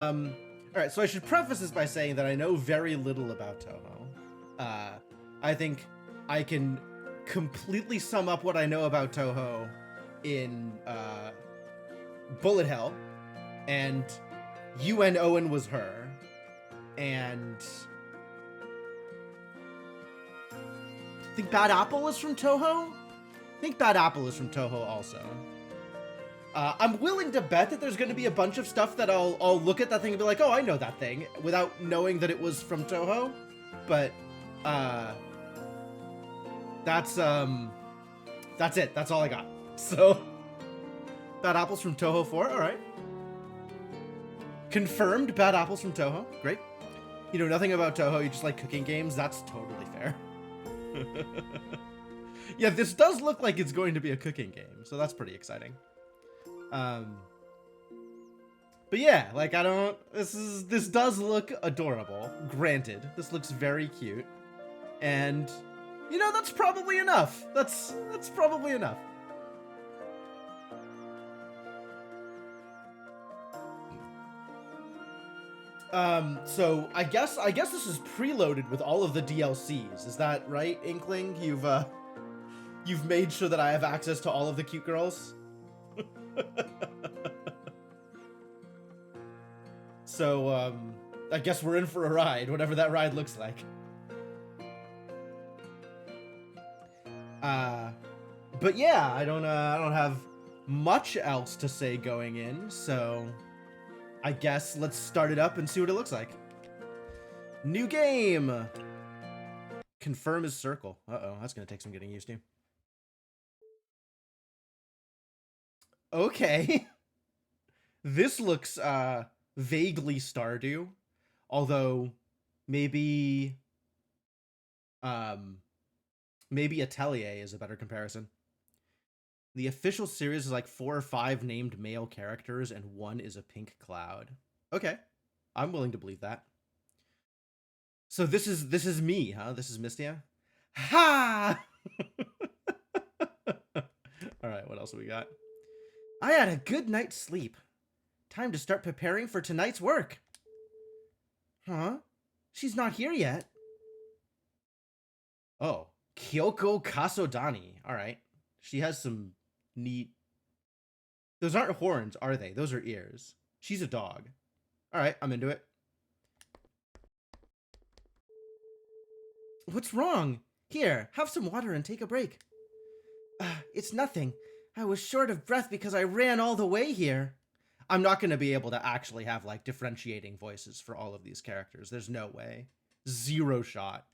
All right, so I should preface this by saying that I know very little about Touhou. I think I can completely sum up what I know about Touhou in Bullet Hell, and UN Owen was her, and I think Bad Apple is from Touhou. I think Bad Apple is from Touhou also. I'm willing to bet that there's going to be a bunch of stuff that I'll look at that thing and be like, oh, I know that thing, without knowing that it was from Touhou. But that's it. That's all I got. So Bad Apples from Touhou 4. All right. Confirmed Bad Apples from Touhou. Great. You know nothing about Touhou. You just like cooking games. That's totally fair. Yeah, this does look like it's going to be a cooking game, so that's pretty exciting. But yeah, like this does look adorable. Granted, this looks very cute, and you know that's probably enough. That's probably enough. So I guess this is preloaded with all of the DLCs. Is that right, Inkling? You've made sure that I have access to all of the cute girls. So, I guess we're in for a ride, whatever that ride looks like. But yeah, I don't have much else to say going in, so I guess let's start it up and see what it looks like. New game! Confirm is circle. Uh-oh, that's gonna take some getting used to. Okay. This looks, vaguely Stardew, although maybe Atelier is a better comparison. The official series is like 4 or 5 named male characters and 1 is a pink cloud. Okay, I'm willing to believe that. So this is me, huh? This is Mystia. Ha! All right, what else we got? I had a good night's sleep. Time to start preparing for tonight's work. Huh? She's not here yet. Oh, Kyoko Kasodani. All right. She has some neat... Those aren't horns, are they? Those are ears. She's a dog. All right, I'm into it. What's wrong? Here, have some water and take a break. It's nothing. I was short of breath because I ran all the way here. I'm not going to be able to actually have, like, differentiating voices for all of these characters. There's no way. Zero shot.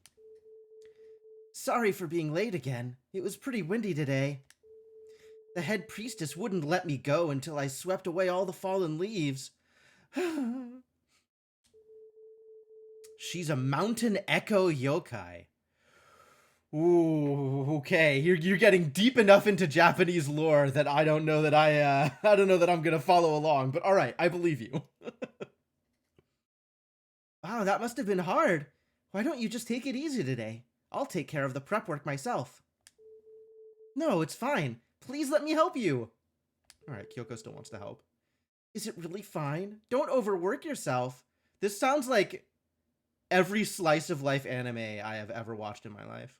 Sorry for being late again. It was pretty windy today. The head priestess wouldn't let me go until I swept away all the fallen leaves. She's a mountain echo yokai. Ooh, okay. You're getting deep enough into Japanese lore that I don't know that I don't know that I'm gonna follow along. But all right, I believe you. Wow, that must have been hard. Why don't you just take it easy today? I'll take care of the prep work myself. No, it's fine. Please let me help you. All right, Kyoko still wants to help. Is it really fine? Don't overwork yourself. This sounds like every slice of life anime I have ever watched in my life.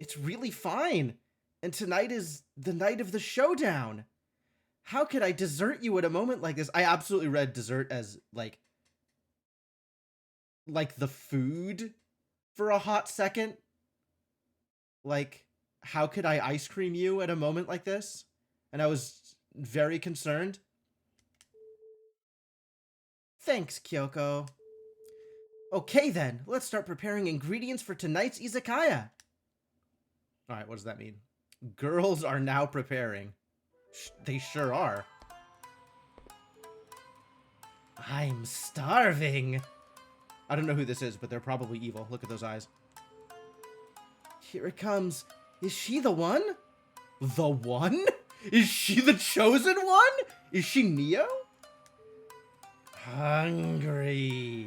It's really fine. And tonight is the night of the showdown. How could I desert you at a moment like this? I absolutely read dessert as like the food for a hot second. Like, how could I ice cream you at a moment like this? And I was very concerned. Thanks, Kyoko. Okay then, let's start preparing ingredients for tonight's izakaya. Alright, what does that mean? Girls are now preparing. They sure are. I'm starving. I don't know who this is, but they're probably evil. Look at those eyes. Here it comes. Is she the one? The one? Is she the chosen one? Is she Neo? Hungry.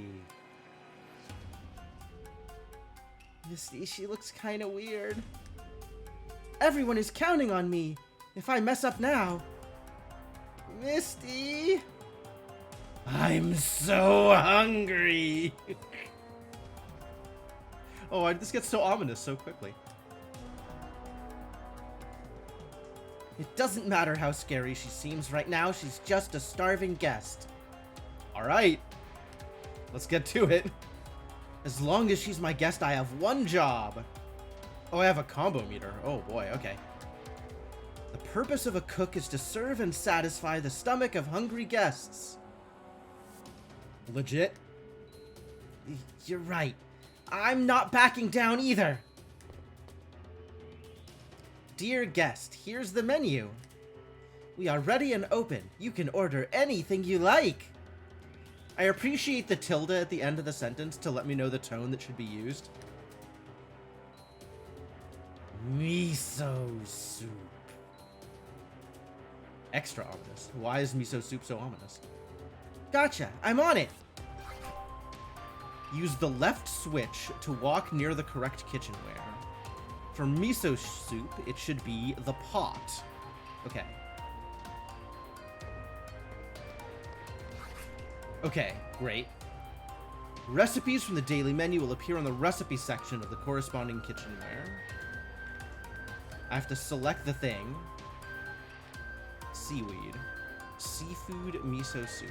Misty, she looks kind of weird. Everyone is counting on me. If I mess up now... Misty! I'm so hungry. Oh, this gets so ominous so quickly. It doesn't matter how scary she seems right now. She's just a starving guest. All right. Let's get to it. As long as she's my guest, I have one job. Oh, I have a combo meter. Oh boy, okay. The purpose of a cook is to serve and satisfy the stomach of hungry guests. Legit? You're right. I'm not backing down either. Dear guest, here's the menu. We are ready and open. You can order anything you like. I appreciate the tilde at the end of the sentence to let me know the tone that should be used. Miso soup. Extra ominous. Why is miso soup so ominous? Gotcha, I'm on it. Use the left switch to walk near the correct kitchenware. For miso soup, it should be the pot. Okay. Okay, great. Recipes from the daily menu will appear on the recipe section of the corresponding kitchenware. I have to select the thing. Seaweed. Seafood miso soup.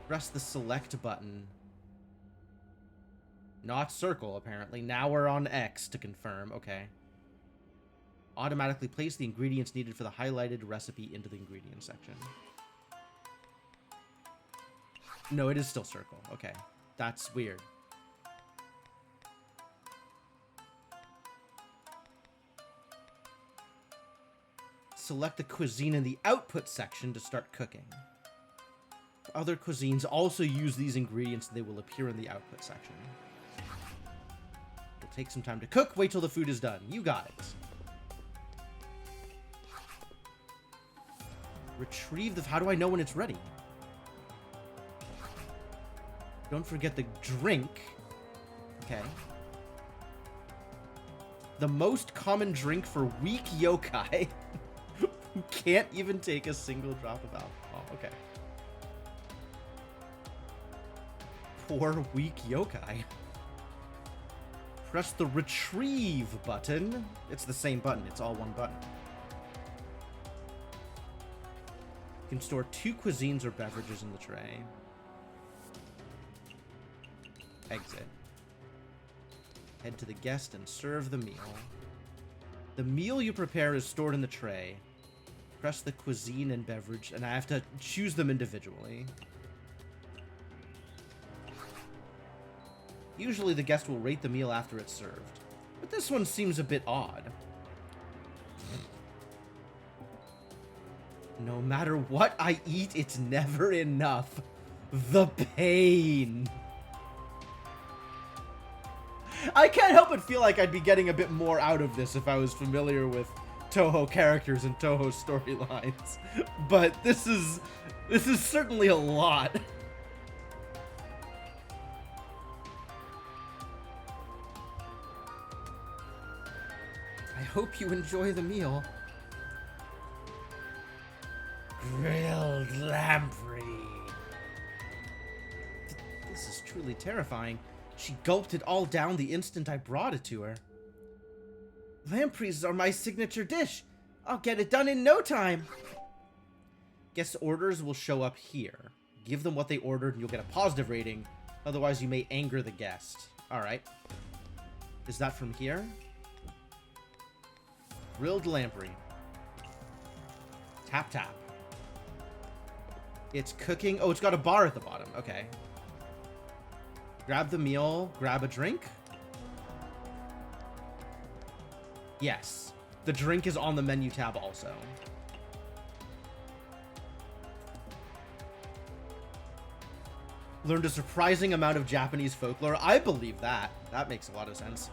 Press the select button. Not circle, apparently. Now we're on X to confirm. Okay. Automatically place the ingredients needed for the highlighted recipe into the ingredient section. No, it is still circle. Okay. That's weird. Select the cuisine in the output section to start cooking. Other cuisines also use these ingredients and they will appear in the output section. It'll take some time to cook. Wait till the food is done. You got it. Retrieve the... How do I know when it's ready? Don't forget the drink. Okay. The most common drink for weak yokai who can't even take a single drop of alcohol. Okay. Poor weak yokai. Press the retrieve button. It's the same button. It's all one button. You can store 2 cuisines or beverages in the tray. Exit. Head to the guest and serve the meal. The meal you prepare is stored in the tray. Press the cuisine and beverage, and I have to choose them individually. Usually the guest will rate the meal after it's served, but this one seems a bit odd. No matter what I eat, it's never enough. The pain. I can't help but feel like I'd be getting a bit more out of this if I was familiar with Touhou characters and Touhou storylines. But this is certainly a lot. I hope you enjoy the meal. Grilled lamprey. This is truly terrifying. She gulped it all down the instant I brought it to her. Lampreys are my signature dish. I'll get it done in no time. Guest orders will show up here. Give them what they ordered and you'll get a positive rating. Otherwise, you may anger the guest. Alright. Is that from here? Grilled lamprey. Tap, tap. It's cooking. Oh, it's got a bar at the bottom. Okay. Grab the meal. Grab a drink. Yes. The drink is on the menu tab also. Learned a surprising amount of Japanese folklore. I believe that. That makes a lot of sense.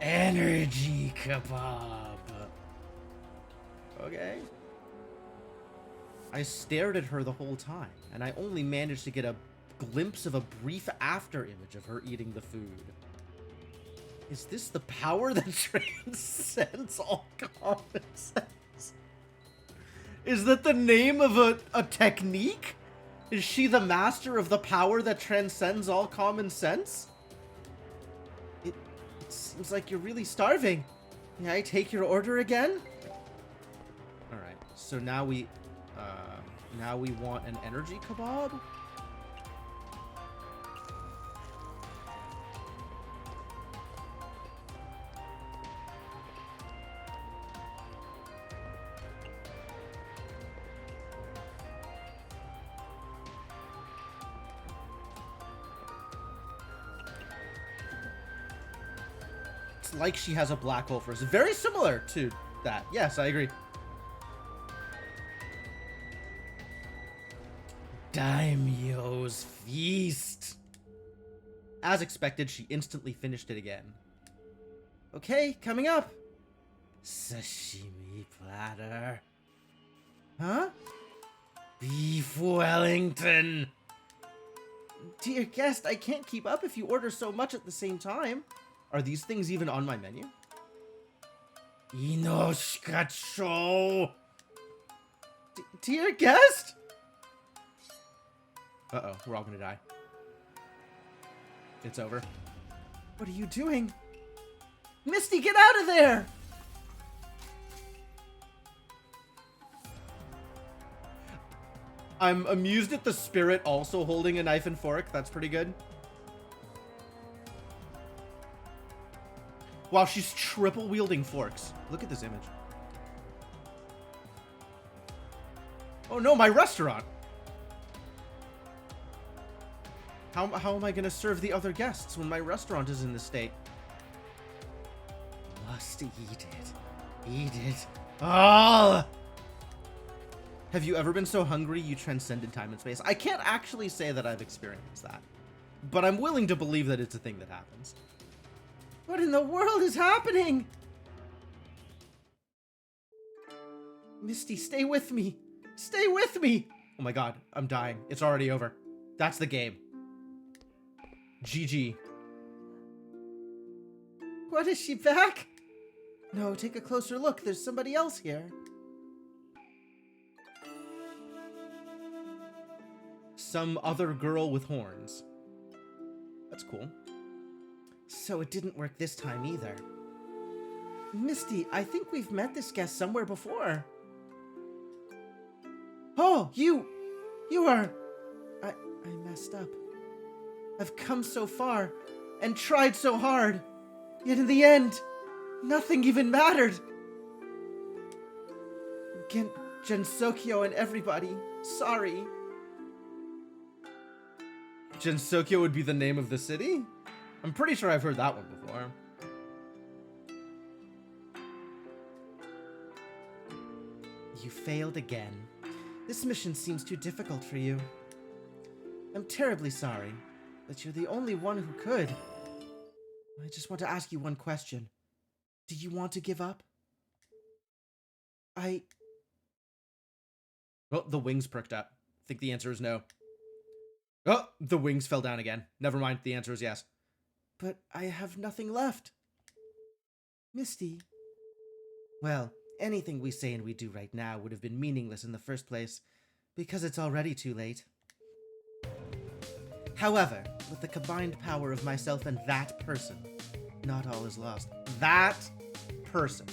Energy kebab. Okay. I stared at her the whole time, and I only managed to get a glimpse of a brief after image of her eating the food. Is this the power that transcends all common sense? Is that the name of a technique? Is she the master of the power that transcends all common sense? It seems like you're really starving. May I take your order again? Alright, so now we want an energy kebab? Like she has a black hole for us. Very similar to that. Yes, I agree. Daimyo's feast. As expected, she instantly finished it again. Okay, coming up. Sashimi platter. Huh? Beef Wellington. Dear guest, I can't keep up if you order so much at the same time. Are these things even on my menu? Inoshikacho! Dear guest? Uh-oh, we're all gonna die. It's over. What are you doing? Misty, get out of there! I'm amused at the spirit also holding a knife and fork. That's pretty good. Wow, she's triple wielding forks. Look at this image. Oh no, my restaurant. How am I gonna serve the other guests when my restaurant is in this state? Must eat it. Eat it all. Have you ever been so hungry you transcended time and space? I can't actually say that I've experienced that, but I'm willing to believe that it's a thing that happens. What in the world is happening? Misty, stay with me. Stay with me. Oh my god, I'm dying. It's already over. That's the game. GG. What, is she back? No, take a closer look. There's somebody else here. Some other girl with horns. That's cool. So it didn't work this time either. Misty, I think we've met this guest somewhere before. Oh, you are... I messed up. I've come so far and tried so hard, yet in the end, nothing even mattered. Gensokyo and everybody, sorry. Gensokyo would be the name of the city? I'm pretty sure I've heard that one before. You failed again. This mission seems too difficult for you. I'm terribly sorry, but you're the only one who could. I just want to ask you one question. Do you want to give up? Oh, the wings perked up. I think the answer is no. Oh, the wings fell down again. Never mind, the answer is yes. But I have nothing left. Misty. Well, anything we say and we do right now would have been meaningless in the first place, because it's already too late. However, with the combined power of myself and that person, not all is lost. That person.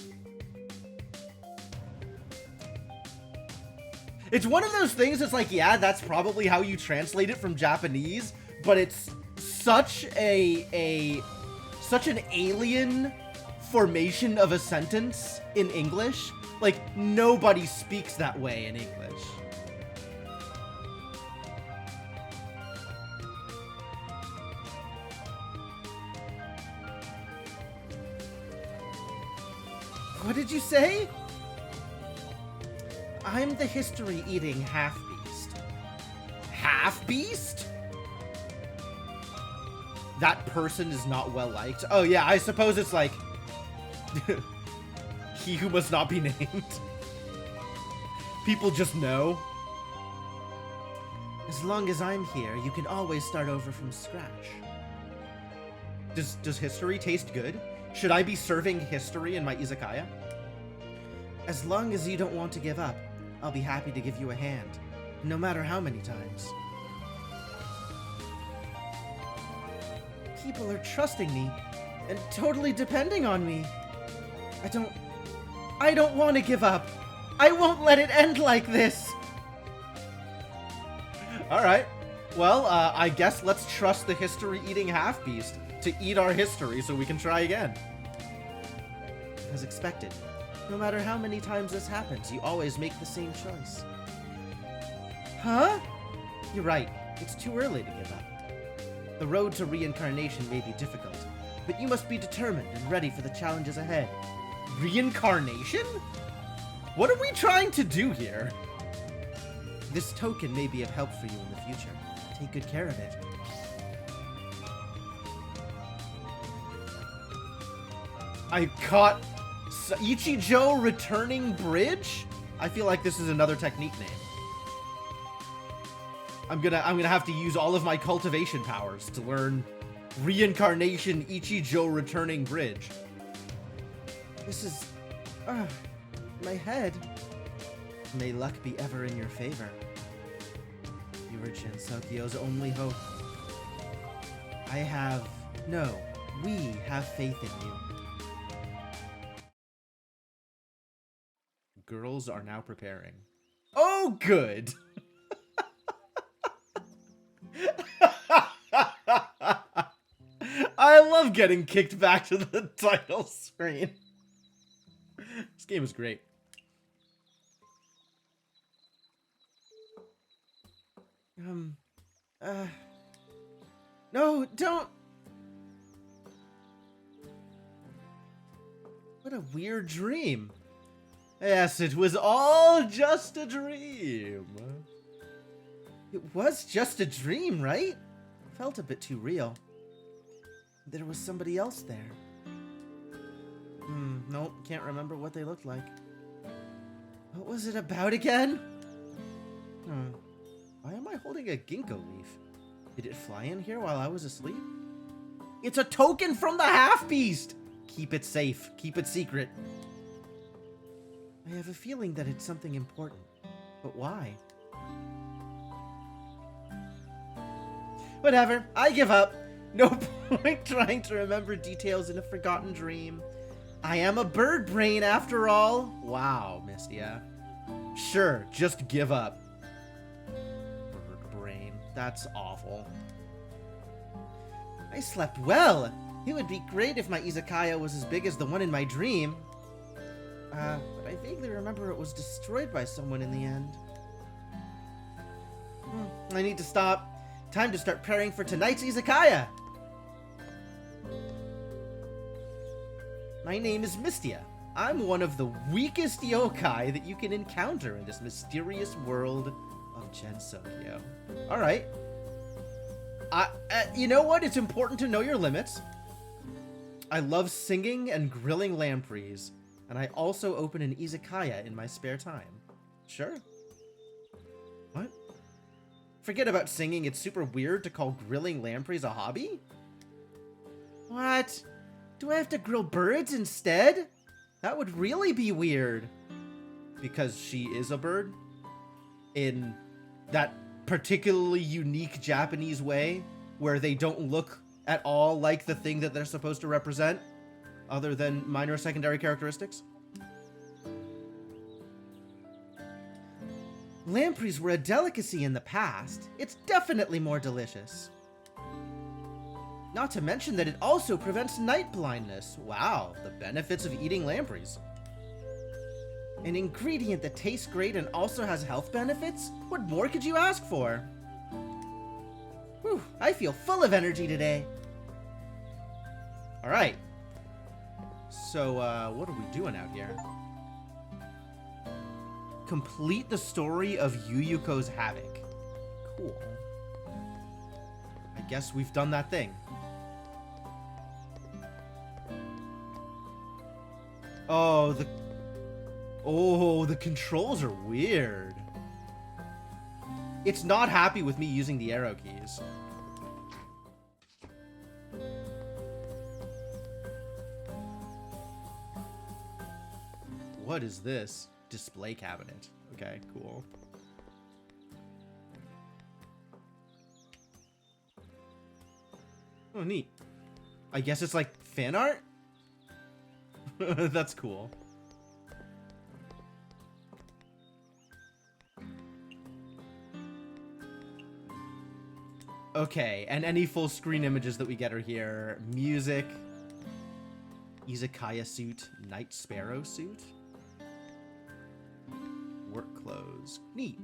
It's one of those things that's like, yeah, that's probably how you translate it from Japanese, but it's such an alien formation of a sentence in English. Like, nobody speaks that way in English. What did you say? I'm the history-eating half-beast. Half-beast? That person is not well-liked? Oh yeah, I suppose it's like... he who must not be named. People just know. As long as I'm here, you can always start over from scratch. Does history taste good? Should I be serving history in my izakaya? As long as you don't want to give up, I'll be happy to give you a hand, no matter how many times. People are trusting me and totally depending on me. I don't want to give up. I won't let it end like this. All right. Well, I guess let's trust the history-eating half-beast to eat our history so we can try again. As expected, no matter how many times this happens, you always make the same choice. Huh? You're right. It's too early to give up. The road to reincarnation may be difficult, but you must be determined and ready for the challenges ahead. Reincarnation? What are we trying to do here? This token may be of help for you in the future. Take good care of it. I caught Ichijo returning bridge? I feel like this is another technique name. I'm gonna have to use all of my cultivation powers to learn reincarnation Ichijo returning bridge. This is my head. May luck be ever in your favor. You are Gensokyo's only hope. We have faith in you. Girls are now preparing. Oh, good! I love getting kicked back to the title screen. This game is great. No, don't. What a weird dream. Yes, it was all just a dream. It was just a dream, right? Felt a bit too real. There was somebody else there. Nope, can't remember what they looked like. What was it about again? Why am I holding a ginkgo leaf? Did it fly in here while I was asleep? It's a token from the half-beast! Keep it safe. Keep it secret. I have a feeling that it's something important. But why? Whatever. I give up. No point trying to remember details in a forgotten dream. I am a bird brain after all. Wow, Mystia. Sure, just give up. Bird brain. That's awful. I slept well. It would be great if my Izakaya was as big as the one in my dream. But I vaguely remember it was destroyed by someone in the end. I need to stop. Time to start preparing for tonight's Izakaya. My name is Mystia. I'm one of the weakest yokai that you can encounter in this mysterious world of Gensokyo. Alright. You know what? It's important to know your limits. I love singing and grilling lampreys, and I also open an izakaya in my spare time. Sure. What? Forget about singing. It's super weird to call grilling lampreys a hobby? What? Do I have to grill birds instead? That would really be weird. Because she is a bird? In that particularly unique Japanese way, where they don't look at all like the thing that they're supposed to represent, other than minor secondary characteristics? Lampreys were a delicacy in the past. It's definitely more delicious. Not to mention that it also prevents night blindness. Wow, the benefits of eating lampreys. An ingredient that tastes great and also has health benefits? What more could you ask for? Whew, I feel full of energy today. Alright. So, what are we doing out here? Complete the story of Yuyuko's Havoc. Cool. I guess we've done that thing. Oh, the controls are weird. It's not happy with me using the arrow keys. What is this? Display cabinet. Okay, cool. Oh, neat. I guess it's like fan art? That's cool. Okay, and any full screen images that we get are here. Music. Izakaya suit. Night Sparrow suit. Work clothes. Neat.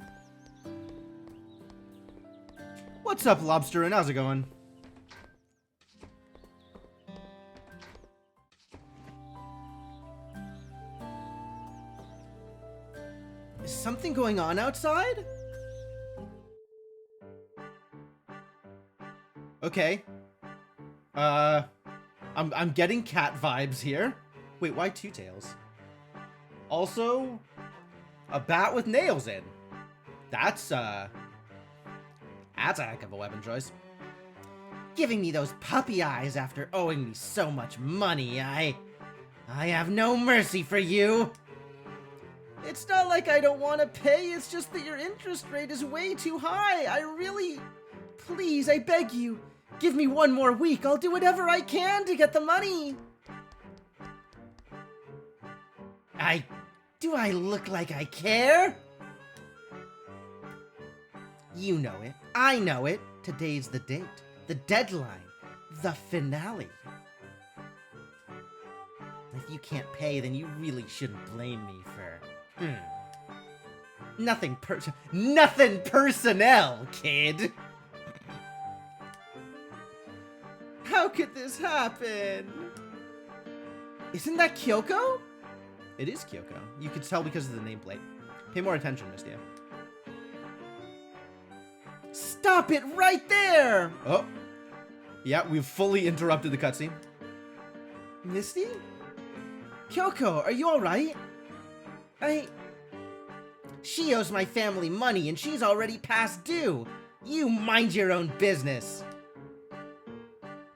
What's up, Lobster, and how's it going? Is something going on outside? Okay. I'm getting cat vibes here. Wait, why two tails? Also, a bat with nails in. That's a heck of a weapon choice. Giving me those puppy eyes after owing me so much money, I have no mercy for you. It's not like I don't want to pay, it's just that your interest rate is way too high. Please, I beg you, give me one more week. I'll do whatever I can to get the money. Do I look like I care? You know it. I know it. Today's the date. The deadline. The finale. If you can't pay, then you really shouldn't blame me for... Nothing personnel, kid. How could this happen? Isn't that Kyoko? It is Kyoko. You could tell because of the nameplate. Pay more attention, Mystia. Stop it right there! Oh. Yeah, we've fully interrupted the cutscene. Misty? Kyoko, are you alright? She owes my family money and she's already past due. You mind your own business.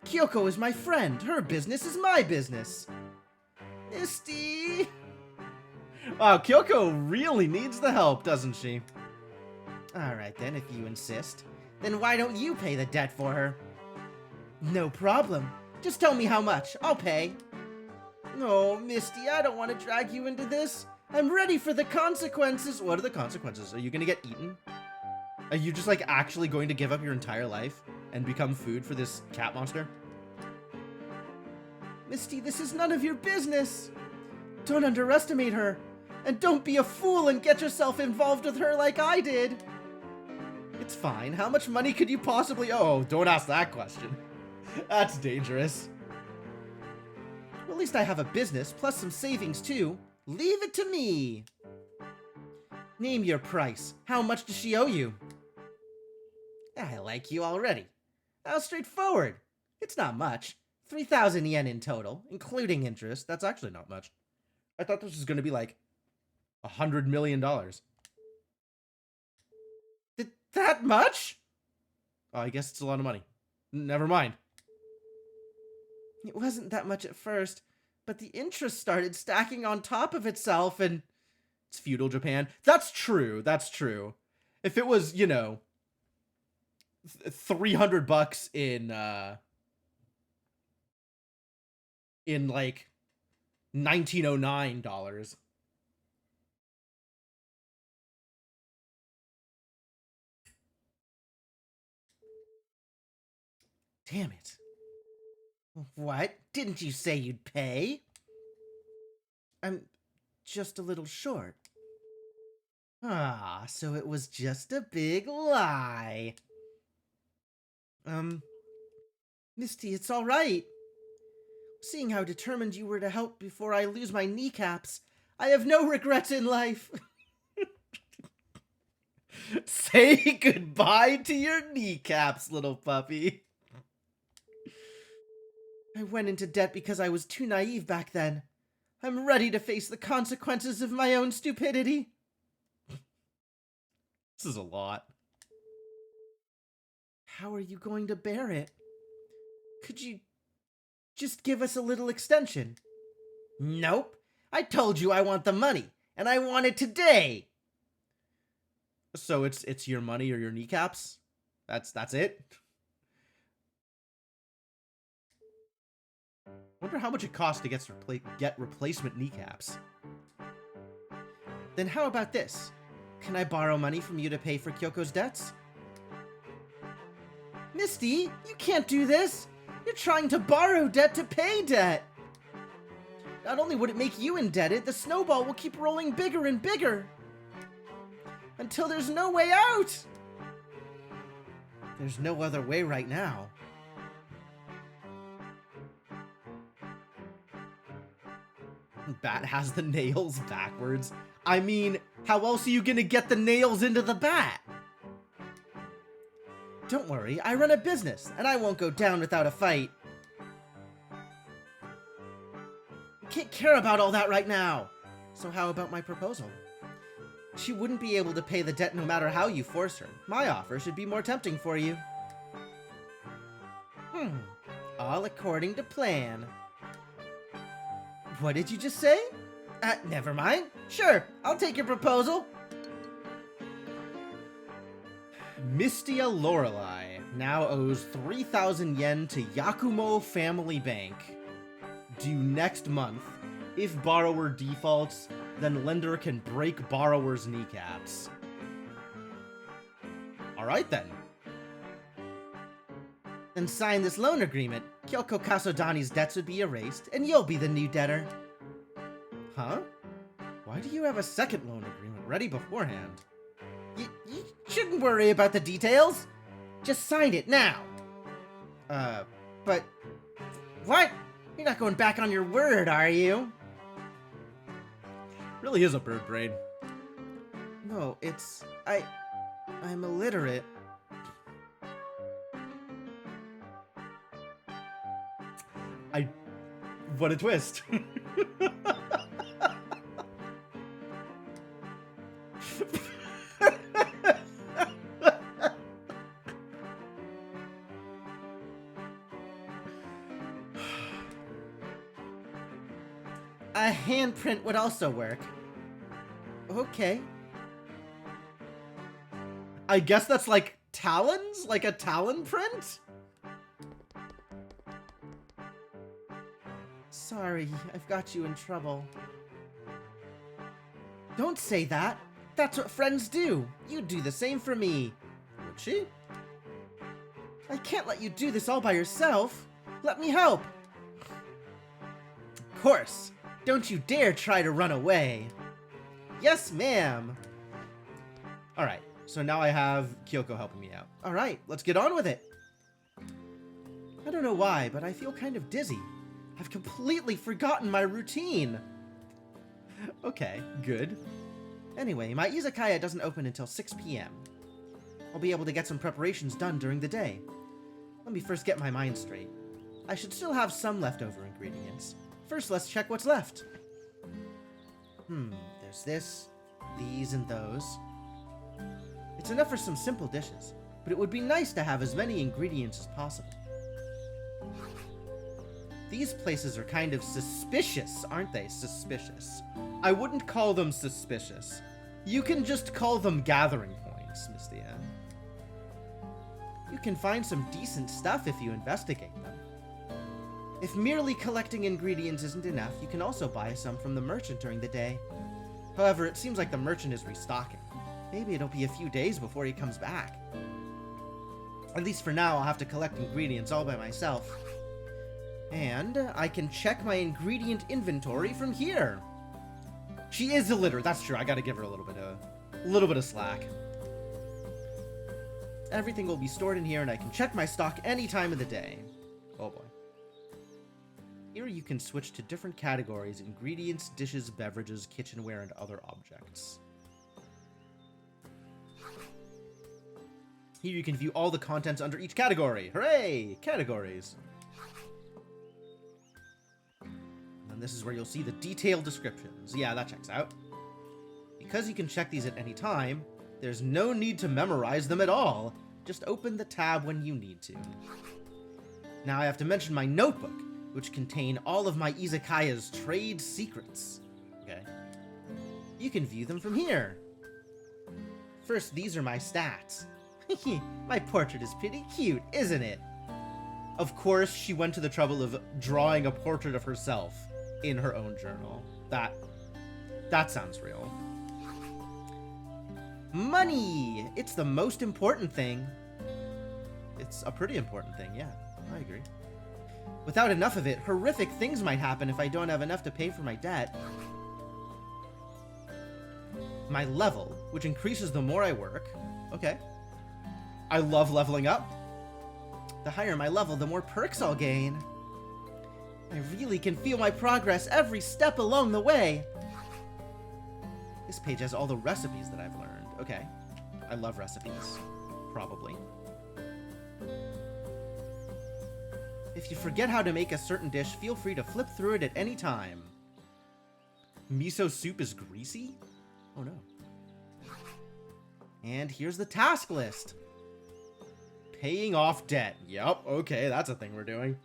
Kyoko is my friend. Her business is my business. Misty. Wow, Kyoko really needs the help, doesn't she? Alright then, if you insist. Then why don't you pay the debt for her? No problem. Just tell me how much. I'll pay. No, Misty, I don't want to drag you into this. I'm ready for the consequences. What are the consequences? Are you gonna get eaten? Are you just like actually going to give up your entire life and become food for this cat monster? Misty, this is none of your business. Don't underestimate her. And don't be a fool and get yourself involved with her like I did. It's fine. How much money could you possibly... Oh, don't ask that question. That's dangerous. Well, at least I have a business, plus some savings too. Leave it to me. Name your price. How much does she owe you? I like you already. How straightforward. It's not much. 3,000 yen in total, including interest. That's actually not much. I thought this was going to be like $100 million. That much? Oh, I guess it's a lot of money. Never mind. It wasn't that much at first, but the interest started stacking on top of itself, and it's feudal Japan. That's true. That's true. If it was, you know, $300 in like 1909 dollars. Damn it. What? Didn't you say you'd pay? I'm just a little short. Ah, so it was just a big lie. Misty, it's all right. Seeing how determined you were to help before I lose my kneecaps, I have no regrets in life. Say goodbye to your kneecaps, little puppy. I went into debt because I was too naive back then. I'm ready to face the consequences of my own stupidity. This is a lot. How are you going to bear it? Could you just give us a little extension? Nope. I told you I want the money, and I want it today. So it's your money or your kneecaps? That's it? Wonder how much it costs to get replacement kneecaps. Then how about this? Can I borrow money from you to pay for Kyoko's debts? Misty, you can't do this! You're trying to borrow debt to pay debt! Not only would it make you indebted, the snowball will keep rolling bigger and bigger! Until there's no way out! There's no other way right now. Bat has the nails backwards. I mean, how else are you gonna get the nails into the bat? Don't worry, I run a business, and I won't go down without a fight. Can't care about all that right now. So how about my proposal? She wouldn't be able to pay the debt no matter how you force her. My offer should be more tempting for you. All according to plan. What did you just say? Never mind. Sure, I'll take your proposal. Mystia Lorelei now owes 3,000 yen to Yakumo Family Bank. Due next month. If borrower defaults, then lender can break borrower's kneecaps. Alright then. Then sign this loan agreement. Kyoko Kasodani's debts would be erased, and you'll be the new debtor. Huh? Why do you have a second loan agreement ready beforehand? You shouldn't worry about the details. Just sign it now. But... What? You're not going back on your word, are you? Really is a bird brain. No, it's... I'm illiterate. What a twist. A handprint would also work. Okay. I guess that's like talons? Like a talon print? Sorry, I've got you in trouble. Don't say that. That's what friends do. You'd do the same for me. Would she? I can't let you do this all by yourself. Let me help. Of course. Don't you dare try to run away. Yes, ma'am. Alright, so now I have Kyoko helping me out. Alright, let's get on with it. I don't know why, but I feel kind of dizzy. I've completely forgotten my routine. Okay, good. Anyway, my Izakaya doesn't open until 6 p.m. I'll be able to get some preparations done during the day. Let me first get my mind straight. I should still have some leftover ingredients. First, let's check what's left. There's this, these, and those. It's enough for some simple dishes, but it would be nice to have as many ingredients as possible. These places are kind of suspicious, aren't they? Suspicious. I wouldn't call them suspicious. You can just call them gathering points, Mystia. You can find some decent stuff if you investigate them. If merely collecting ingredients isn't enough, you can also buy some from the merchant during the day. However, it seems like the merchant is restocking. Maybe it'll be a few days before he comes back. At least for now, I'll have to collect ingredients all by myself. And I can check my ingredient inventory from here. She is illiterate, that's true. I gotta give her a little bit of slack. Everything will be stored in here, and I can check my stock any time of the day. Oh boy. Here you can switch to different categories: ingredients, dishes, beverages, kitchenware, and other objects. Here you can view all the contents under each category. Hooray! Categories. And this is where you'll see the detailed descriptions. Yeah, that checks out. Because you can check these at any time, there's no need to memorize them at all. Just open the tab when you need to. Now I have to mention my notebook, which contain all of my Izakaya's trade secrets. Okay. You can view them from here. First, these are my stats. My portrait is pretty cute, isn't it? Of course, she went to the trouble of drawing a portrait of herself in her own journal. That sounds real. Money! It's the most important thing. It's a pretty important thing, yeah. I agree. Without enough of it, horrific things might happen if I don't have enough to pay for my debt. My level, which increases the more I work. Okay. I love leveling up. The higher my level, the more perks I'll gain. I really can feel my progress every step along the way. This page has all the recipes that I've learned. Okay. I love recipes. Probably. If you forget how to make a certain dish, feel free to flip through it at any time. Miso soup is greasy? Oh no. And here's the task list. Paying off debt. Yup, okay, that's a thing we're doing.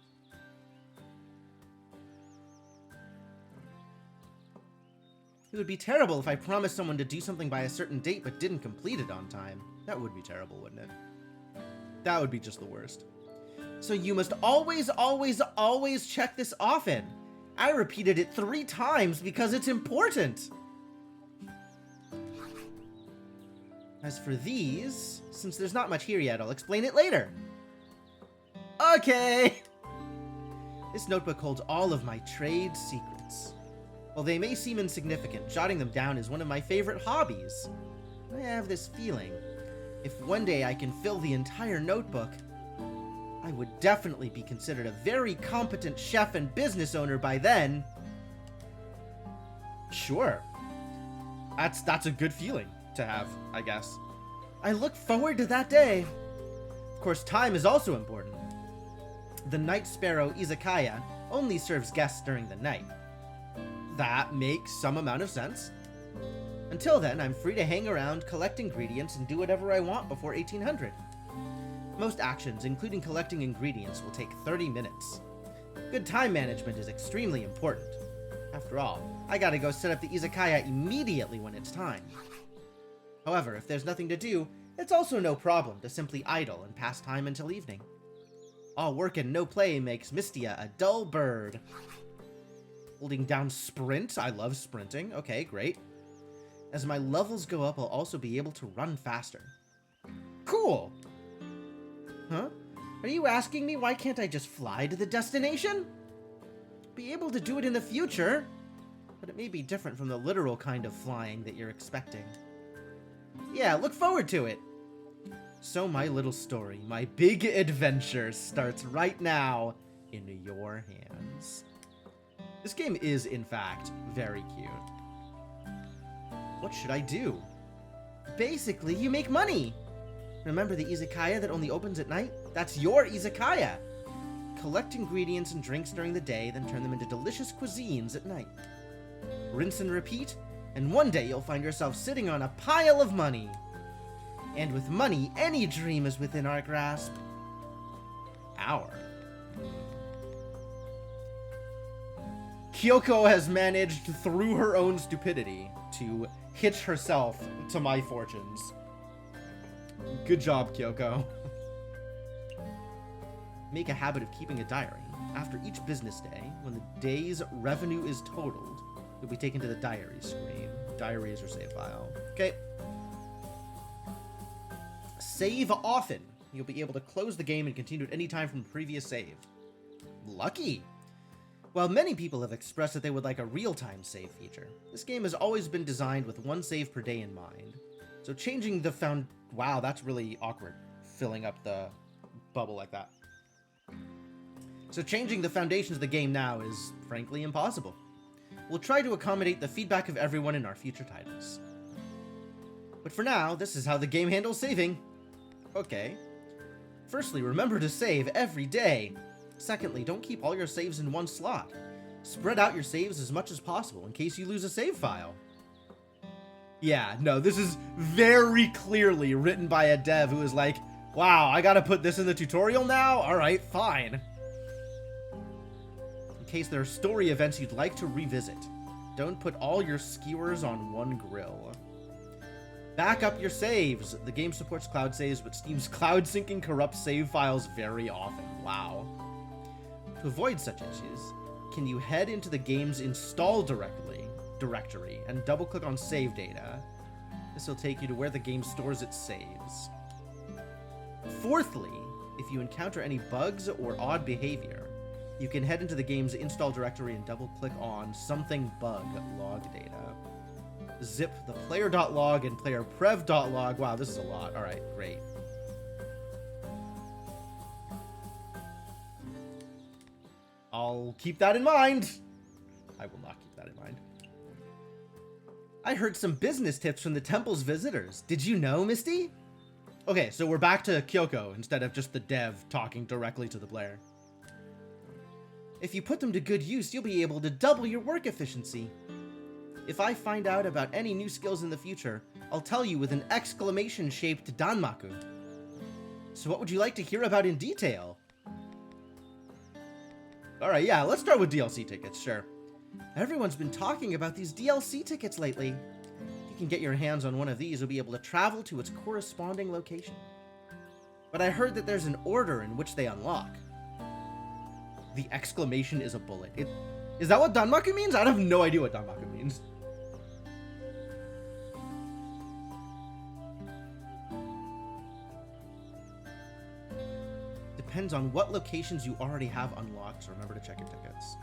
It would be terrible if I promised someone to do something by a certain date but didn't complete it on time. That would be terrible, wouldn't it? That would be just the worst. So you must always, always, always check this often. I repeated it 3 times because it's important. As for these, since there's not much here yet, I'll explain it later. Okay. This notebook holds all of my trade secrets. While they may seem insignificant, jotting them down is one of my favorite hobbies. I have this feeling, if one day I can fill the entire notebook, I would definitely be considered a very competent chef and business owner by then. Sure. That's a good feeling to have, I guess. I look forward to that day. Of course, time is also important. The night sparrow Izakaya only serves guests during the night. That makes some amount of sense. Until then, I'm free to hang around, collect ingredients, and do whatever I want before 1800. Most actions, including collecting ingredients, will take 30 minutes. Good time management is extremely important. After all, I gotta go set up the Izakaya immediately when it's time. However, if there's nothing to do, it's also no problem to simply idle and pass time until evening. All work and no play makes Mystia a dull bird. Holding down sprint, I love sprinting. Okay, great. As my levels go up, I'll also be able to run faster. Cool! Huh? Are you asking me why can't I just fly to the destination? Be able to do it in the future, but it may be different from the literal kind of flying that you're expecting. Yeah, look forward to it. So my little story, my big adventure, starts right now in your hands. This game is, in fact, very cute. What should I do? Basically, you make money! Remember the izakaya that only opens at night? That's your izakaya! Collect ingredients and drinks during the day, then turn them into delicious cuisines at night. Rinse and repeat, and one day you'll find yourself sitting on a pile of money. And with money, any dream is within our grasp. Our. Kyoko has managed, through her own stupidity, to hitch herself to my fortunes. Good job, Kyoko. Make a habit of keeping a diary. After each business day, when the day's revenue is totaled, you'll be taken to the diary screen. Diary is your save file. Okay. Save often. You'll be able to close the game and continue at any time from a previous save. Lucky! While many people have expressed that they would like a real-time save feature, this game has always been designed with one save per day in mind. So changing the Wow, that's really awkward, filling up the bubble like that. So changing the foundations of the game now is, frankly, impossible. We'll try to accommodate the feedback of everyone in our future titles. But for now, this is how the game handles saving. Okay. Firstly, remember to save every day. Secondly, don't keep all your saves in one slot. Spread out your saves as much as possible in case you lose a save file. Yeah, no, this is very clearly written by a dev who is like, wow, I gotta put this in the tutorial now? Alright, fine. In case there are story events you'd like to revisit, don't put all your skewers on one grill. Back up your saves. The game supports cloud saves, but Steam's cloud syncing corrupts save files very often. Wow. To avoid such issues, can you head into the game's install directory and double-click on save data? This will take you to where the game stores its saves. Fourthly, if you encounter any bugs or odd behavior, you can head into the game's install directory and double-click on something bug log data. Zip the player.log and playerprev.log. Wow, this is a lot. All right, great. I'll keep that in mind. I will not keep that in mind. I heard some business tips from the temple's visitors. Did you know, Misty? Okay, so we're back to Kyoko instead of just the dev talking directly to the player. If you put them to good use, you'll be able to double your work efficiency. If I find out about any new skills in the future, I'll tell you with an exclamation-shaped danmaku. So what would you like to hear about in detail? Alright, yeah, let's start with DLC tickets, sure. Everyone's been talking about these DLC tickets lately. If you can get your hands on one of these, you'll be able to travel to its corresponding location. But I heard that there's an order in which they unlock. The exclamation is a bullet. Is that what danmaku means? I have no idea what danmaku means. Depends on what locations you already have unlocked, so remember to check your tickets.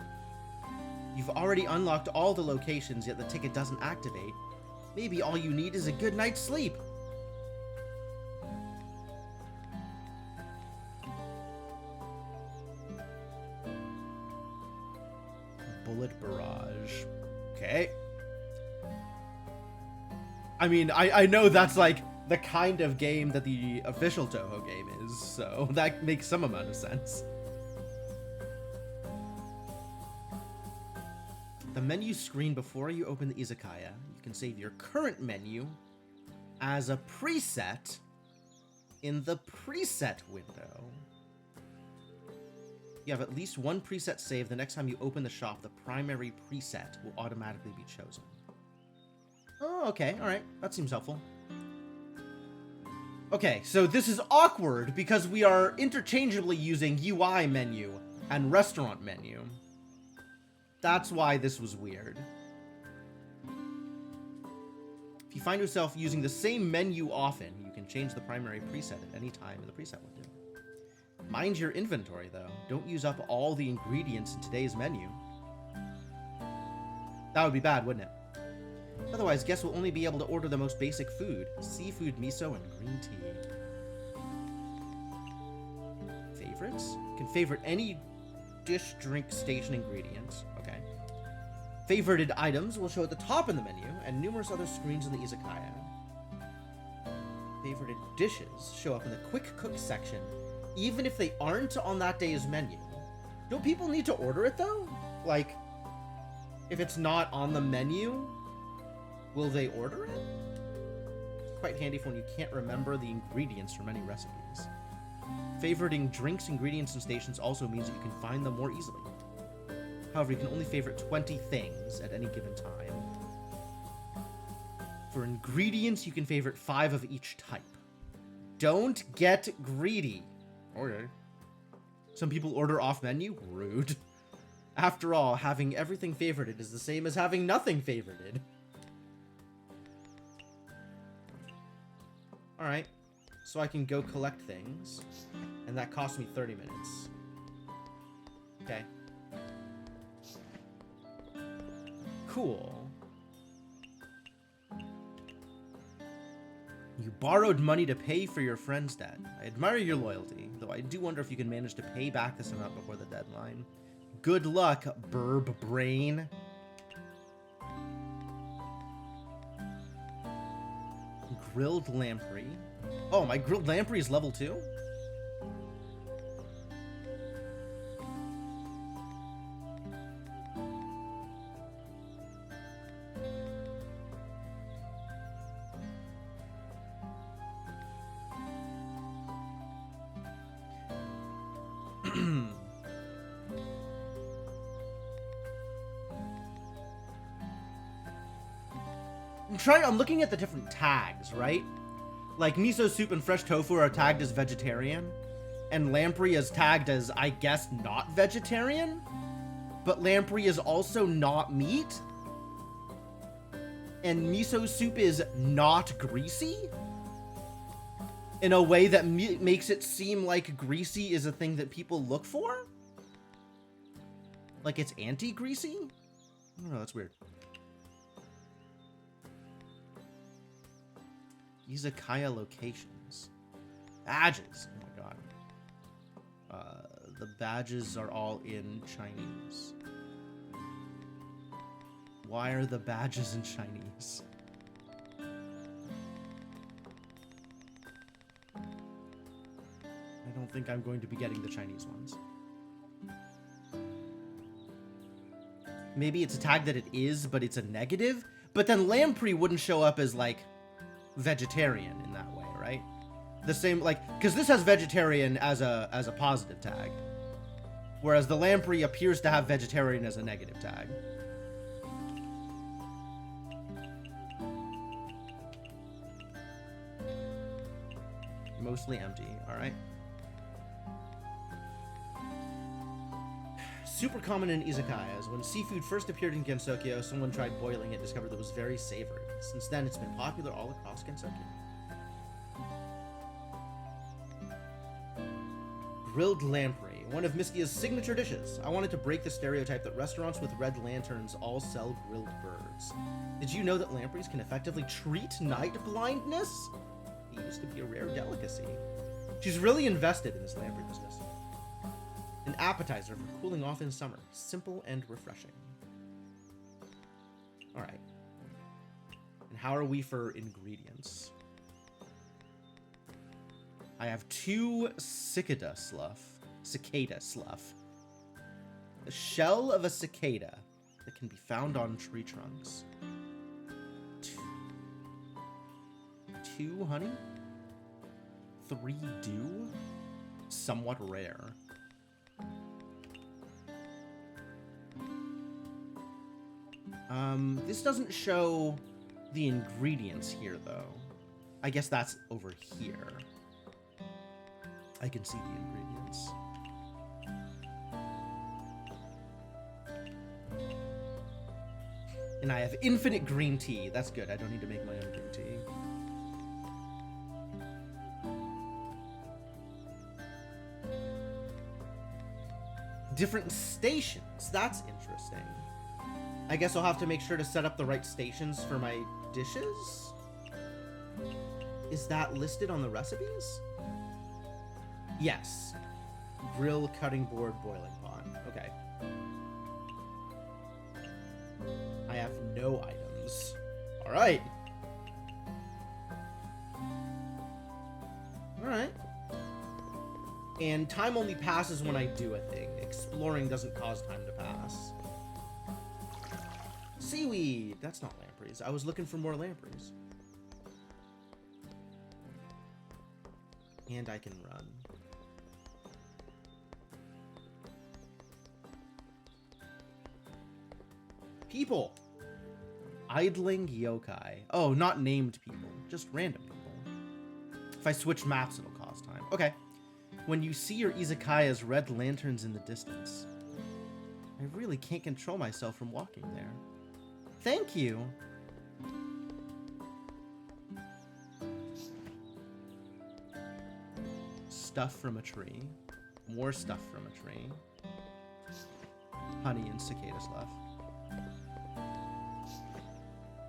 You've already unlocked all the locations, yet the ticket doesn't activate. Maybe all you need is a good night's sleep. Bullet barrage. Okay. I mean, I know that's like the kind of game that the official Touhou game is, so that makes some amount of sense. The menu screen before you open the Izakaya, you can save your current menu as a preset in the preset window. You have at least one preset save. The next time you open the shop, the primary preset will automatically be chosen. Oh, okay, alright, that seems helpful. Okay, so this is awkward because we are interchangeably using UI menu and restaurant menu. That's why this was weird. If you find yourself using the same menu often, you can change the primary preset at any time in the preset window. Mind your inventory, though. Don't use up all the ingredients in today's menu. That would be bad, wouldn't it? Otherwise, guests will only be able to order the most basic food. Seafood, miso, and green tea. Favorites? You can favorite any dish, drink, station ingredients. Okay. Favorited items will show at the top in the menu, and numerous other screens in the Izakaya. Favorited dishes show up in the quick cook section, even if they aren't on that day's menu. Don't people need to order it, though? Like, if it's not on the menu, will they order it? It's quite handy for when you can't remember the ingredients from any recipes. Favoriting drinks, ingredients, and stations also means that you can find them more easily. However, you can only favorite 20 things at any given time. For ingredients, you can favorite 5 of each type. Don't get greedy. Okay. Some people order off menu? Rude. After all, having everything favorited is the same as having nothing favorited. Alright, so I can go collect things, and that cost me 30 minutes. Okay. Cool. You borrowed money to pay for your friend's debt. I admire your loyalty, though I do wonder if you can manage to pay back this amount before the deadline. Good luck, burb brain. Grilled lamprey. Oh, my grilled lamprey is level 2? I'm looking at the different tags, right? Like, miso soup and fresh tofu are tagged as vegetarian, and lamprey is tagged as, I guess, not vegetarian, but lamprey is also not meat, and miso soup is not greasy, in a way that makes it seem like greasy is a thing that people look for? Like it's anti-greasy? I don't know, that's weird. Izakaya locations. Badges. Oh my god. The badges are all in Chinese. Why are the badges in Chinese? I don't think I'm going to be getting the Chinese ones. Maybe it's a tag that it is, but it's a negative. But then lamprey wouldn't show up as, like, vegetarian in that way, right? The same, like, because this has vegetarian as a positive tag. Whereas the lamprey appears to have vegetarian as a negative tag. Mostly empty, alright. Super common in izakayas. When seafood first appeared in Gensokyo, someone tried boiling it, discovered that it was very savory. Since then, it's been popular all across Gensokyo. Grilled lamprey, one of Mystia's signature dishes. I wanted to break the stereotype that restaurants with red lanterns all sell grilled birds. Did you know that lampreys can effectively treat night blindness? It used to be a rare delicacy. She's really invested in this lamprey business. An appetizer for cooling off in summer. Simple and refreshing. Alright. And how are we for ingredients? I have 2 cicada slough. Cicada slough. The shell of a cicada that can be found on tree trunks. 2 honey? 3 dew? Somewhat rare. This doesn't show the ingredients here, though. I guess that's over here. I can see the ingredients. And I have infinite green tea. That's good. I don't need to make my own green tea. Different stations. That's interesting. I guess I'll have to make sure to set up the right stations for my dishes? Is that listed on the recipes? Yes. Grill, cutting board, boiling pot. Okay. I have no items. Alright. Alright. And time only passes when I do a thing. Exploring doesn't cause time to pass. Seaweed! That's not lampreys. I was looking for more lampreys. And I can run. People! Idling yokai. Oh, not named people. Just random people. If I switch maps, it'll cost time. Okay. When you see your izakaya's red lanterns in the distance, I really can't control myself from walking there. Thank you. Stuff from a tree. More stuff from a tree. Honey and cicada slough.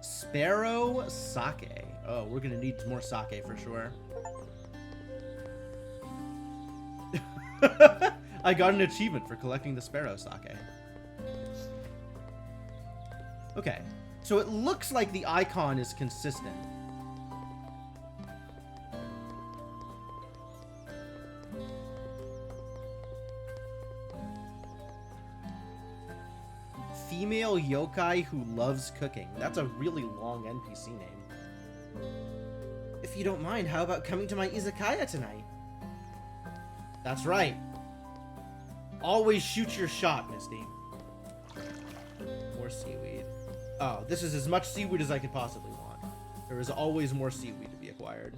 Sparrow sake. Oh, we're gonna need more sake for sure. I got an achievement for collecting the sparrow sake. Okay, so it looks like the icon is consistent. Female yokai who loves cooking. That's a really long NPC name. If you don't mind, how about coming to my izakaya tonight? That's right. Always shoot your shot, Misty. More seaweed. Oh, this is as much seaweed as I could possibly want. There is always more seaweed to be acquired.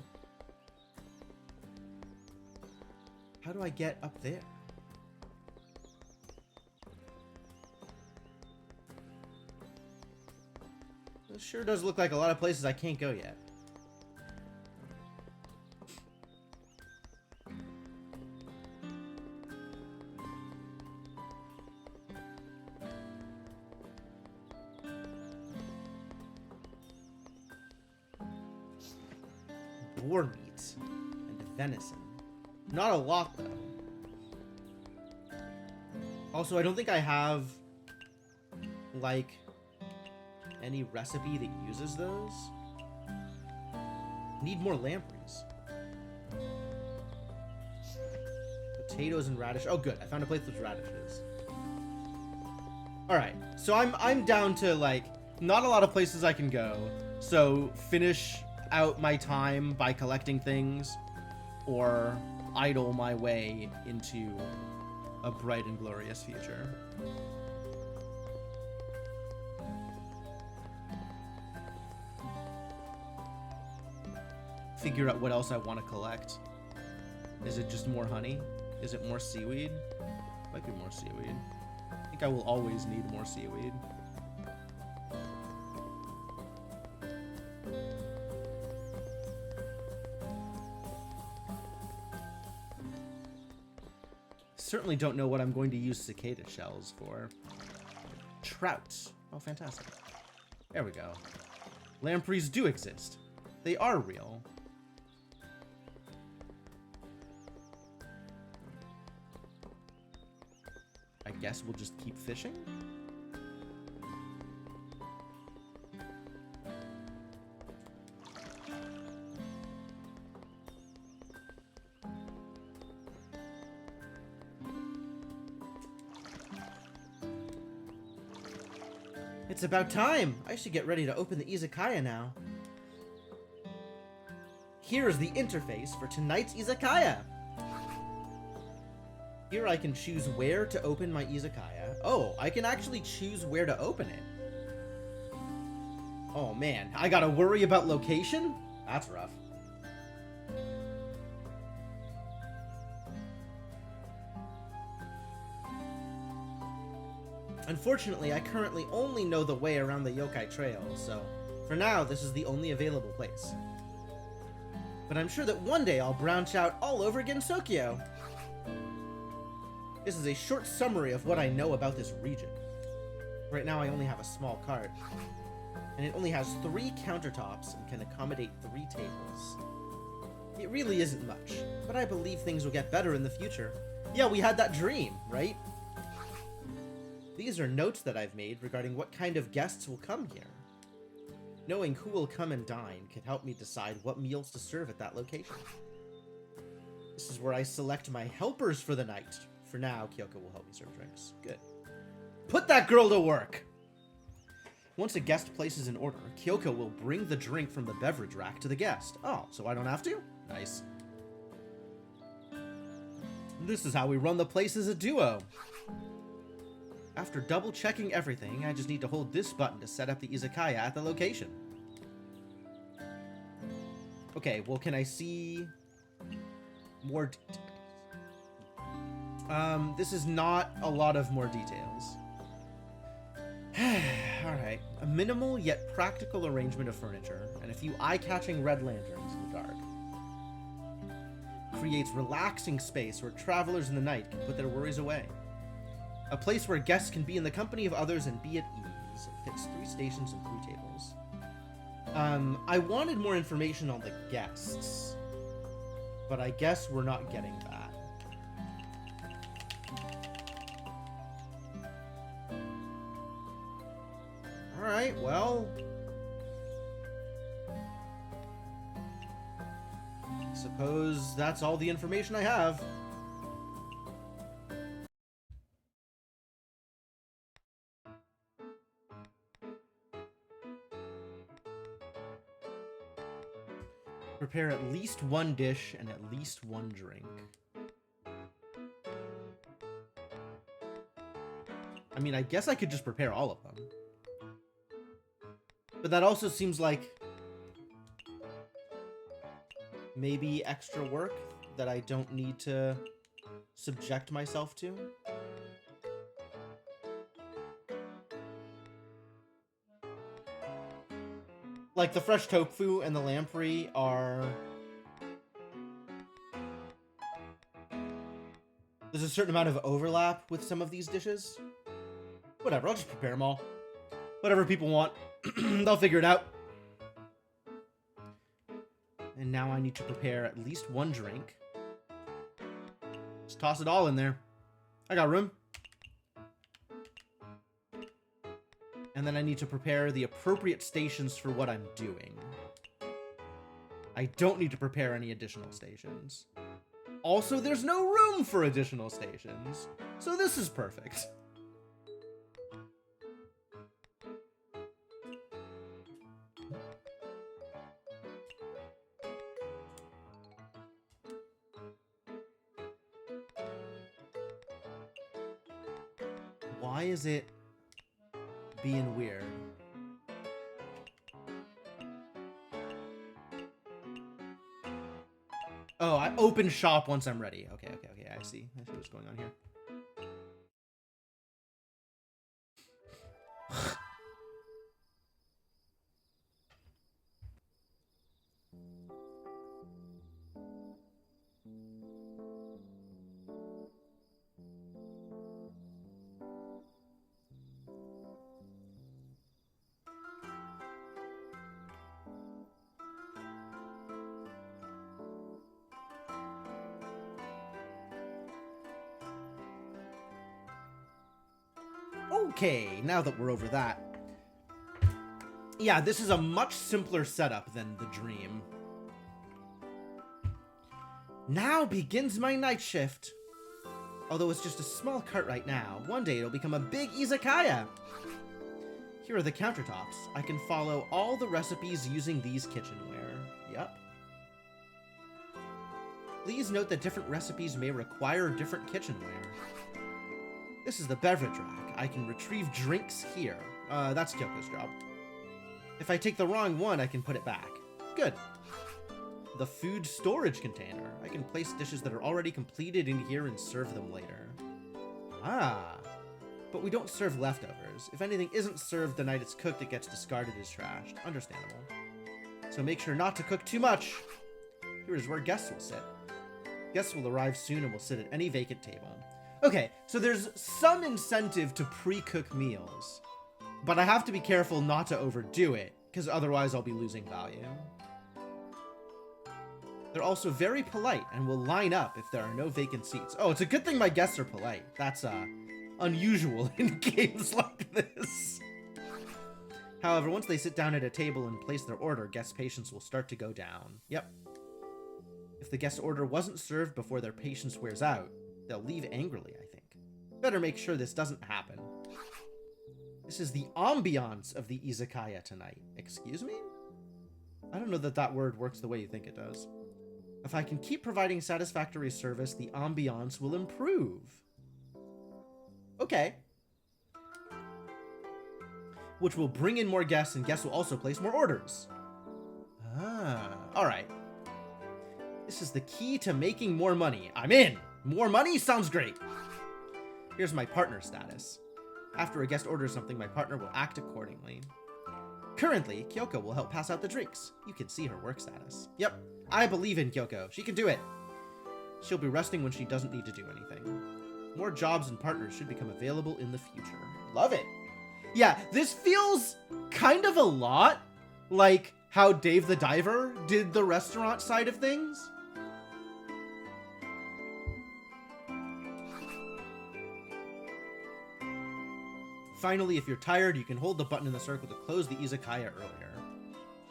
How do I get up there? This sure does look like a lot of places I can't go yet. Boar meat and venison. Not a lot, though. Also, I don't think I have, like, any recipe that uses those. Need more lampreys. Potatoes and radish. Oh, good. I found a place with radishes. Alright. So I'm down to, like, not a lot of places I can go. So, finish out my time by collecting things, or idle my way into a bright and glorious future. Figure out what else I want to collect. Is it just more honey? Is it more seaweed? Might be more seaweed. I think I will always need more seaweed. Certainly don't know what I'm going to use cicada shells for. Trout. Oh, fantastic. There we go. Lampreys do exist. They are real. I guess we'll just keep fishing? It's about time! I should get ready to open the Izakaya now. Here is the interface for tonight's Izakaya. Here I can choose where to open my Izakaya. Oh, I can actually choose where to open it. Oh man, I gotta worry about location? That's rough. Unfortunately, I currently only know the way around the Yokai Trail, so for now, this is the only available place. But I'm sure that one day I'll branch out all over Gensokyo. This is a short summary of what I know about this region. Right now I only have a small cart, and it only has 3 countertops and can accommodate 3 tables. It really isn't much, but I believe things will get better in the future. Yeah, we had that dream, right? These are notes that I've made regarding what kind of guests will come here. Knowing who will come and dine can help me decide what meals to serve at that location. This is where I select my helpers for the night. For now, Kyoko will help me serve drinks. Good. Put that girl to work! Once a guest places an order, Kyoko will bring the drink from the beverage rack to the guest. Oh, so I don't have to? Nice. This is how we run the place as a duo. After double checking everything, I just need to hold this button to set up the Izakaya at the location. Okay, well, can I see more this is not a lot of more details. Alright, a minimal yet practical arrangement of furniture and a few eye-catching red lanterns in the dark creates relaxing space where travelers in the night can put their worries away. A place where guests can be in the company of others and be at ease. It fits 3 stations and 3 tables. I wanted more information on the guests, but I guess we're not getting that. Alright, well, I suppose that's all the information I have. Prepare at least 1 dish and at least 1 drink. I mean, I guess I could just prepare all of them. But that also seems like maybe extra work that I don't need to subject myself to. Like, the fresh tofu and the lamprey are... There's a certain amount of overlap with some of these dishes. Whatever, I'll just prepare them all. Whatever people want. They'll figure it out. And now I need to prepare at least one drink. Just toss it all in there. I got room. And then I need to prepare the appropriate stations for what I'm doing. I don't need to prepare any additional stations. Also, there's no room for additional stations. So this is perfect. Why is it being weird? Oh, I open shop once I'm ready. Okay. I see what's going on here. Okay, now that we're over that. Yeah, this is a much simpler setup than the dream. Now begins my night shift. Although it's just a small cart right now, one day it'll become a big izakaya. Here are the countertops. I can follow all the recipes using these kitchenware. Yep. Please note that different recipes may require different kitchenware. This is the beverage rack. I can retrieve drinks here. That's Kyoko's job. If I take the wrong one, I can put it back. Good. The food storage container. I can place dishes that are already completed in here and serve them later. Ah. But we don't serve leftovers. If anything isn't served the night it's cooked, it gets discarded as trashed. Understandable. So make sure not to cook too much. Here is where guests will sit. Guests will arrive soon and will sit at any vacant table. Okay, so there's some incentive to pre-cook meals, but I have to be careful not to overdo it, because otherwise I'll be losing value. They're also very polite and will line up if there are no vacant seats. Oh, it's a good thing my guests are polite. That's unusual in games like this. However, once they sit down at a table and place their order, guest patience will start to go down. Yep. If the guest order wasn't served before their patience wears out, they'll leave angrily, I think. Better make sure this doesn't happen. This is the ambiance of the izakaya tonight. Excuse me? I don't know that that word works the way you think it does. If I can keep providing satisfactory service, the ambiance will improve. Okay. Which will bring in more guests, and guests will also place more orders. Ah, alright. This is the key to making more money. I'm in! More money sounds great. Here's my partner status. After a guest orders something, my partner will act accordingly. Currently, Kyoko will help pass out the drinks. You can see her work status. Yep, I believe in Kyoko. She can do it. She'll be resting when she doesn't need to do anything. More jobs and partners should become available in the future. Love it. Yeah, this feels kind of a lot like how Dave the Diver did the restaurant side of things. Finally, if you're tired, you can hold the button in the circle to close the izakaya earlier.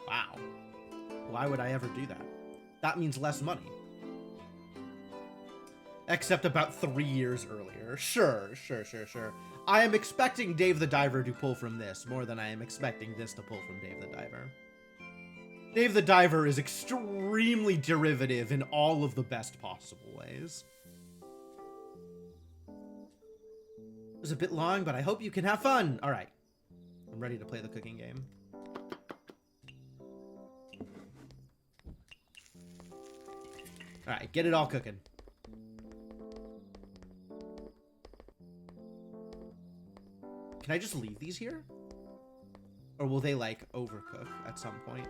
Wow. Why would I ever do that? That means less money. Except about 3 years earlier. Sure. I am expecting Dave the Diver to pull from this more than I am expecting this to pull from Dave the Diver. Dave the Diver is extremely derivative in all of the best possible ways. It was a bit long, but I hope you can have fun. All right. I'm ready to play the cooking game. Alright, get it all cooking. Can I just leave these here? Or will they, like, overcook at some point?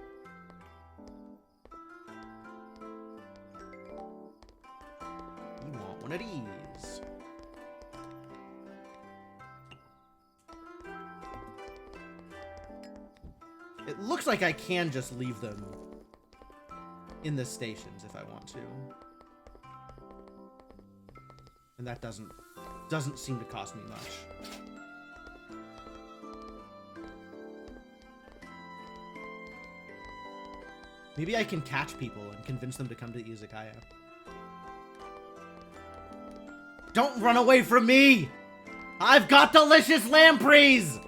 You want one of these. It looks like I can just leave them in the stations if I want to. And that doesn't seem to cost me much. Maybe I can catch people and convince them to come to Izakaya. Don't run away from me! I've got delicious lampreys! Lampreys.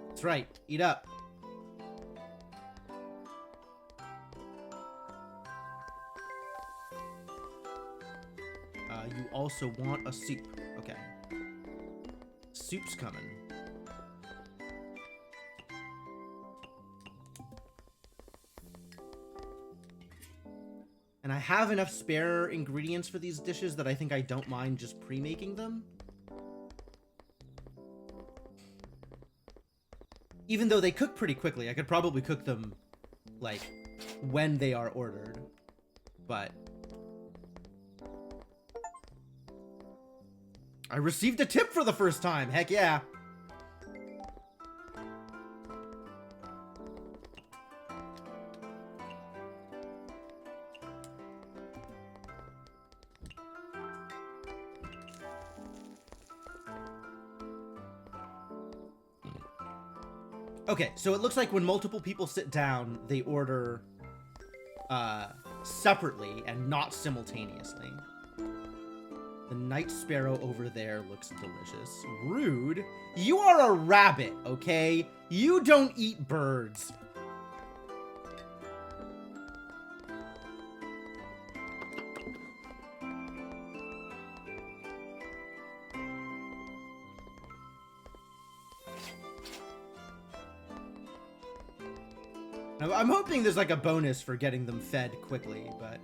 That's right. Eat up. You also want a soup. Okay. Soup's coming. And I have enough spare ingredients for these dishes that I think I don't mind just pre-making them. Even though they cook pretty quickly, I could probably cook them, like, when they are ordered. But I received a tip for the first time. Heck yeah. Okay, so it looks like when multiple people sit down, they order separately and not simultaneously. The night sparrow over there looks delicious. Rude. You are a rabbit, okay? You don't eat birds. I'm hoping there's like a bonus for getting them fed quickly, but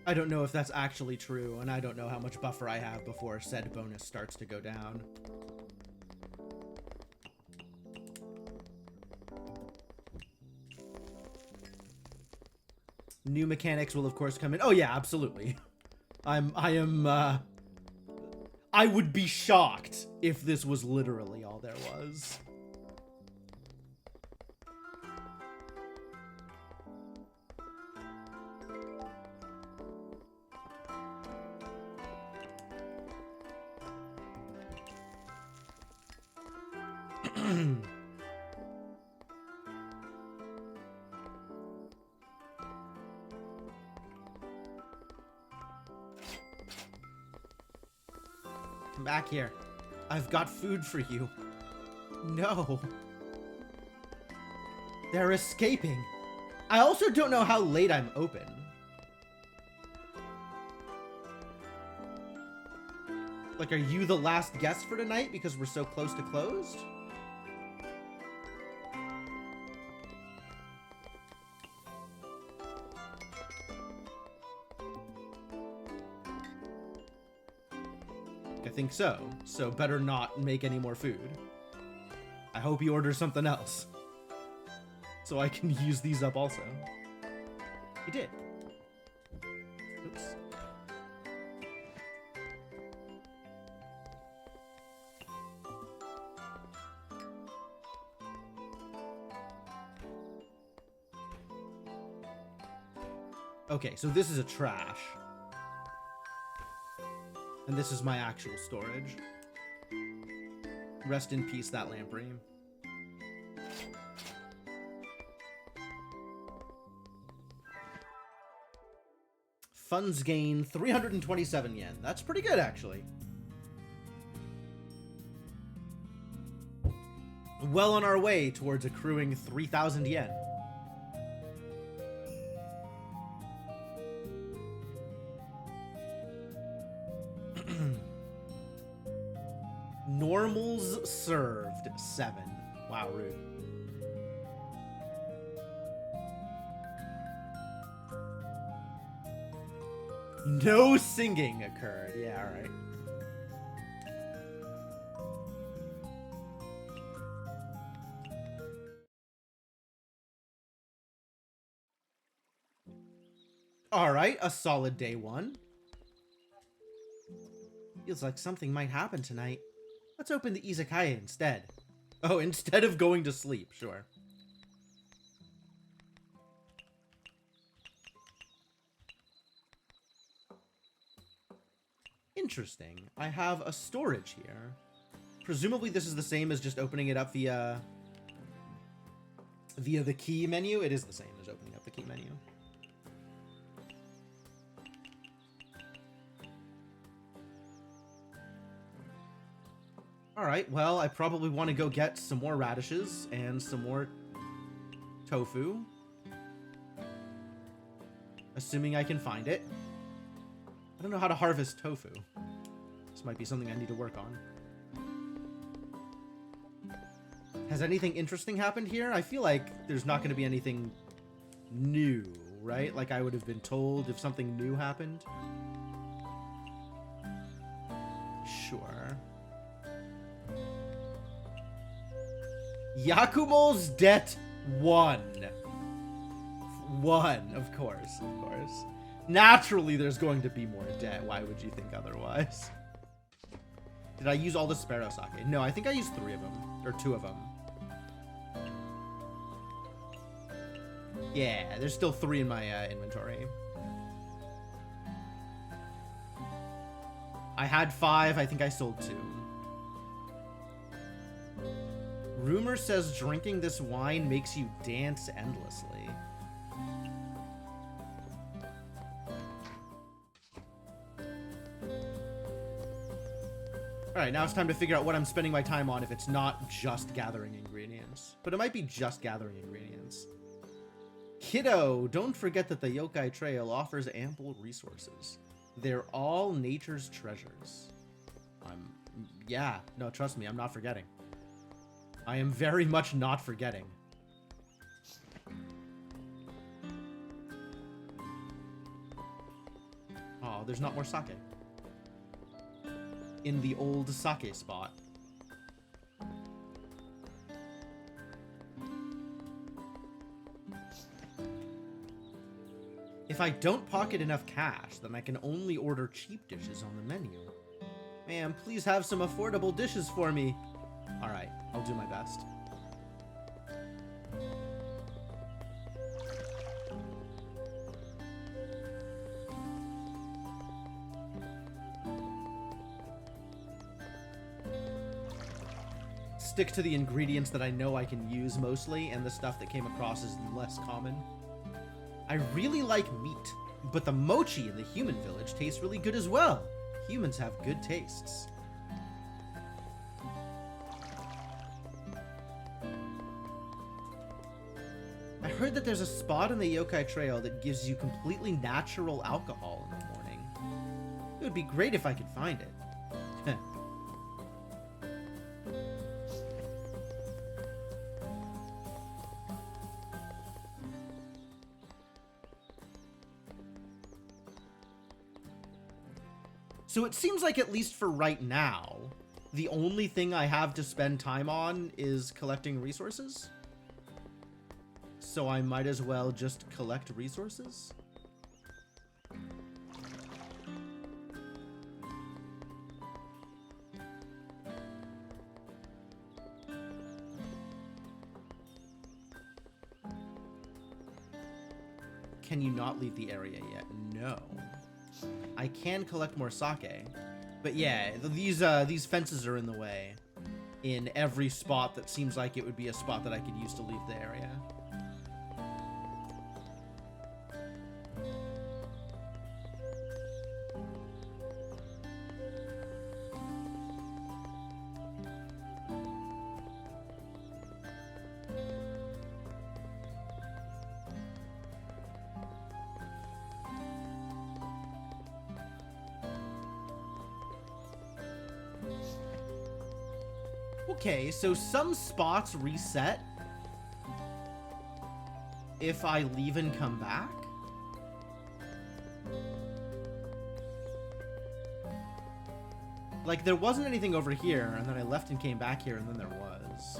I don't know if that's actually true, and I don't know how much buffer I have before said bonus starts to go down. New mechanics will of course come in. Oh yeah, absolutely. I would be shocked if this was literally all there was. Come back here. I've got food for you. No. They're escaping. I also don't know how late I'm open. Like, are you the last guest for tonight because we're so close to closed? I think so. So better not make any more food. I hope you order something else. So I can use these up also. He did. Oops. Okay, so this is a trash. And this is my actual storage. Rest in peace, that lamprey. Funds gain 327 yen. That's pretty good, actually. Well on our way towards accruing 3,000 yen. Normals served 7. Wow, rude. No singing occurred. Yeah, all right. All right, a solid day 1. Feels like something might happen tonight. Let's open the Izakaya instead. Oh, instead of going to sleep, sure. Interesting. I have a storage here. Presumably this is the same as just opening it up via the key menu. It is the same as opening up the key menu. Alright, well, I probably want to go get some more radishes and some more tofu. Assuming I can find it. I don't know how to harvest tofu. This might be something I need to work on. Has anything interesting happened here? I feel like there's not going to be anything new, right? Like I would have been told if something new happened. Sure. Yakumo's debt 1. 1, of course, of course. Naturally, there's going to be more debt. Why would you think otherwise? Did I use all the sparrow sake? No, I think I used 3 of them. Or 2 of them. Yeah, there's still 3 in my inventory. I had 5. I think I sold 2. Rumor says drinking this wine makes you dance endlessly. Alright, now it's time to figure out what I'm spending my time on if it's not just gathering ingredients. But it might be just gathering ingredients. Kiddo, don't forget that the Yokai Trail offers ample resources. They're all nature's treasures. Yeah, no, trust me, I'm not forgetting. I am very much not forgetting. Oh, there's not more sake. In the old sake spot. If I don't pocket enough cash, then I can only order cheap dishes on the menu. Ma'am, please have some affordable dishes for me. Alright, I'll do my best. Stick to the ingredients that I know I can use mostly, and the stuff that came across as less common. I really like meat, but the mochi in the human village tastes really good as well. Humans have good tastes. I heard that there's a spot on the Yokai Trail that gives you completely natural alcohol in the morning. It would be great if I could find it. So it seems like, at least for right now, the only thing I have to spend time on is collecting resources. So I might as well just collect resources. Can you not leave the area yet? No. I can collect more sake. But yeah, these fences are in the way. In every spot that seems like it would be a spot that I could use to leave the area. Okay, so some spots reset if I leave and come back. Like, there wasn't anything over here, and then I left and came back here, and then there was.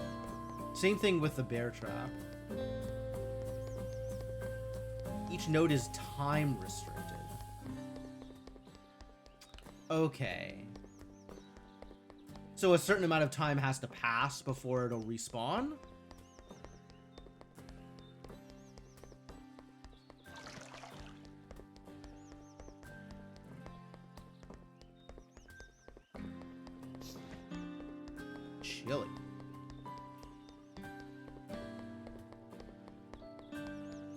Same thing with the bear trap. Each node is time restricted. Okay. So a certain amount of time has to pass before it'll respawn? Chilly.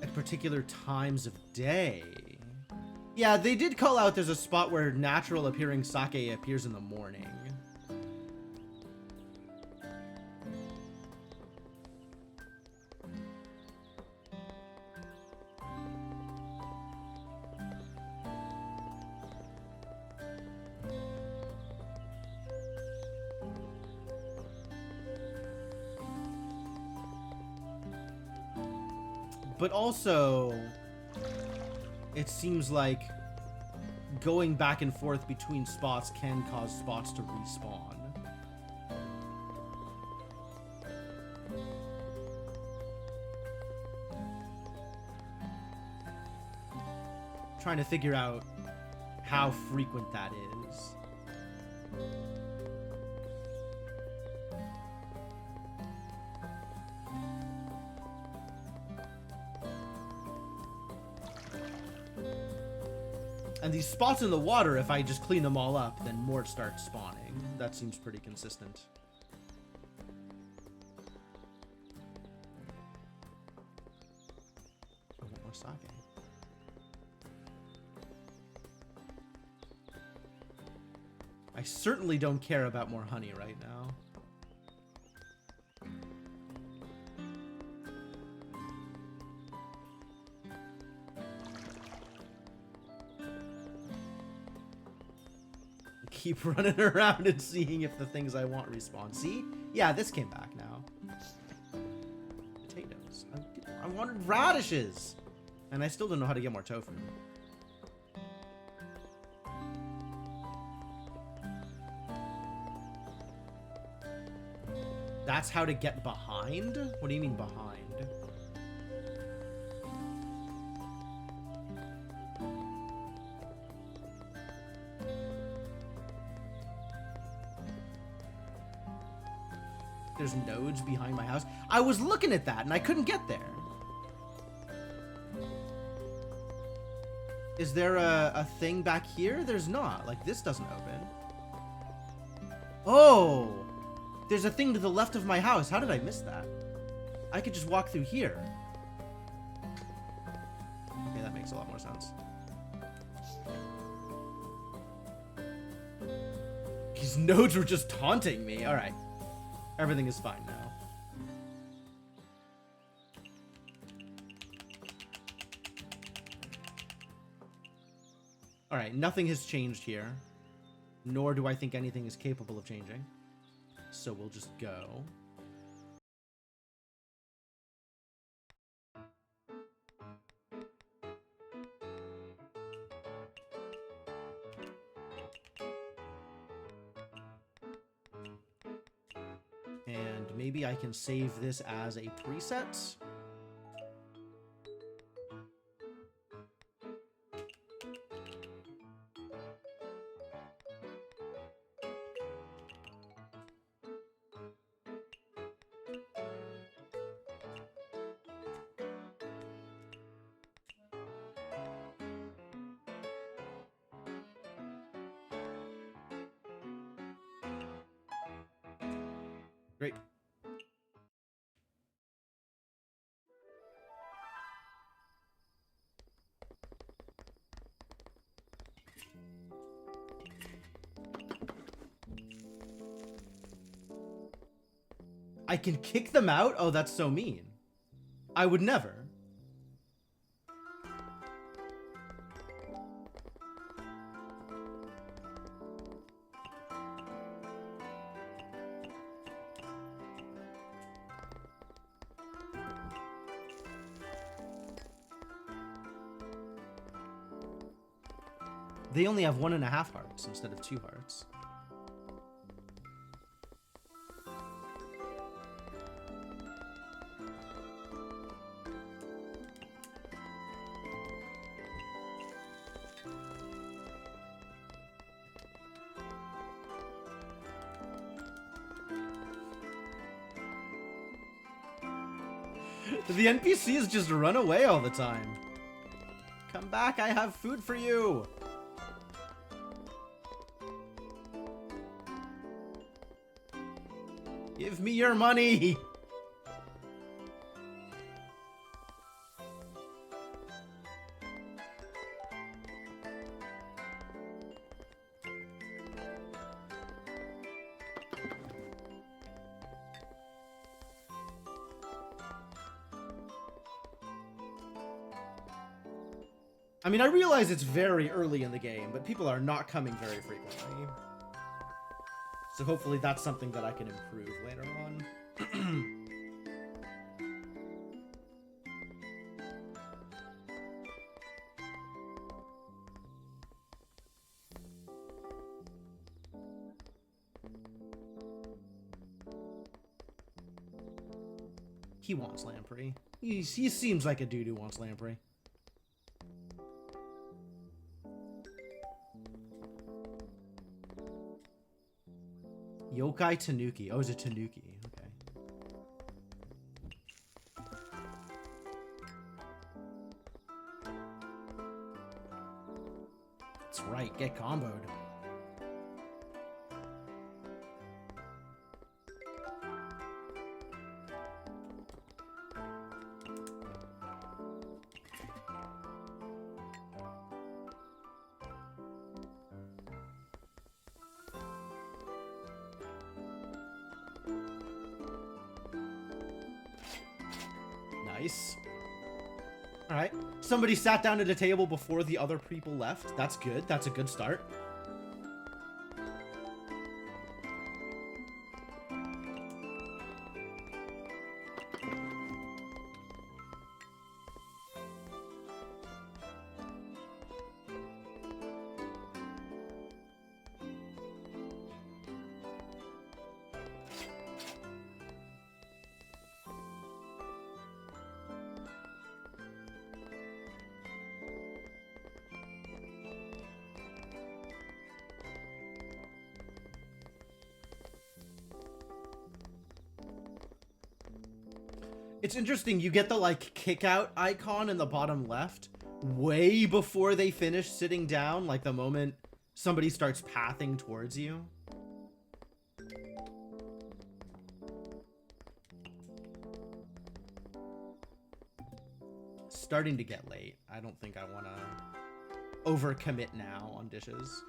At particular times of day. Yeah, they did call out there's a spot where natural appearing sake appears in the morning. But also, it seems like going back and forth between spots can cause spots to respawn. Trying to figure out how frequent that is. And these spots in the water, if I just clean them all up, then more start spawning. That seems pretty consistent. I want more sake. I certainly don't care about more honey right now. Keep running around and seeing if the things I want respawn. See? Yeah, this came back now. Potatoes. I wanted radishes! And I still don't know how to get more tofu. That's how to get behind? What do you mean behind? There's nodes behind my house. I was looking at that and I couldn't get there. Is there a thing back here? There's not. Like, this doesn't open. Oh! There's a thing to the left of my house. How did I miss that? I could just walk through here. Okay, that makes a lot more sense. These nodes were just taunting me. Alright. Everything is fine now. Alright, nothing has changed here. Nor do I think anything is capable of changing. So we'll just go. And maybe I can save this as a preset. I can kick them out? Oh, that's so mean. I would never. They only have 1.5 hearts instead of 2 hearts. The NPCs just run away all the time. Come back, I have food for you. Give me your money! I mean, I realize it's very early in the game, but people are not coming very frequently. So hopefully that's something that I can improve later on. He wants lamprey. He seems like a dude who wants lamprey. Yokai Tanuki. Oh, it's a Tanuki. Okay. That's right. Get comboed. Nice. Alright. Somebody sat down at a table before the other people left. That's good. That's a good start. It's interesting, you get the, like, kick out icon in the bottom left way before they finish sitting down, like the moment somebody starts pathing towards you. Starting to get late. I don't think I want to overcommit now on dishes.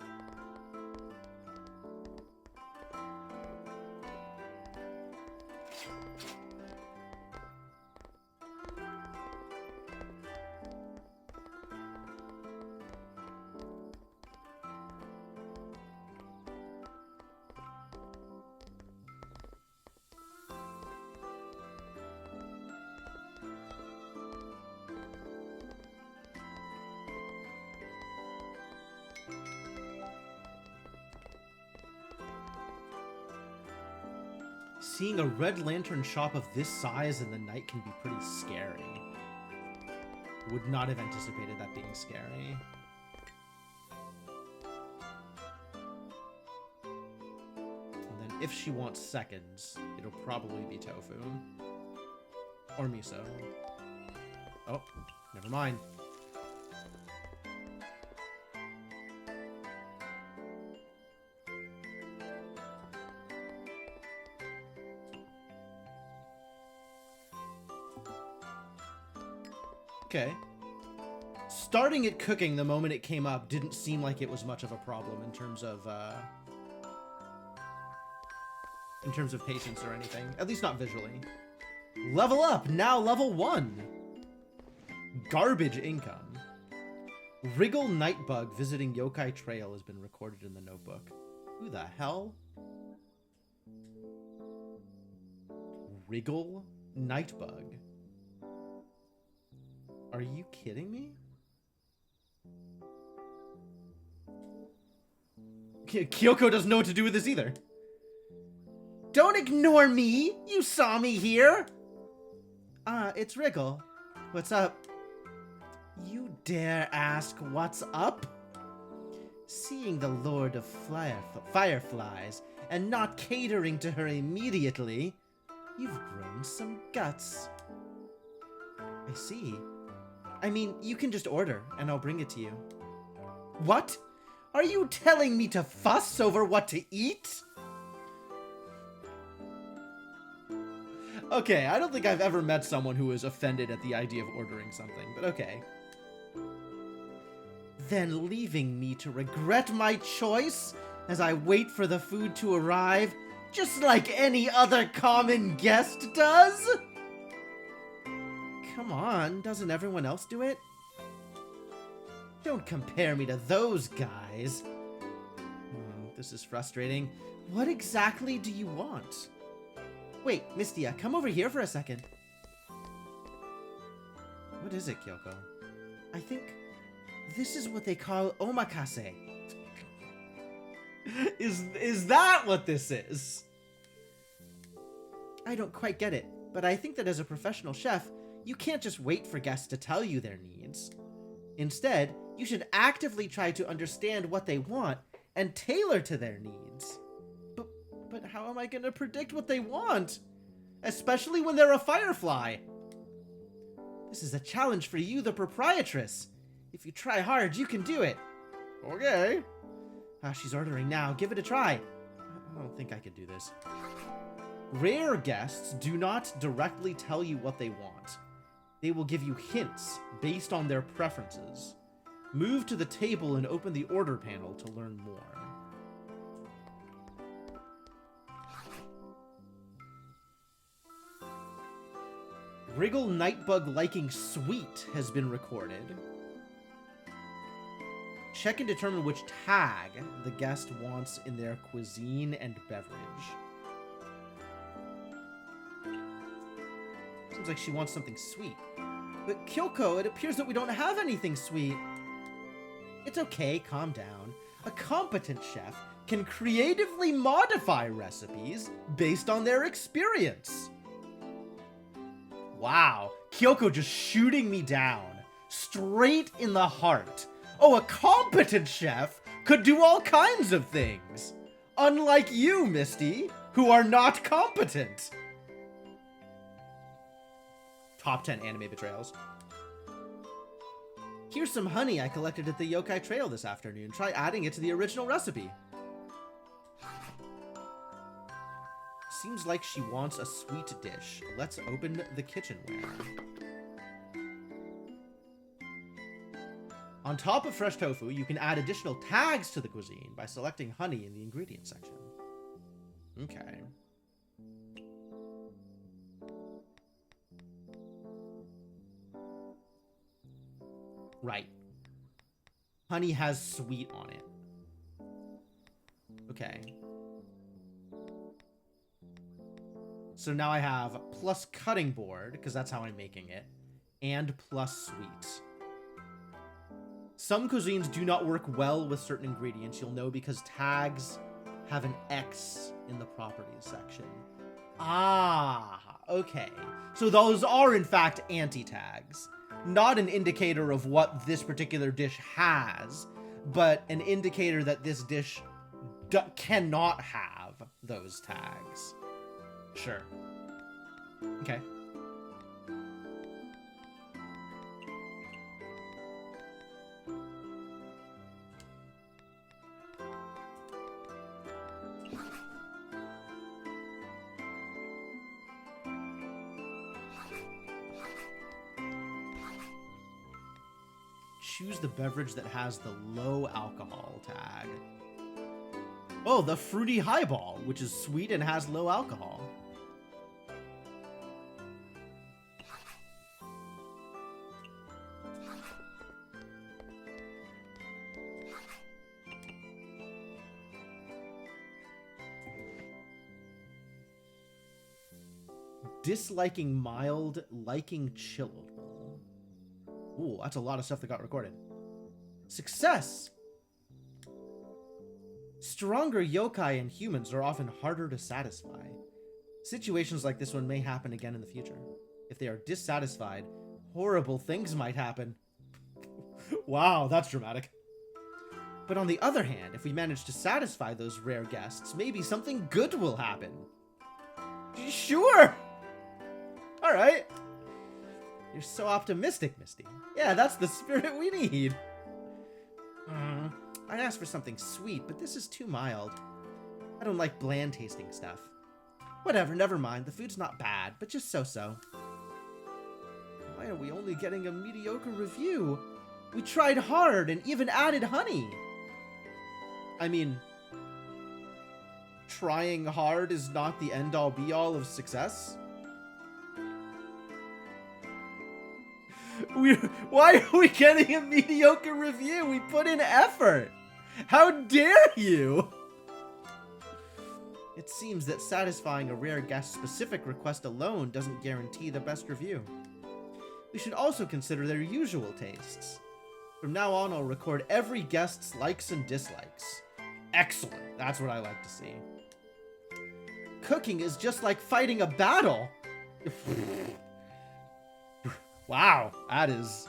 Seeing a red lantern shop of this size in the night can be pretty scary. Would not have anticipated that being scary. And then if she wants seconds, it'll probably be tofu. Or miso. Oh, never mind. Okay. Starting it cooking the moment it came up didn't seem like it was much of a problem in terms of in terms of patience or anything. At least not visually. Level up, now level 1. Garbage income. Wriggle Nightbug visiting Yokai Trail has been recorded in the notebook. Who the hell? Wriggle Nightbug. Are you kidding me? Kyoko doesn't know what to do with this either. Don't ignore me! You saw me here! It's Wriggle. What's up? You dare ask what's up? Seeing the Lord of Fireflies and not catering to her immediately, you've grown some guts. I see. I mean, you can just order, and I'll bring it to you. What? Are you telling me to fuss over what to eat? Okay, I don't think I've ever met someone who was offended at the idea of ordering something, but okay. Then leaving me to regret my choice as I wait for the food to arrive, just like any other common guest does? Come on, doesn't everyone else do it? Don't compare me to those guys. This is frustrating. What exactly do you want? Wait, Mystia, come over here for a second. What is it, Kyoko? I think this is what they call omakase. Is that what this is? I don't quite get it, but I think that as a professional chef, you can't just wait for guests to tell you their needs. Instead, you should actively try to understand what they want and tailor to their needs. But how am I going to predict what they want? Especially when they're a firefly. This is a challenge for you, the proprietress. If you try hard, you can do it. Okay. She's ordering now. Give it a try. I don't think I could do this. Rare guests do not directly tell you what they want. They will give you hints based on their preferences. Move to the table and open the order panel to learn more. Wriggle Nightbug liking sweet has been recorded. Check and determine which tag the guest wants in their cuisine and beverage. Seems like she wants something sweet. But Kyoko, it appears that we don't have anything sweet. It's okay, calm down. A competent chef can creatively modify recipes based on their experience. Wow, Kyoko just shooting me down. Straight in the heart. Oh, a competent chef could do all kinds of things. Unlike you, Misty, who are not competent. Top 10 anime betrayals. Here's some honey I collected at the Yokai Trail this afternoon. Try adding it to the original recipe. Seems like she wants a sweet dish. Let's open the kitchenware. On top of fresh tofu, you can add additional tags to the cuisine by selecting honey in the ingredients section. Okay. Right. Honey has sweet on it. Okay. So now I have plus cutting board, because that's how I'm making it, and plus sweet. Some cuisines do not work well with certain ingredients. You'll know because tags have an X in the properties section. Ah, okay. So those are in fact anti-tags. Not an indicator of what this particular dish has, but an indicator that this dish cannot have those tags. Sure. Okay. Choose the beverage that has the low alcohol tag. Oh, the fruity highball, which is sweet and has low alcohol. Disliking mild, liking chilled. Ooh, that's a lot of stuff that got recorded. Success! Stronger yokai and humans are often harder to satisfy. Situations like this one may happen again in the future. If they are dissatisfied, horrible things might happen. Wow, that's dramatic. But on the other hand, if we manage to satisfy those rare guests, maybe something good will happen. Sure! Alright. You're so optimistic, Misty. Yeah, that's the spirit we need. I'd ask for something sweet, but this is too mild. I don't like bland tasting stuff. Whatever, never mind. The food's not bad, but just so-so. Why are we only getting a mediocre review? We tried hard and even added honey. I mean, trying hard is not the end-all be-all of success. Why are we getting a mediocre review? We put in effort. How dare you? It seems that satisfying a rare guest's specific request alone doesn't guarantee the best review. We should also consider their usual tastes. From now on, I'll record every guest's likes and dislikes. Excellent. That's what I like to see. Cooking is just like fighting a battle. Wow, that is...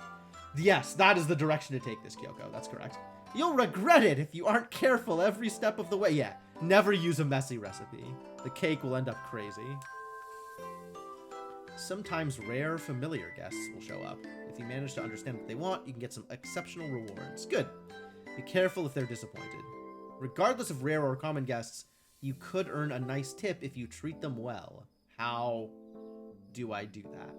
Yes, that is the direction to take this, Kyoko. That's correct. You'll regret it if you aren't careful every step of the way. Yeah, never use a messy recipe. The cake will end up crazy. Sometimes rare, familiar guests will show up. If you manage to understand what they want, you can get some exceptional rewards. Good. Be careful if they're disappointed. Regardless of rare or common guests, you could earn a nice tip if you treat them well. How do I do that?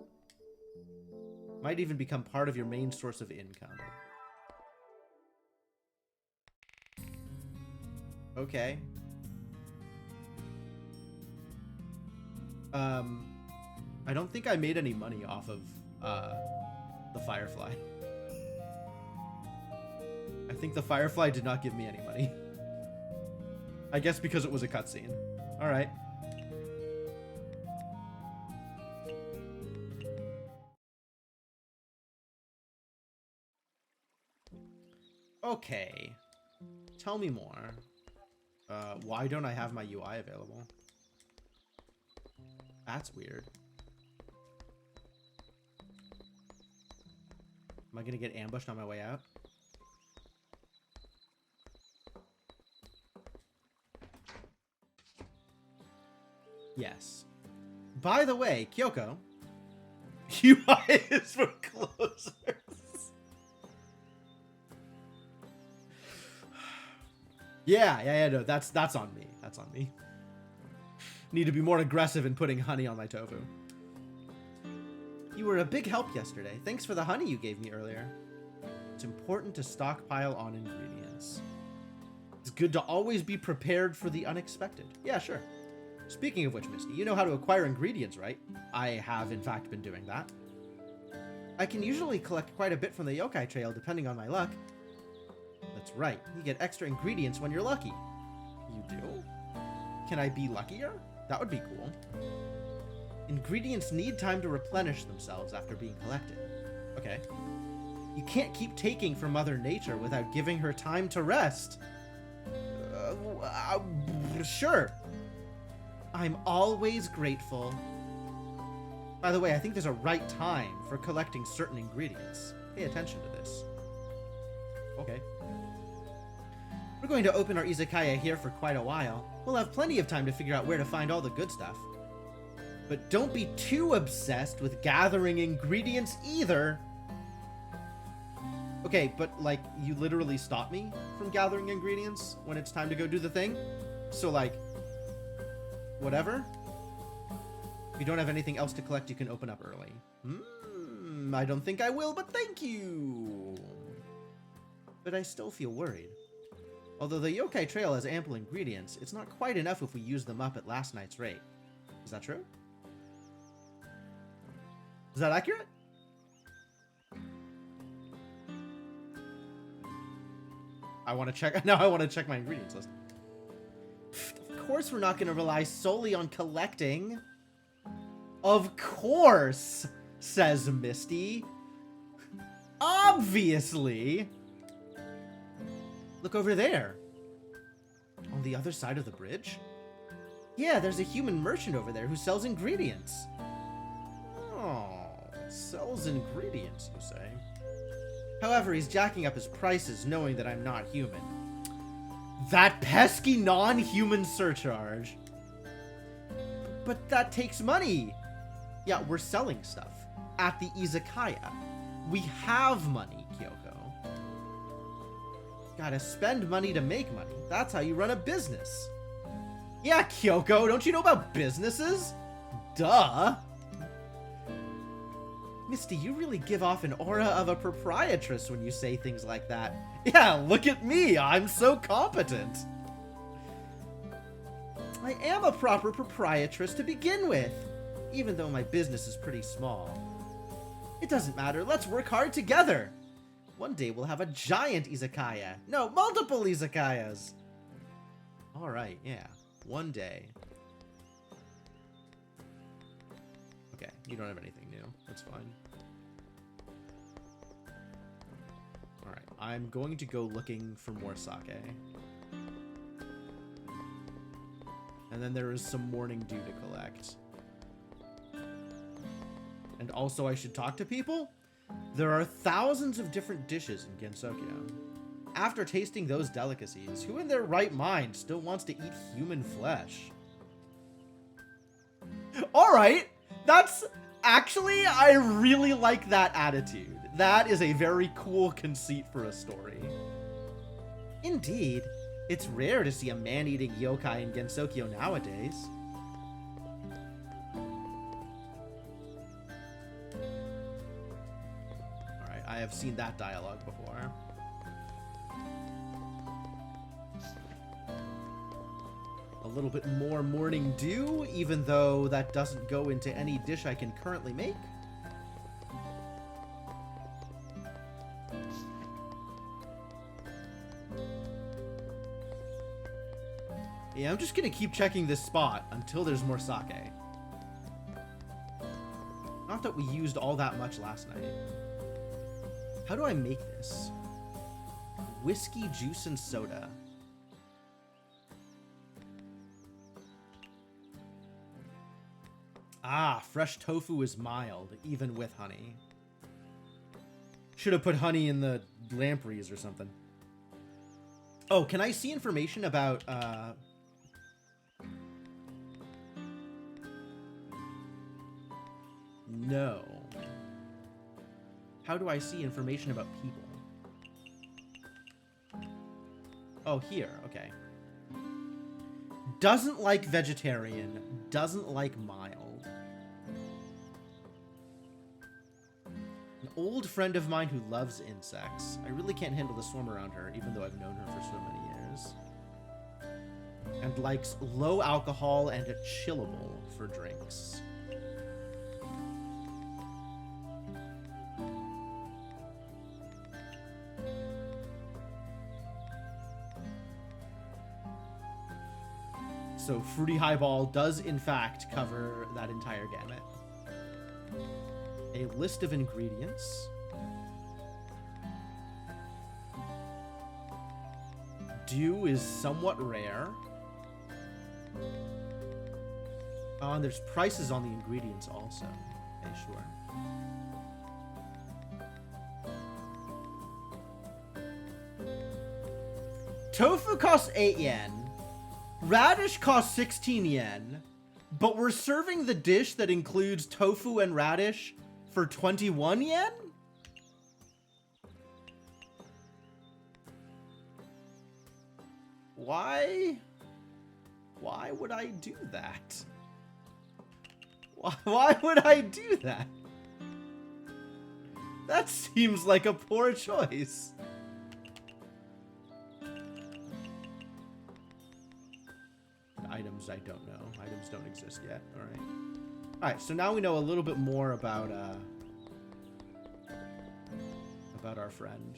Might even become part of your main source of income. Okay. I don't think I made any money off of the Firefly. I think the Firefly did not give me any money. I guess because it was a cutscene. Alright. Okay. Tell me more. Why don't I have my UI available? That's weird. Am I gonna get ambushed on my way out? Yes. By the way, Kyoko, UI is for closers. Yeah, no, that's on me. That's on me. Need to be more aggressive in putting honey on my tofu. You were a big help yesterday. Thanks for the honey you gave me earlier. It's important to stockpile on ingredients. It's good to always be prepared for the unexpected. Yeah, sure. Speaking of which, Misty, you know how to acquire ingredients, right? I have, in fact, been doing that. I can usually collect quite a bit from the yokai trail, depending on my luck. That's right. You get extra ingredients when you're lucky. You do? Can I be luckier? That would be cool. Ingredients need time to replenish themselves after being collected. Okay. You can't keep taking from Mother Nature without giving her time to rest. Sure. I'm always grateful. By the way, I think there's a right time for collecting certain ingredients. Pay attention to this. Okay. We're going to open our Izakaya here for quite a while. We'll have plenty of time to figure out where to find all the good stuff. But don't be too obsessed with gathering ingredients either. Okay, but like, you literally stop me from gathering ingredients when it's time to go do the thing? So like, whatever? If you don't have anything else to collect, you can open up early. I don't think I will, but thank you. But I still feel worried. Although the yokai trail has ample ingredients, it's not quite enough if we use them up at last night's rate. Is that true? Is that accurate? I want to check. Now I want to check my ingredients list. Of course we're not going to rely solely on collecting. Of course, says Misty. Obviously. Look over there. On the other side of the bridge? Yeah, there's a human merchant over there who sells ingredients. Oh, sells ingredients, you say? However, he's jacking up his prices knowing that I'm not human. That pesky non-human surcharge. But that takes money. Yeah, we're selling stuff at the Izakaya. We have money, Kyoko. Gotta spend money to make money. That's how you run a business. Yeah, Kyoko, don't you know about businesses? Duh. Misty, you really give off an aura of a proprietress when you say things like that. Yeah, look at me. I'm so competent. I am a proper proprietress to begin with, even though my business is pretty small. It doesn't matter. Let's work hard together. One day we'll have a giant izakaya. No, multiple izakayas. All right, yeah. One day. Okay, you don't have anything new. That's fine. Alright, I'm going to go looking for more sake. And then there is some morning dew to collect. And also I should talk to people? There are thousands of different dishes in Gensokyo. After tasting those delicacies, who in their right mind still wants to eat human flesh? Alright, that's... Actually, I really like that attitude. That is a very cool conceit for a story. Indeed. It's rare to see a man-eating yokai in Gensokyo nowadays. Alright, I have seen that dialogue before. A little bit more morning dew, even though that doesn't go into any dish I can currently make. Yeah, I'm just gonna keep checking this spot until there's more sake. Not that we used all that much last night. How do I make this? Whiskey, juice, and soda. Ah, fresh tofu is mild, even with honey. Should have put honey in the lampreys or something. Oh, can I see information about, No. How do I see information about people? Oh, here, okay. Doesn't like vegetarian, doesn't like mild. An old friend of mine who loves insects. I really can't handle the swarm around her, even though I've known her for so many years. And likes low alcohol and chillable for drinks. So Fruity Highball does in fact cover that entire gamut. A list of ingredients. Dew is somewhat rare. Oh, and there's prices on the ingredients also. Okay, sure. Tofu costs 8 yen. Radish costs 16 yen. But we're serving the dish that includes tofu and radish for 21 yen? Why? Why would I do that? Why would I do that? That seems like a poor choice. items I don't know. Items don't exist yet. All right. All right, so now we know a little bit more about our friend.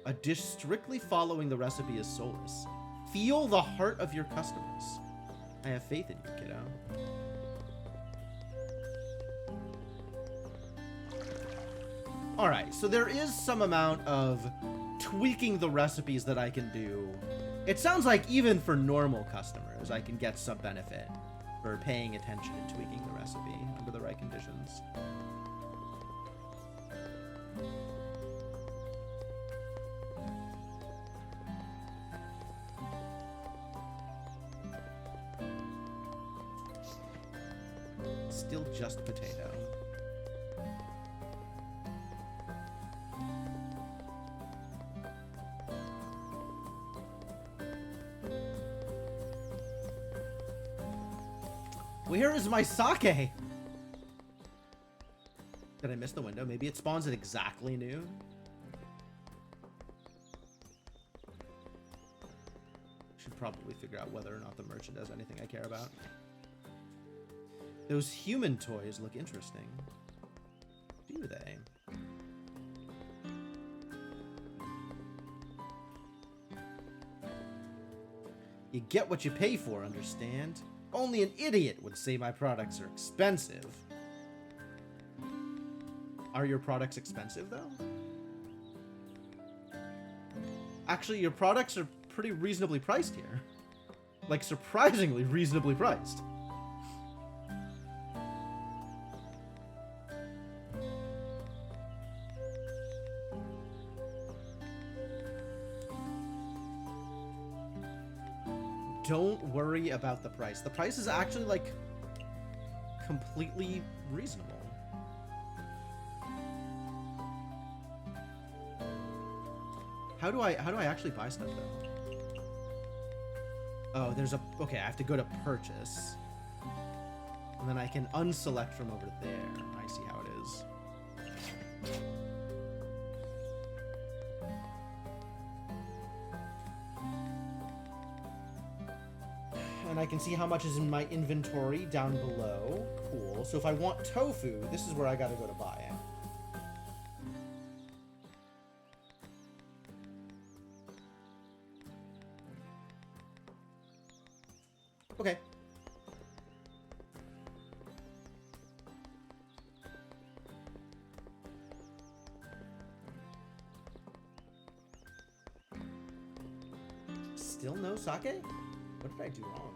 A dish strictly following the recipe is soulless. Feel the heart of your customers. I have faith in you, kiddo. All right, so there is some amount of tweaking the recipes that I can do. It sounds like even for normal customers, I can get some benefit for paying attention and tweaking the recipe under the right conditions. Still just potato. Where is my sake? Did I miss the window? Maybe it spawns at exactly noon? Should probably figure out whether or not the merchant has anything I care about. Those human toys look interesting. Do they? You get what you pay for, understand? Only an idiot would say my products are expensive. Are your products expensive, though? Actually, your products are pretty reasonably priced here. Like, surprisingly reasonably priced. Don't worry about the price. The price is actually, like, completely reasonable. How do I actually buy stuff, though? Oh, there's a... Okay, I have to go to purchase. And then I can unselect from over there. I see how it is. And I can see how much is in my inventory down below. Cool. So if I want tofu, this is where I gotta go to buy it. Okay. Still no sake? What did I do wrong?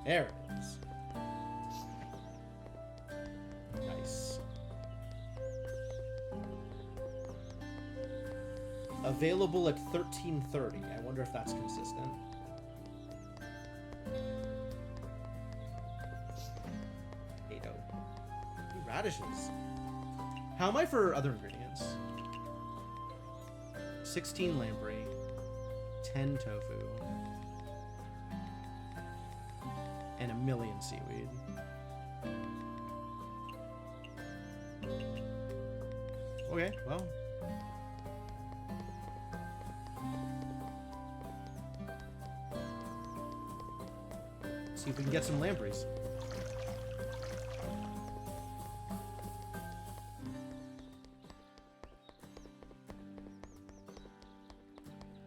There it is. Nice. Available at 13:30. I wonder if that's consistent. Potato. Ooh, radishes. How am I for other ingredients? 16 lamprey. 10 tofu. And a million seaweed. Okay, well. See if we can get some lampreys.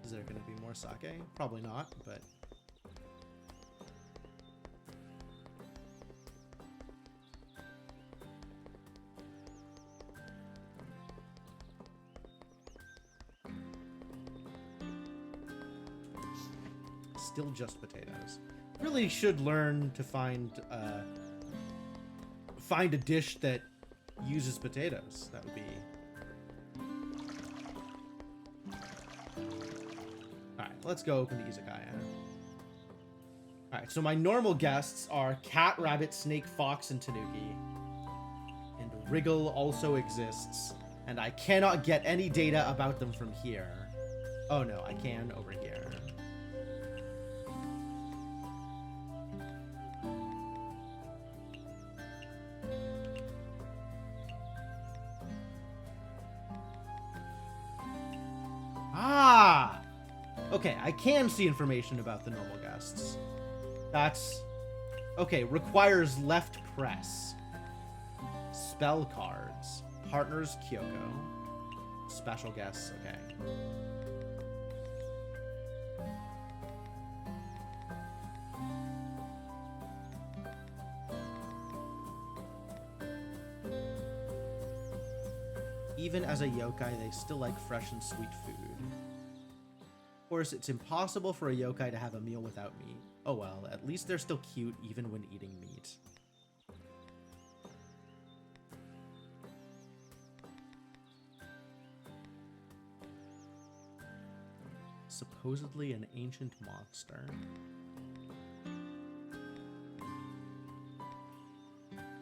Is there going to be more sake? Probably not, but... Still just potatoes. Really should learn to find a dish that uses potatoes. That would be... Alright, let's go open the Izakaya. Alright, so my normal guests are cat, rabbit, snake, fox, and tanuki. And Wriggle also exists. And I cannot get any data about them from here. Oh no, I can over here. Ah! Okay, I can see information about the normal guests. That's... Okay, requires left press. Spell cards. Partners, Kyoko. Special guests, okay. Even as a yokai, they still like fresh and sweet food. Of course, it's impossible for a yokai to have a meal without meat. Oh well, at least they're still cute even when eating meat. Supposedly an ancient monster.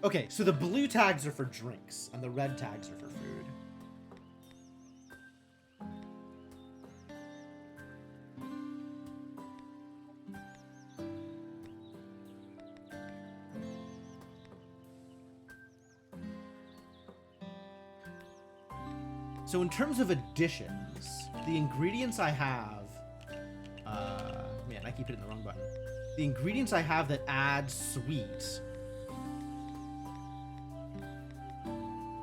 Okay, so the blue tags are for drinks, and the red tags are for food. So in terms of additions, the ingredients I have... man, I keep hitting the wrong button. The ingredients I have that add sweet...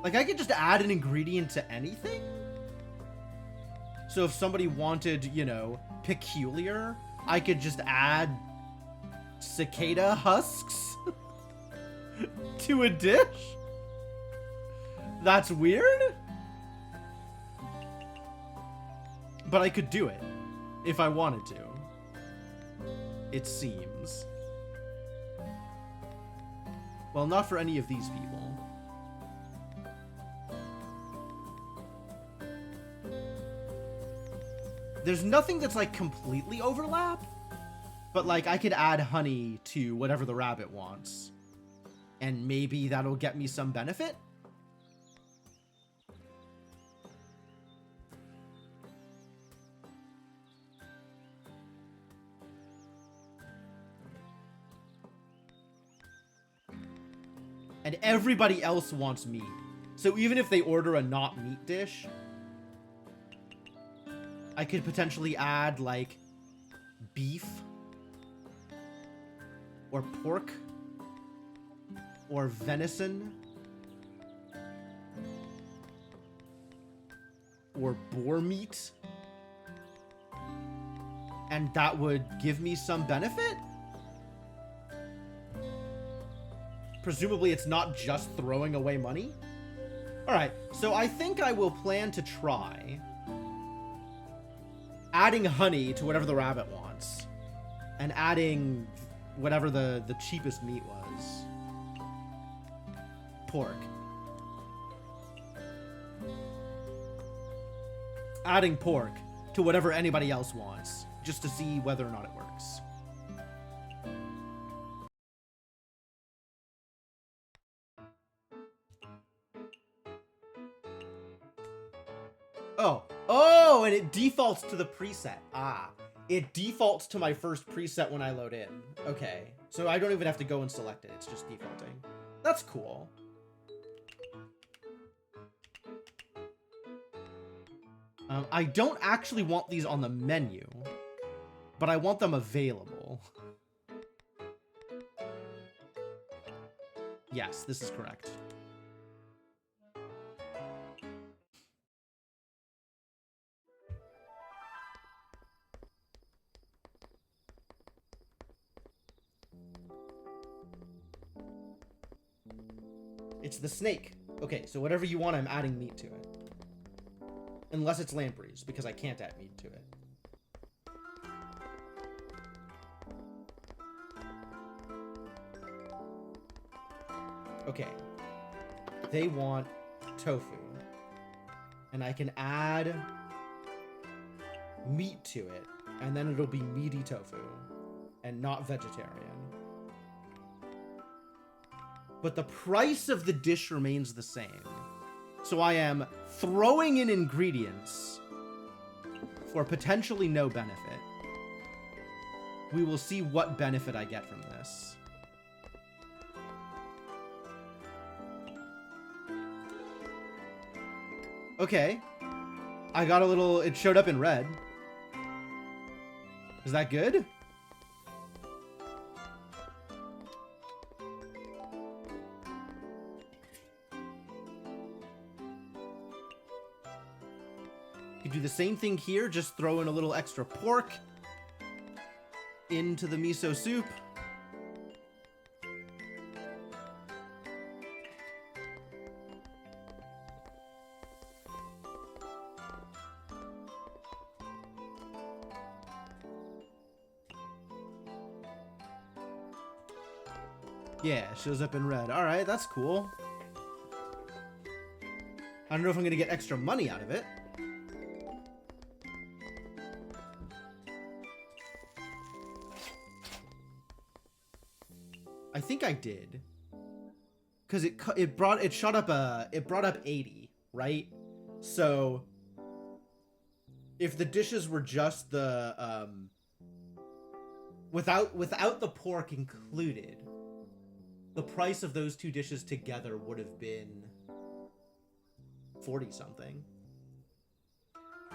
Like, I could just add an ingredient to anything? So if somebody wanted, you know, peculiar, I could just add cicada husks to a dish? That's weird? But I could do it if I wanted to. It seems. Well, not for any of these people. There's nothing that's like completely overlap, but like I could add honey to whatever the rabbit wants, and maybe that'll get me some benefit. And everybody else wants meat. So even if they order a not meat dish, I could potentially add, like, beef, or pork, or venison, or boar meat, and that would give me some benefit? Presumably it's not just throwing away money? Alright, so I think I will plan to try adding honey to whatever the rabbit wants, and adding whatever the cheapest meat was. Pork. Adding pork to whatever anybody else wants, just to see whether or not it works. Oh, and it defaults to the preset. Ah, it defaults to my first preset when I load in. Okay, so I don't even have to go and select it. It's just defaulting. That's cool. I don't actually want these on the menu, but I want them available. Yes, this is correct. It's the snake. Okay, so whatever you want, I'm adding meat to it. Unless it's lampreys, because I can't add meat to it. Okay. They want tofu. And I can add meat to it, and then it'll be meaty tofu, and not vegetarian. But the price of the dish remains the same. So I am throwing in ingredients for potentially no benefit. We will see what benefit I get from this. Okay. I got a little... It showed up in red. Is that good? You do the same thing here, just throw in a little extra pork into the miso soup. Yeah, shows up in red. All right, that's cool. I don't know if I'm going to get extra money out of it. I think I did. Cuz it brought up 80, right? So if the dishes were just the without the pork included, the price of those two dishes together would have been 40 something.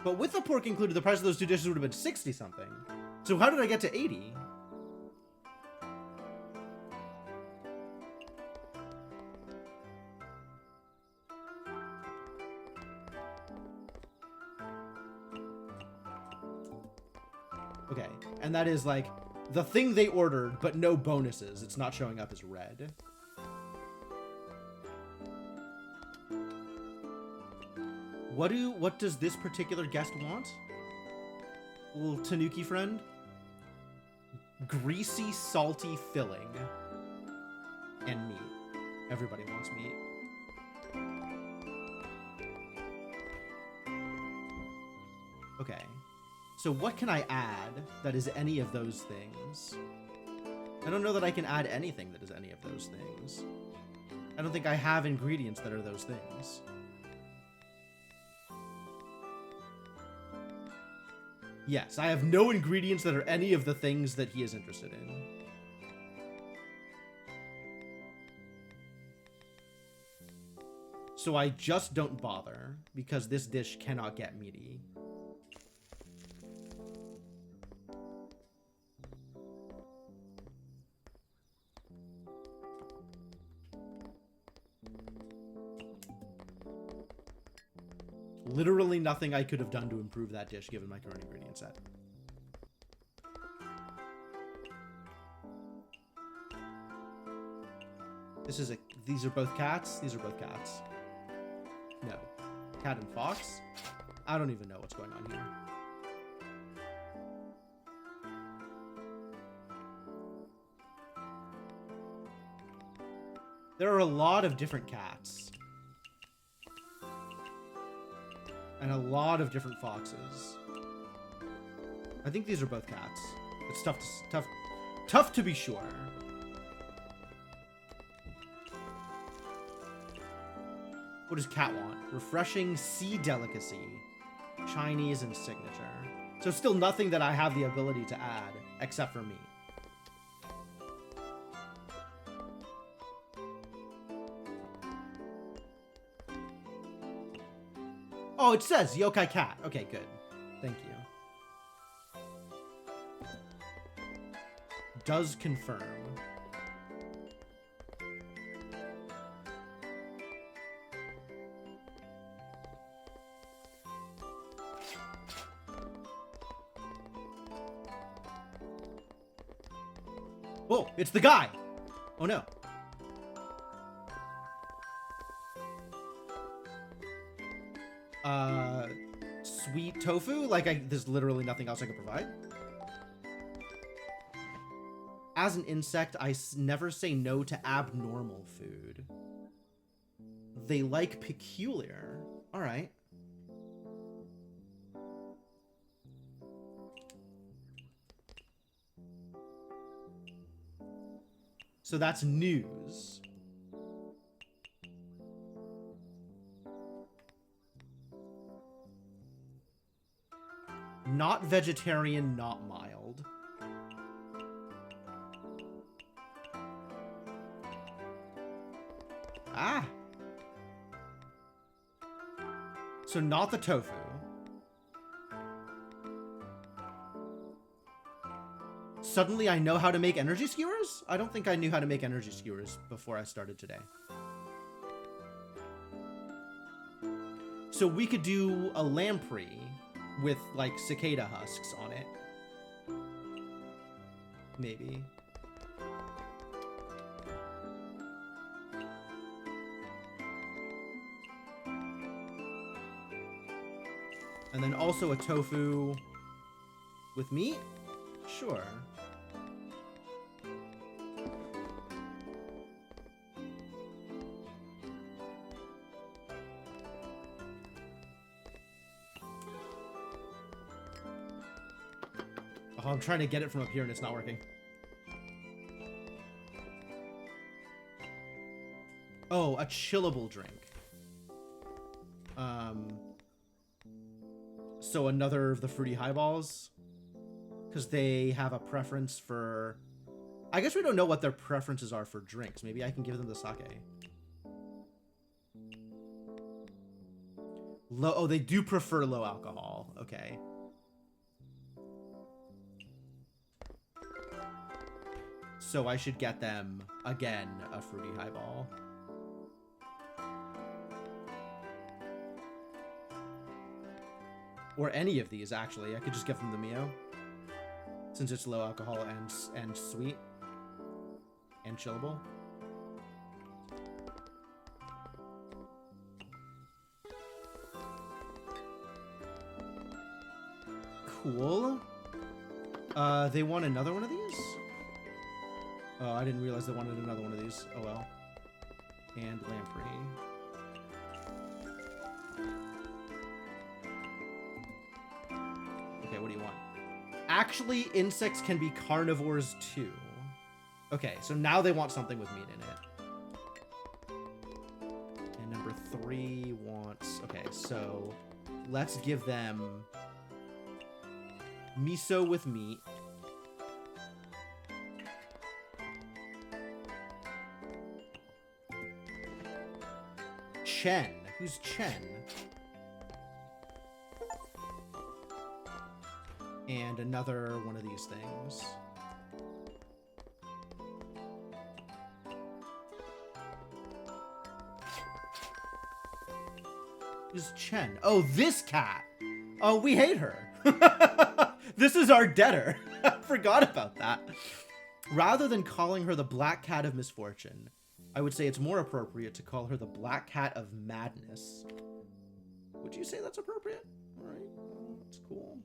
But with the pork included, the price of those two dishes would have been 60 something. So how did I get to 80? Okay, and that is like the thing they ordered, but no bonuses. It's not showing up as red. What does this particular guest want? Little Tanuki friend? Greasy, salty filling. And meat. Everybody wants meat. Okay. So what can I add that is any of those things? I don't know that I can add anything that is any of those things. I don't think I have ingredients that are those things. Yes, I have no ingredients that are any of the things that he is interested in. So I just don't bother, because this dish cannot get meaty. Literally nothing I could have done to improve that dish given my current ingredient set. These are both cats? These are both cats. No. Cat and fox? I don't even know what's going on here. There are a lot of different cats. And a lot of different foxes. I think these are both cats. It's tough to be sure. What does cat want? Refreshing sea delicacy. Chinese and signature. So still nothing that I have the ability to add, except for meat. Oh, it says yokai cat. Okay, good. Thank you. Does confirm. Whoa, it's the guy. Oh no. Sweet tofu? Like, there's literally nothing else I could provide. As an insect, I never say no to abnormal food. They like peculiar. All right. So that's news. Not vegetarian, not mild. Ah. So not the tofu. Suddenly I know how to make energy skewers? I don't think I knew how to make energy skewers before I started today. So we could do a lamprey with, like, cicada husks on it. Maybe. And then also a tofu with meat? Sure. Oh, I'm trying to get it from up here and it's not working. Oh, a chillable drink. So another of the fruity highballs? Because they have a preference for... I guess we don't know what their preferences are for drinks. Maybe I can give them the sake. Low... Oh, they do prefer low alcohol. Okay. So I should get them, again, a fruity highball. Or any of these, actually. I could just give them the Mio. Since it's low alcohol and sweet. And chillable. Cool. They want another one of these? Oh, I didn't realize they wanted another one of these. Oh well. And lamprey. Okay, what do you want? Actually, insects can be carnivores too. Okay, so now they want something with meat in it. And number 3 wants... Okay, so let's give them miso with meat. Chen. Who's Chen? And another one of these things. Who's Chen? Oh, this cat. Oh, we hate her. This is our debtor. I forgot about that. Rather than calling her the Black Cat of Misfortune, I would say it's more appropriate to call her the Black Cat of Madness. Would you say that's appropriate? All right, well, that's cool.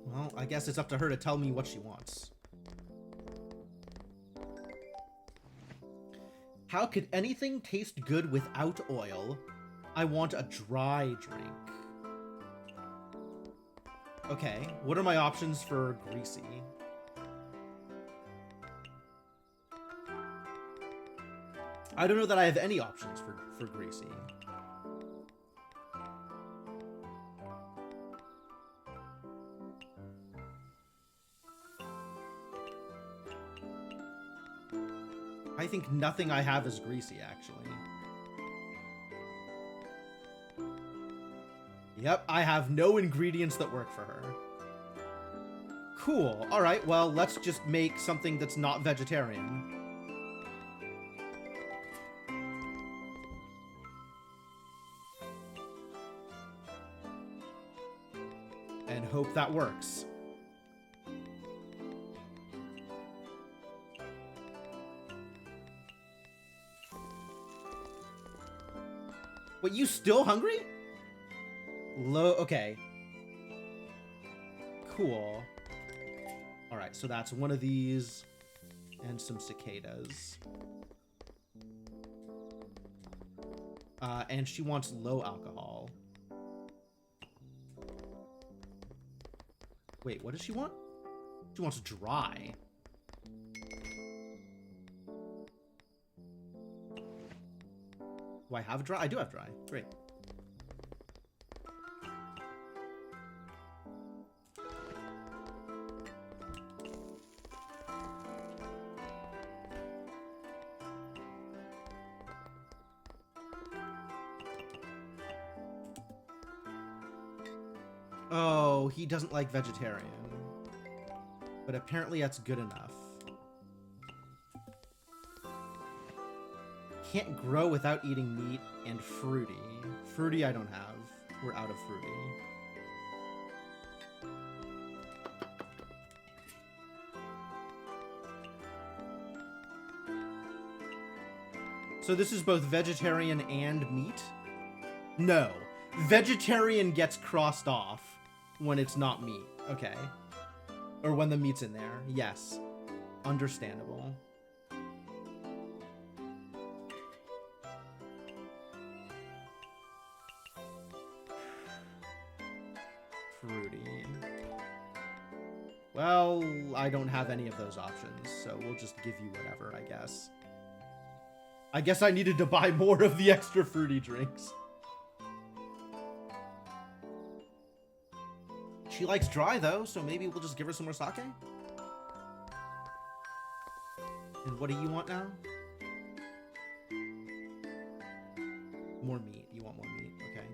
Well, I guess it's up to her to tell me what she wants. How could anything taste good without oil? I want a dry drink. Okay, what are my options for greasy? I don't know that I have any options for greasy. I think nothing I have is greasy, actually. Yep, I have no ingredients that work for her. Cool. All right, well, let's just make something that's not vegetarian. And hope that works. Wait, you still hungry? Okay. Cool. Alright, so that's one of these. And some cicadas. And she wants low alcohol. Wait, what does she want? She wants dry. Do I have dry? I do have dry. Great. Oh, he doesn't like vegetarian. But apparently that's good enough. Can't grow without eating meat and fruity. Fruity I don't have. We're out of fruity. So this is both vegetarian and meat? No. Vegetarian gets crossed off when it's not meat. Okay. Or when the meat's in there. Yes. Understandable. Fruity. Well, I don't have any of those options, so we'll just give you whatever, I guess. I guess I needed to buy more of the extra fruity drinks. She likes dry, though, so maybe we'll just give her some more sake? And what do you want now? More meat. You want more meat. Okay.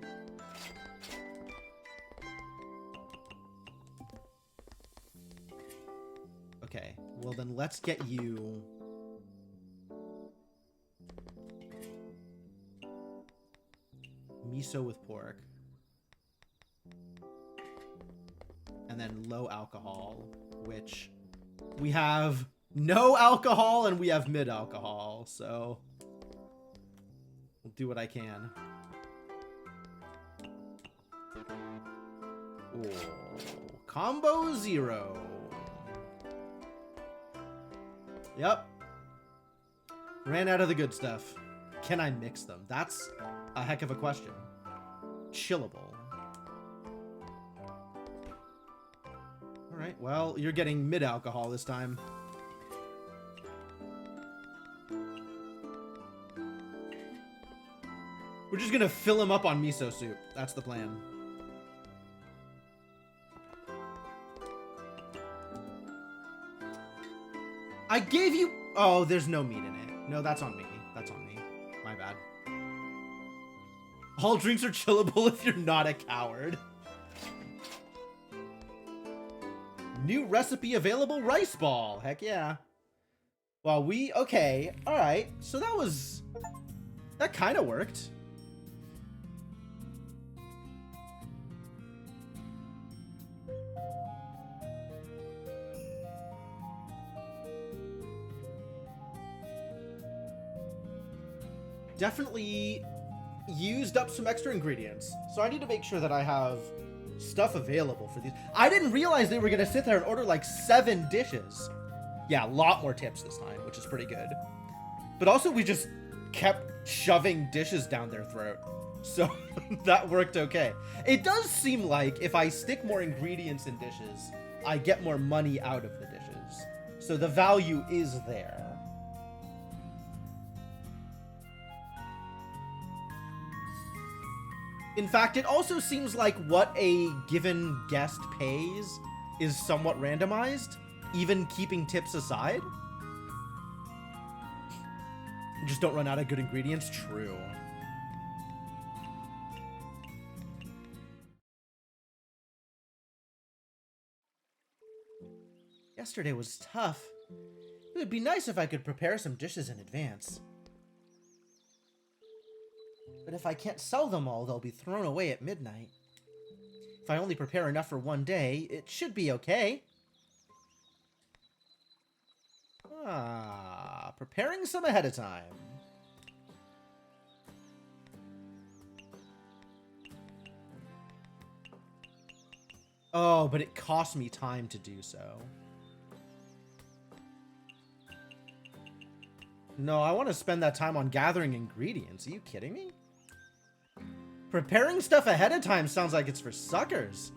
Okay. Well, then let's get you... miso with pork. And then low alcohol, which we have no alcohol and we have mid alcohol, so we'll do what I can. Oh, combo 0. Yep. Ran out of the good stuff. Can I mix them? That's a heck of a question. Chillable. Alright, well, you're getting mid-alcohol this time. We're just gonna fill him up on miso soup. That's the plan. I gave you... Oh, there's no meat in it. No, that's on me. That's on me. My bad. All drinks are chillable if you're not a coward. New recipe available, rice ball. Heck yeah. Well, okay. All right. So that kind of worked. Definitely used up some extra ingredients. So I need to make sure that I have stuff available for these. I didn't realize they were going to sit there and order like 7 dishes. Yeah, a lot more tips this time, which is pretty good. But also we just kept shoving dishes down their throat. So that worked okay. It does seem like if I stick more ingredients in dishes, I get more money out of the dishes. So the value is there. In fact, it also seems like what a given guest pays is somewhat randomized, even keeping tips aside. Just don't run out of good ingredients. True. Yesterday was tough. It would be nice if I could prepare some dishes in advance. But if I can't sell them all, they'll be thrown away at midnight. If I only prepare enough for one day, it should be okay. Ah, preparing some ahead of time. Oh, but it cost me time to do so. No, I want to spend that time on gathering ingredients. Are you kidding me? Preparing stuff ahead of time sounds like it's for suckers.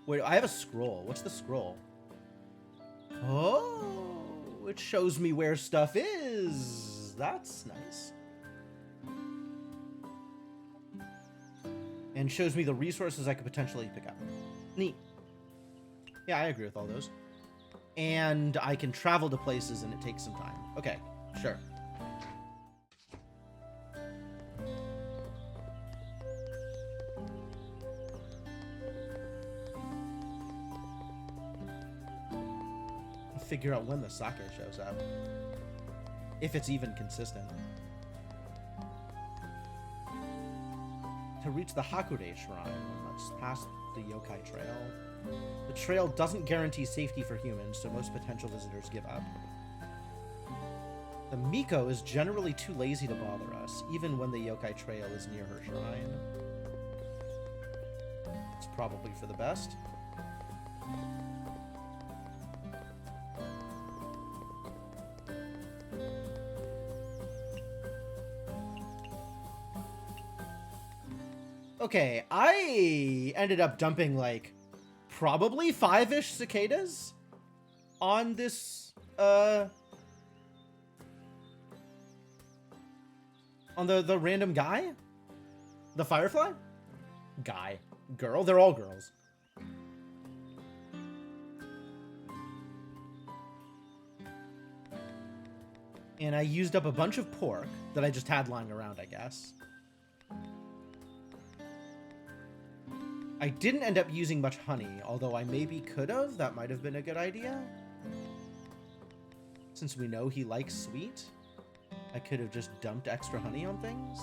Wait, I have a scroll. What's the scroll? Oh, it shows me where stuff is. That's nice. and shows me the resources I could potentially pick up. Neat. Yeah, I agree with all those. And I can travel to places and it takes some time. Okay, sure. Figure out when the sake shows up. If it's even consistent. To reach the Hakure Shrine, let's pass the yokai trail. The trail doesn't guarantee safety for humans, so most potential visitors give up. The Miko is generally too lazy to bother us, even when the yokai trail is near her shrine. It's probably for the best. Okay, I ended up dumping, like, probably 5-ish cicadas on this, on the random guy? The firefly? Guy. Girl? They're all girls. And I used up a bunch of pork that I just had lying around, I guess. I didn't end up using much honey, although I maybe could have. That might have been a good idea. Since we know he likes sweet, I could have just dumped extra honey on things.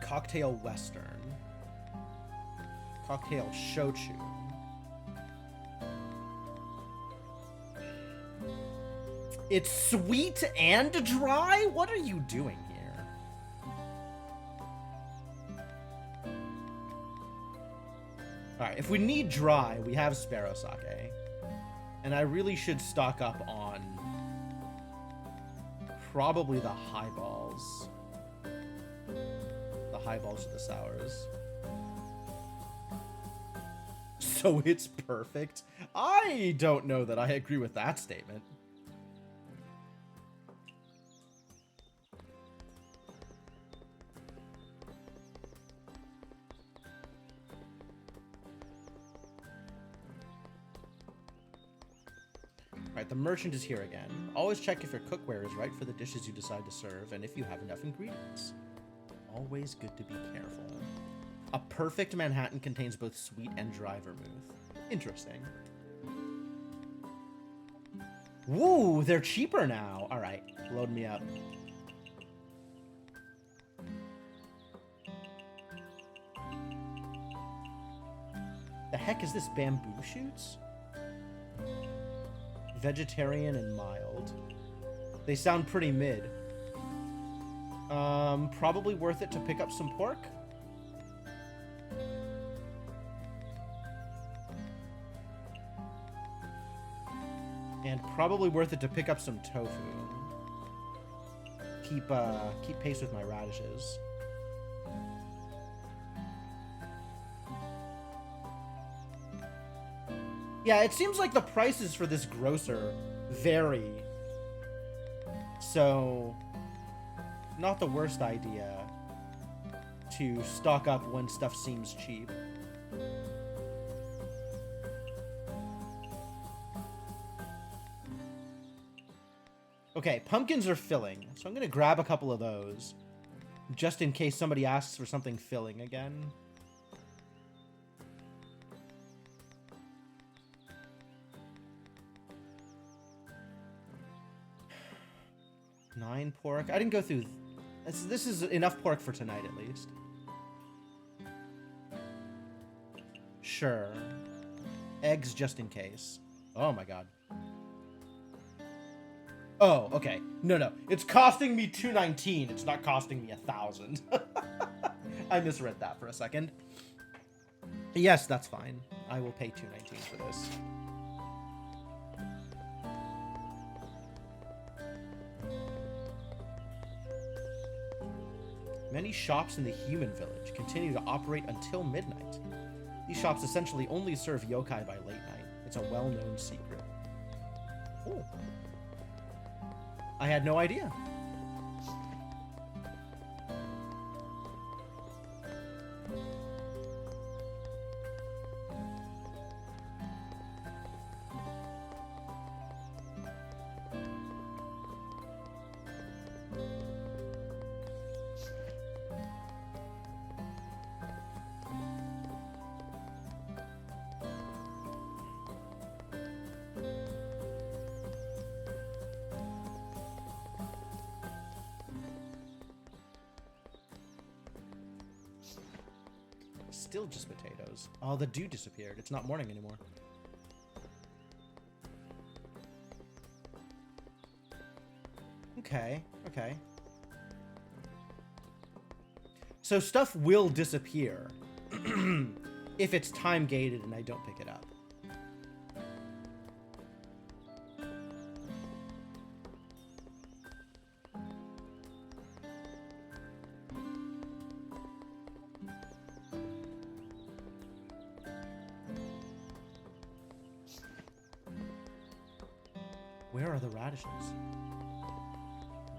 Cocktail Western. Cocktail Shochu. It's sweet and dry? What are you doing here? Alright, if we need dry, we have Sparrow Sake. And I really should stock up on probably the highballs. The highballs or the sours. So it's perfect. I don't know that I agree with that statement. Alright, the merchant is here again. Always check if your cookware is right for the dishes you decide to serve and if you have enough ingredients. Always good to be careful. A perfect Manhattan contains both sweet and dry vermouth. Interesting. Woo, they're cheaper now. All right, load me up. The heck is this? Bamboo shoots? Vegetarian and mild. They sound pretty mid. Probably worth it to pick up some pork. And probably worth it to pick up some tofu. Keep pace with my radishes. Yeah, it seems like the prices for this grocer vary. So, not the worst idea to stock up when stuff seems cheap. Okay, pumpkins are filling, so I'm gonna grab a couple of those, just in case somebody asks for something filling again. Nine pork. I didn't go through. This is enough pork for tonight, at least. Sure. Eggs just in case. Oh my god. Oh, okay. No. It's costing me $2.19. It's not costing me $1,000. I misread that for a second. Yes, that's fine. I will pay $2.19 for this. Many shops in the human village continue to operate until midnight. These shops essentially only serve yokai by late night. It's a well-known secret. Oh. I had no idea. Still just potatoes. Oh, the dew disappeared. It's not morning anymore. Okay, okay. So stuff will disappear if it's time gated and I don't pick it up. Where are the radishes?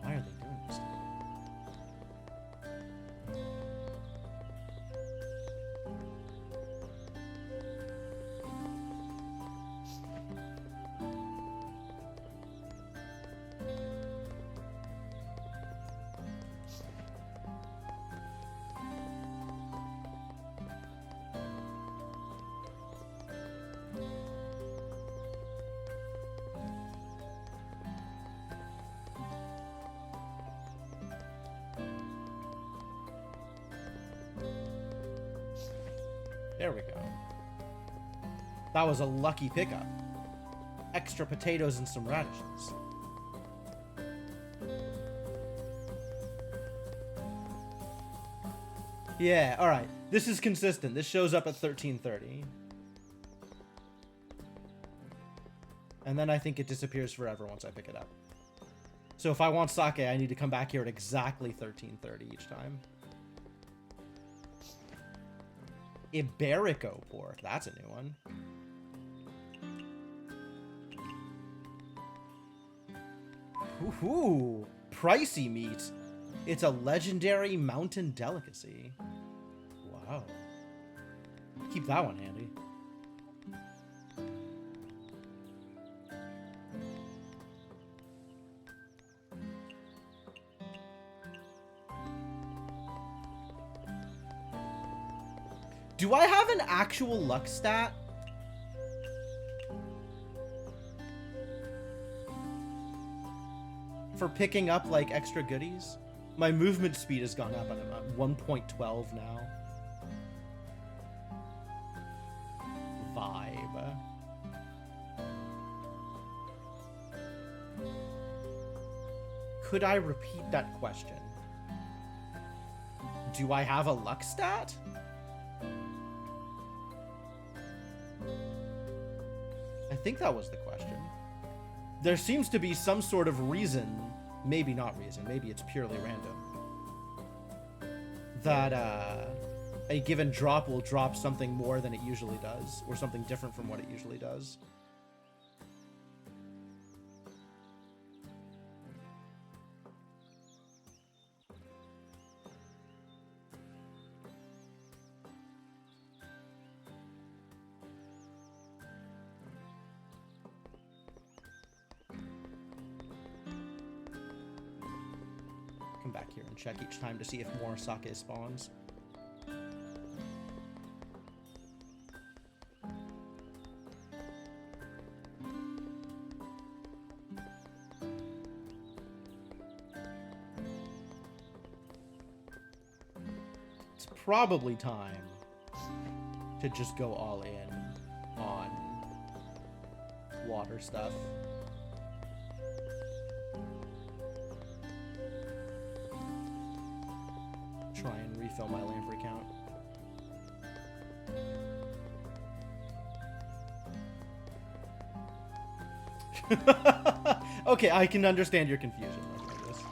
Why are they doing this? There we go. That was a lucky pickup. Extra potatoes and some radishes. Yeah, alright. This is consistent. This shows up at 13:30. And then I think it disappears forever once I pick it up. So if I want sake, I need to come back here at exactly 13:30 each time. Iberico pork. That's a new one. Ooh, pricey meat. It's a legendary mountain delicacy. Wow. Keep that one handy. Do I have an actual luck stat? For picking up, like, extra goodies? My movement speed has gone up, and I'm at 1.12 now. Vibe. Could I repeat that question? Do I have a luck stat? I think that was the question. There seems to be some sort of reason, maybe not reason, maybe it's purely random, that a given drop will drop something more than it usually does, or something different from what it usually does. Come back here and check each time to see if more sake spawns. It's probably time to just go all in on water stuff. Try and refill my lamprey count. Okay, I can understand your confusion. Like this.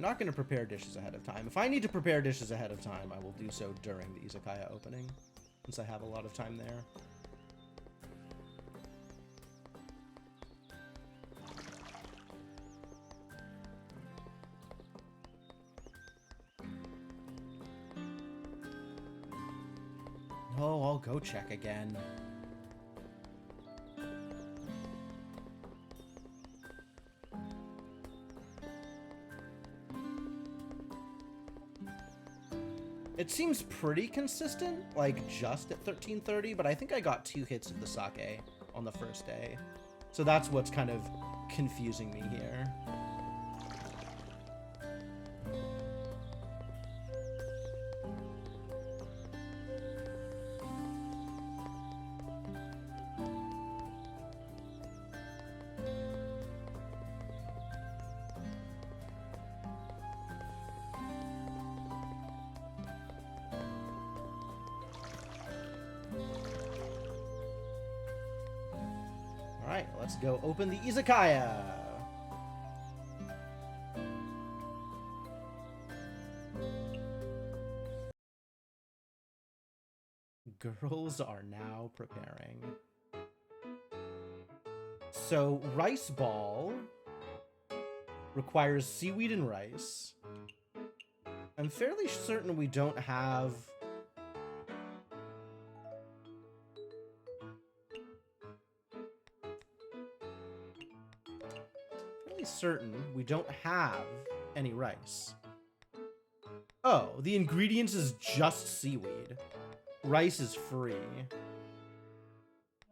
not going to prepare dishes ahead of time. If I need to prepare dishes ahead of time, I will do so during the Izakaya opening, since I have a lot of time there. Oh, I'll go check again. It seems pretty consistent, like just at 13:30, but I think I got 2 hits of the sake on the first day. So that's what's kind of confusing me here. Alright, let's go open the Izakaya. Girls are now preparing. So, rice ball requires seaweed and rice. I'm fairly certain we don't have... certain we don't have any rice. Oh, the ingredients is just seaweed. Rice is free.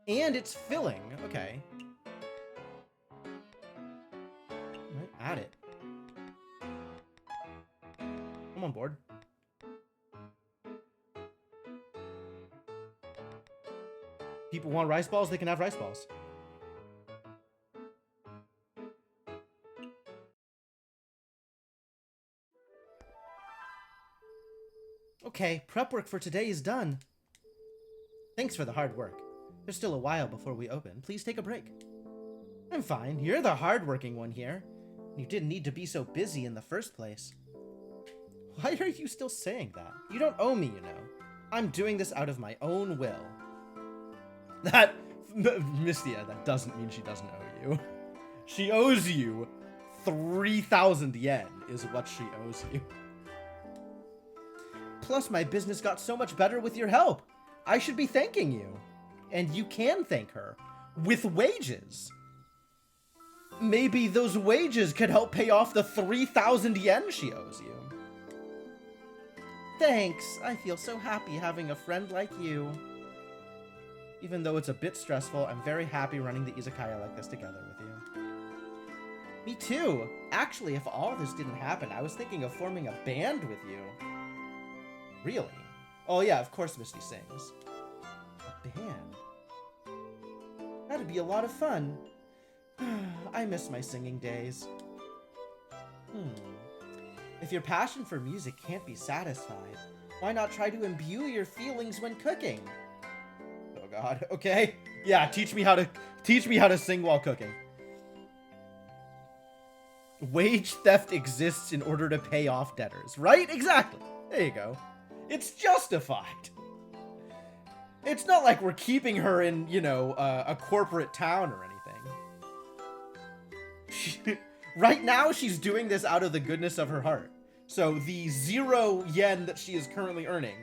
And it's filling. Okay. Right, add it. I'm on board. People want rice balls, they can have rice balls. Okay, prep work for today is done. Thanks for the hard work. There's still a while before we open. Please take a break. I'm fine. You're the hardworking one here. You didn't need to be so busy in the first place. Why are you still saying that? You don't owe me, you know. I'm doing this out of my own will. That... Mystia, that doesn't mean she doesn't owe you. She owes you 3,000 yen is what she owes you. Plus, my business got so much better with your help. I should be thanking you. And you can thank her. With wages. Maybe those wages could help pay off the 3,000 yen she owes you. Thanks. I feel so happy having a friend like you. Even though it's a bit stressful, I'm very happy running the Izakaya like this together with you. Me too. Actually, if all this didn't happen, I was thinking of forming a band with you. Really? Oh yeah, of course Misty sings. A band? That'd be a lot of fun. I miss my singing days. If your passion for music can't be satisfied, why not try to imbue your feelings when cooking? Oh god, okay. Yeah, teach me how to sing while cooking. Wage theft exists in order to pay off debtors, right? Exactly. There you go. It's justified. It's not like we're keeping her in, you know, a corporate town or anything. Right now, she's doing this out of the goodness of her heart. So the 0 yen that she is currently earning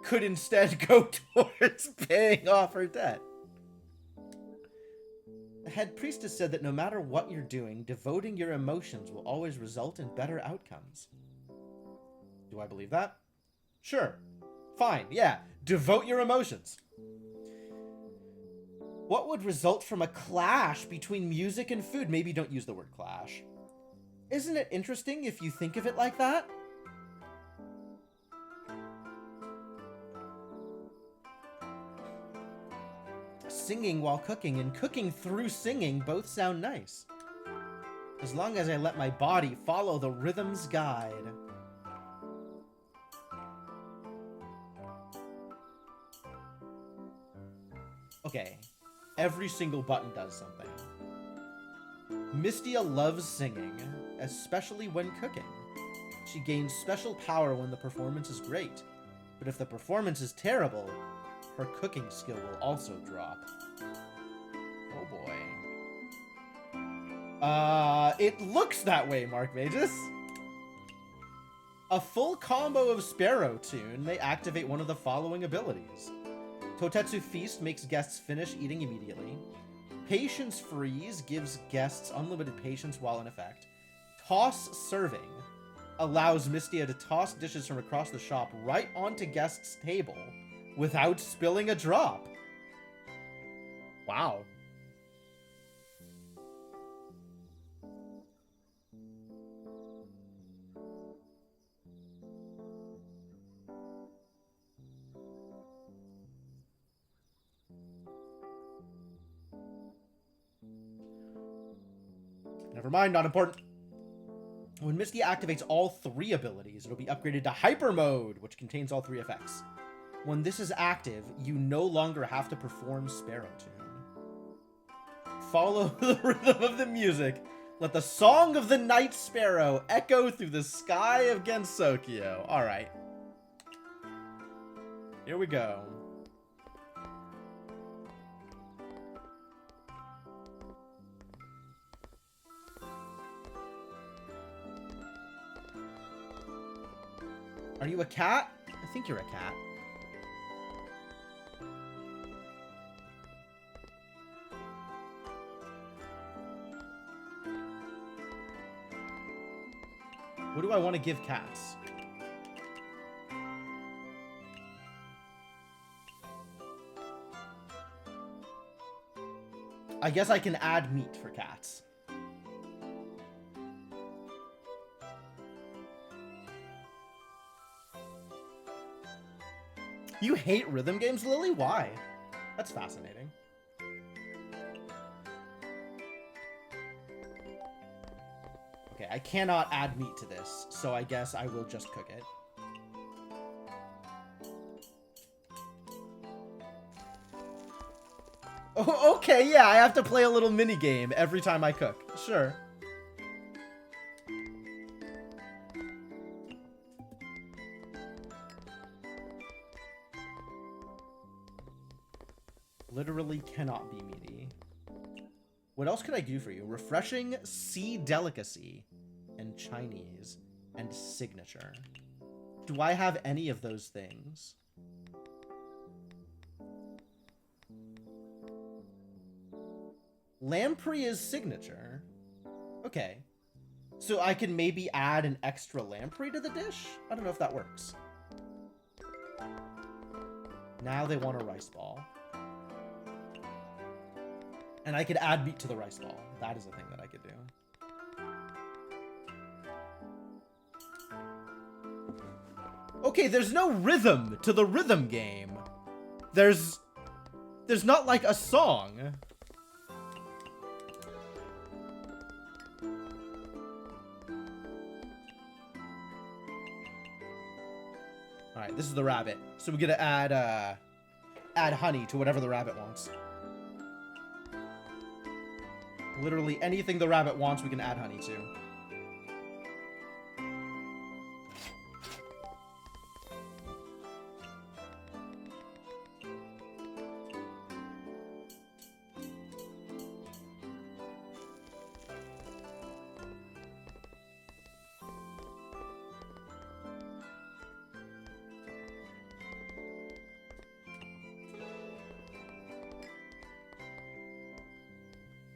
could instead go towards paying off her debt. The head priestess said that no matter what you're doing, devoting your emotions will always result in better outcomes. Do I believe that? Sure. Fine, yeah. Devote your emotions. What would result from a clash between music and food? Maybe don't use the word clash. Isn't it interesting if you think of it like that? Singing while cooking and cooking through singing both sound nice. As long as I let my body follow the rhythm's guide. Okay, every single button does something. Mystia loves singing, especially when cooking. She gains special power when the performance is great. But if the performance is terrible, her cooking skill will also drop. Oh boy. It looks that way, Mark Magus. A full combo of Sparrow Tune may activate one of the following abilities. Totetsu Feast makes guests finish eating immediately. Patience Freeze gives guests unlimited patience while in effect. Toss Serving allows Mystia to toss dishes from across the shop right onto guests' table without spilling a drop. Wow. Never mind, not important. When Mystia activates all 3 abilities, it'll be upgraded to Hyper Mode, which contains all 3 effects. When this is active, you no longer have to perform Sparrow Tune. Follow the rhythm of the music. Let the song of the night sparrow echo through the sky of Gensokyo. Alright. Here we go. Are you a cat? I think you're a cat. What do I want to give cats? I guess I can add meat for cats. You hate rhythm games, Lily? Why? That's fascinating. Okay, I cannot add meat to this, so I guess I will just cook it. Oh, okay, yeah, I have to play a little mini game every time I cook. Sure. Literally cannot be meaty. What else could I do for you? Refreshing, Sea Delicacy, and Chinese, and Signature. Do I have any of those things? Lamprey is Signature. Okay. So I can maybe add an extra lamprey to the dish? I don't know if that works. Now they want a rice ball. And I could add meat to the rice ball. That is a thing that I could do. Okay, there's no rhythm to the rhythm game. There's not like a song. Alright, this is the rabbit. So we gotta add honey to whatever the rabbit wants. Literally anything the rabbit wants, we can add honey to.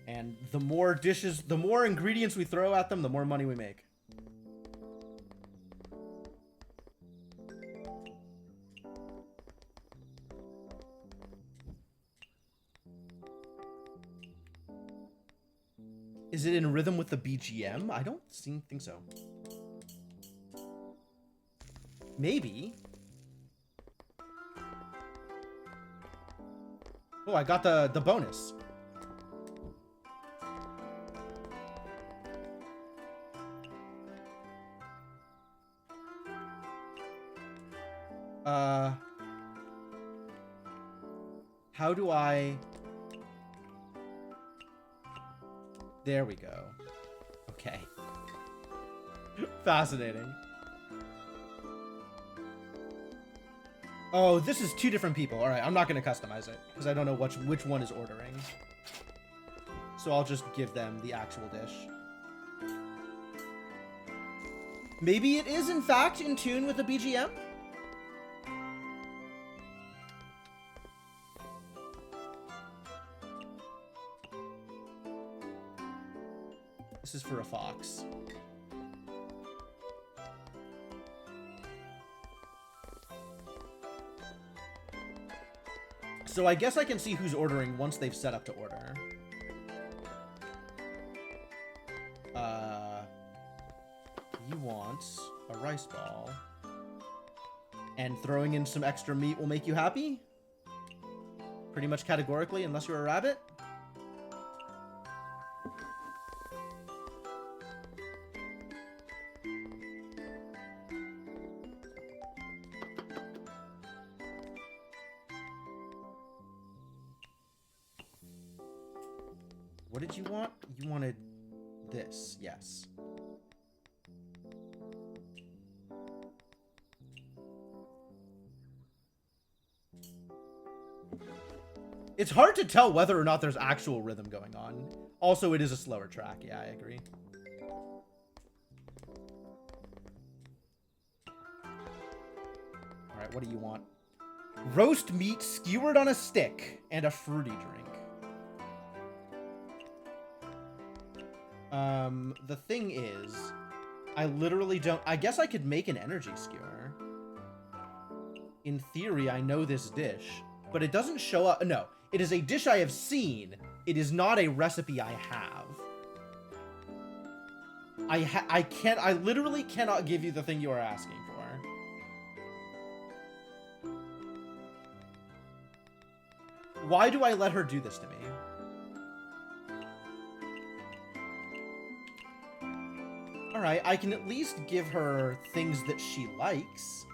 And the more dishes, the more ingredients we throw at them, the more money we make. Is it in rhythm with the BGM? I don't think so. Maybe. Oh, I got the bonus. How do I... There we go. Okay. Fascinating. Oh, this is 2 different people. All right, I'm not going to customize it because I don't know which one is ordering. So I'll just give them the actual dish. Maybe it is, in fact, in tune with the BGM? This is for a fox. So I guess I can see who's ordering once they've set up to order. You want a rice ball. And throwing in some extra meat will make you happy? Pretty much categorically, unless you're a rabbit? What did you want? You wanted this, yes. It's hard to tell whether or not there's actual rhythm going on. Also, it is a slower track. Yeah, I agree. All right, what do you want? Roast meat skewered on a stick and a fruity drink. The thing is, I literally don't... I guess I could make an energy skewer. In theory, I know this dish, but it doesn't show up... No, it is a dish I have seen. It is not a recipe I have. I literally cannot give you the thing you are asking for. Why do I let her do this to me? Alright, I can at least give her things that she likes.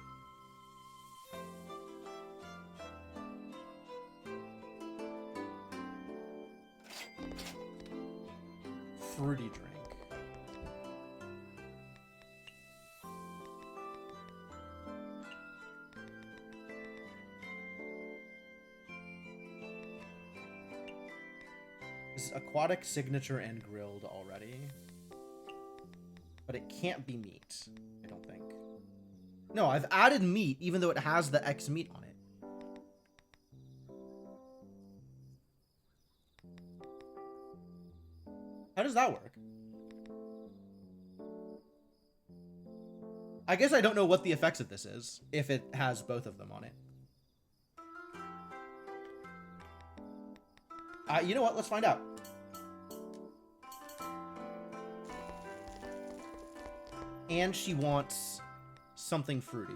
Fruity drink. This is aquatic, signature, and grilled already. But it can't be meat, I don't think. No, I've added meat, even though it has the X meat on it. How does that work? I guess I don't know what the effects of this is, if it has both of them on it. You know what? Let's find out. And she wants something fruity.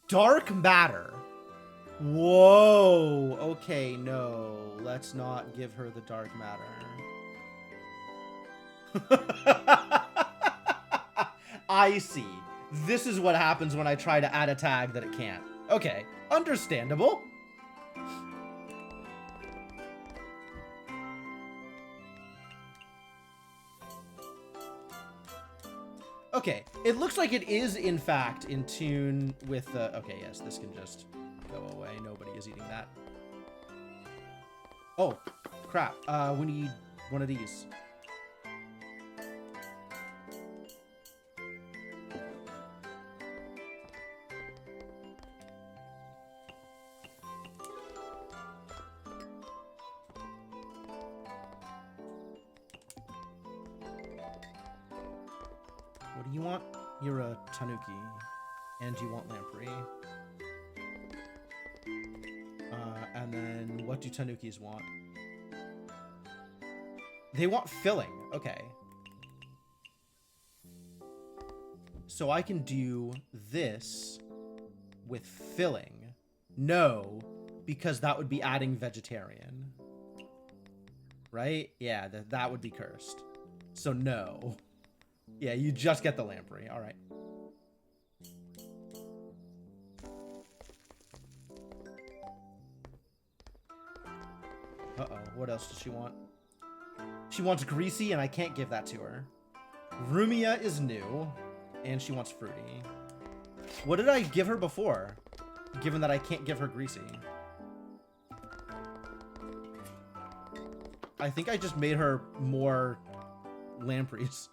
Dark matter. Whoa. Okay, no. Let's not give her the dark matter. I see. This is what happens when I try to add a tag that it can't. Okay, understandable. Okay, it looks like it is, in fact, in tune with the... Okay, yes, this can just go away. Nobody is eating that. Oh, crap. We need one of these. What do you want? You're a tanuki. And you want lamprey. And then what do tanukis want? They want filling. Okay. So I can do this with filling. No, because that would be adding vegetarian. Right? Yeah, that would be cursed. So no. Yeah, you just get the lamprey. All right. Uh-oh. What else does she want? She wants greasy, and I can't give that to her. Rumia is new, and she wants fruity. What did I give her before? Given that I can't give her greasy. I think I just made her more lampreys.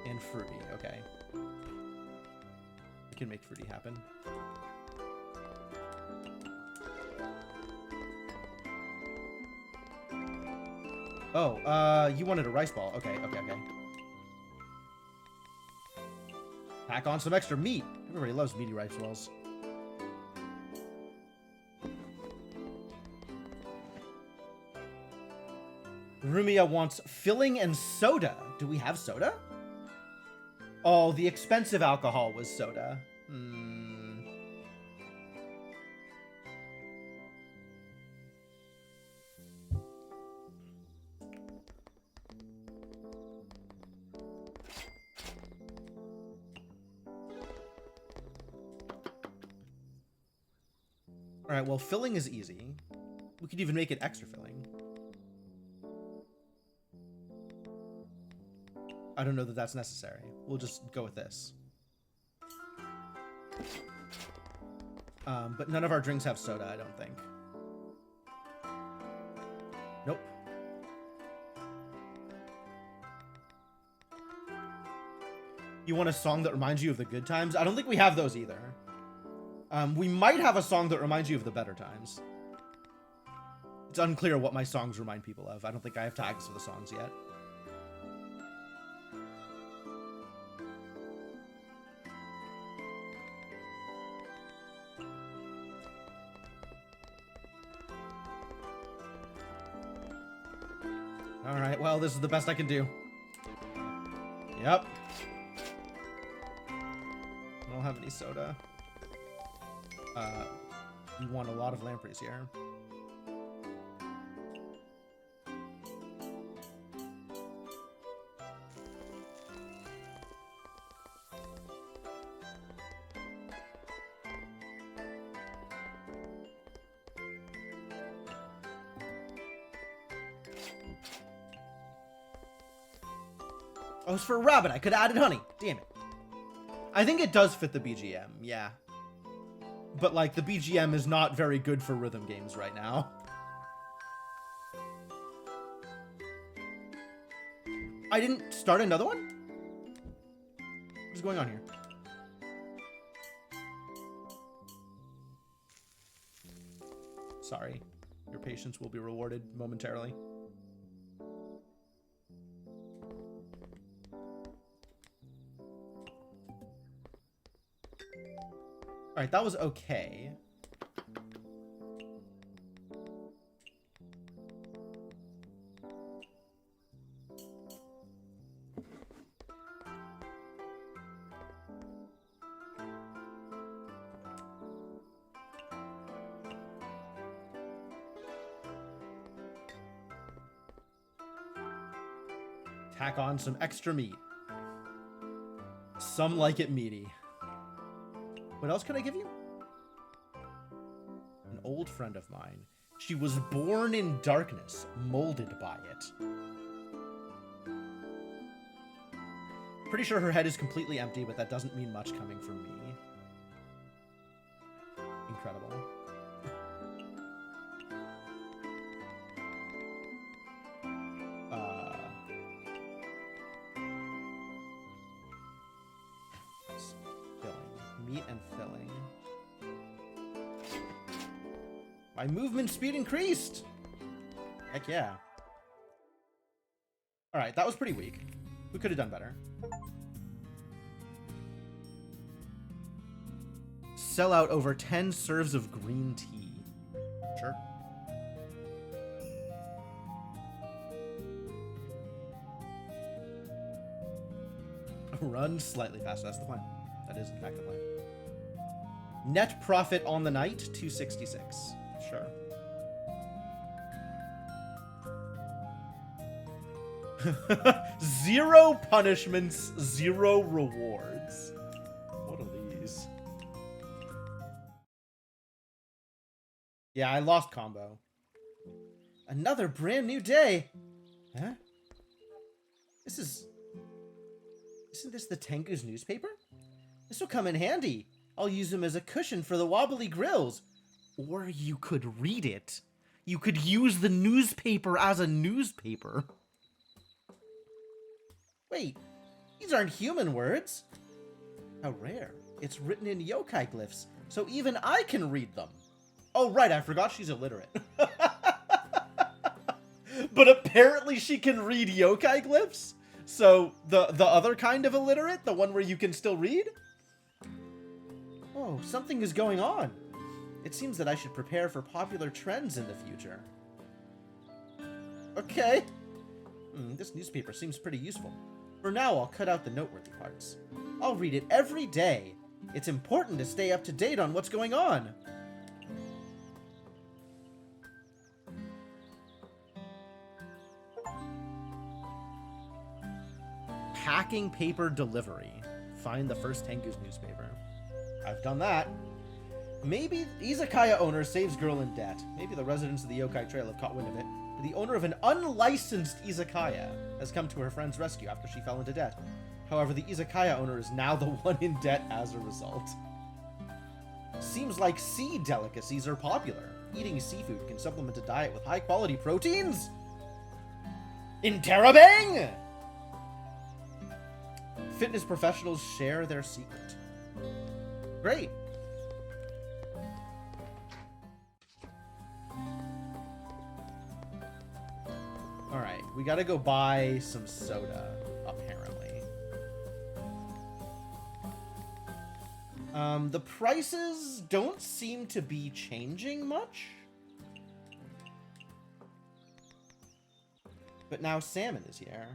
And fruity, okay. We can make fruity happen. Oh, you wanted a rice ball. Okay. Pack on some extra meat. Everybody loves meaty rice balls. Rumia wants filling and soda. Do we have soda? Oh, the expensive alcohol was soda. All right, well, filling is easy. We could even make it extra filling. I don't know that that's necessary. We'll just go with this. But none of our drinks have soda, I don't think. Nope. You want a song that reminds you of the good times? I don't think we have those either. We might have a song that reminds you of the better times. It's unclear what my songs remind people of. I don't think I have tags for the songs yet. Alright, well, this is the best I can do. Yep. I don't have any soda. You want a lot of lampreys here. Oh, it's for a rabbit. I could have added honey. Damn it. I think it does fit the BGM, yeah. But, like, the BGM is not very good for rhythm games right now. I didn't start another one? What's going on here? Sorry. Your patience will be rewarded momentarily. Alright, that was okay. Tack on some extra meat. Some like it meaty. What else could I give you? An old friend of mine. She was born in darkness, molded by it. Pretty sure her head is completely empty, but that doesn't mean much coming from me. Incredible. Meat and filling. My movement speed increased! Heck yeah. Alright, that was pretty weak. We could have done better. Sell out over 10 serves of green tea. Sure. Run slightly faster. That's the plan. That is, in fact, the plan. Net profit on the night, 266. Sure. 0 punishments, 0 rewards. What are these? Yeah, I lost combo. Another brand new day. Huh? Isn't this the Tengu's newspaper? This will come in handy. I'll use them as a cushion for the wobbly grills. Or you could read it. You could use the newspaper as a newspaper. Wait, these aren't human words. How rare. It's written in yokai glyphs, so even I can read them. Oh, right, I forgot she's illiterate. But apparently she can read yokai glyphs? So, the other kind of illiterate? The one where you can still read? Oh, something is going on. It seems that I should prepare for popular trends in the future. Okay. This newspaper seems pretty useful. For now, I'll cut out the noteworthy parts. I'll read it every day. It's important to stay up to date on what's going on. Packing paper delivery. Find the first Tengu's newspaper. I've done that. Maybe Izakaya owner saves girl in debt. Maybe the residents of the Yokai Trail have caught wind of it. The owner of an unlicensed Izakaya has come to her friend's rescue after she fell into debt. However, the Izakaya owner is now the one in debt as a result. Seems like sea delicacies are popular. Eating seafood can supplement a diet with high-quality proteins? Interrobang! Fitness professionals share their secret. Great. Alright, we gotta go buy some soda, apparently. The prices don't seem to be changing much. But now salmon is here.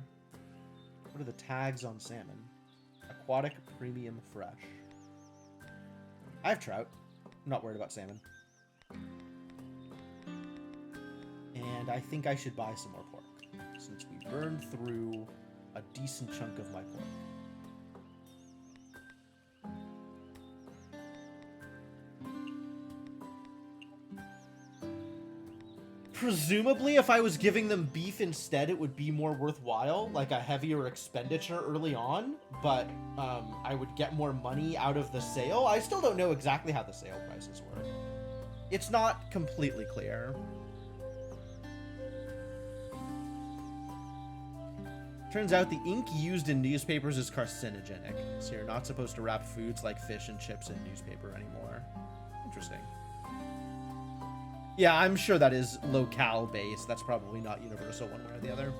What are the tags on salmon? Aquatic, premium, fresh. I have trout. I'm not worried about salmon. And I think I should buy some more pork, since we burned through a decent chunk of my pork. Presumably, if I was giving them beef instead, it would be more worthwhile, like a heavier expenditure early on, but I would get more money out of the sale. I still don't know exactly how the sale prices work. It's not completely clear. Turns out the ink used in newspapers is carcinogenic, so you're not supposed to wrap foods like fish and chips in newspaper anymore. Interesting. Yeah, I'm sure that is locale-based. That's probably not universal one way or the other.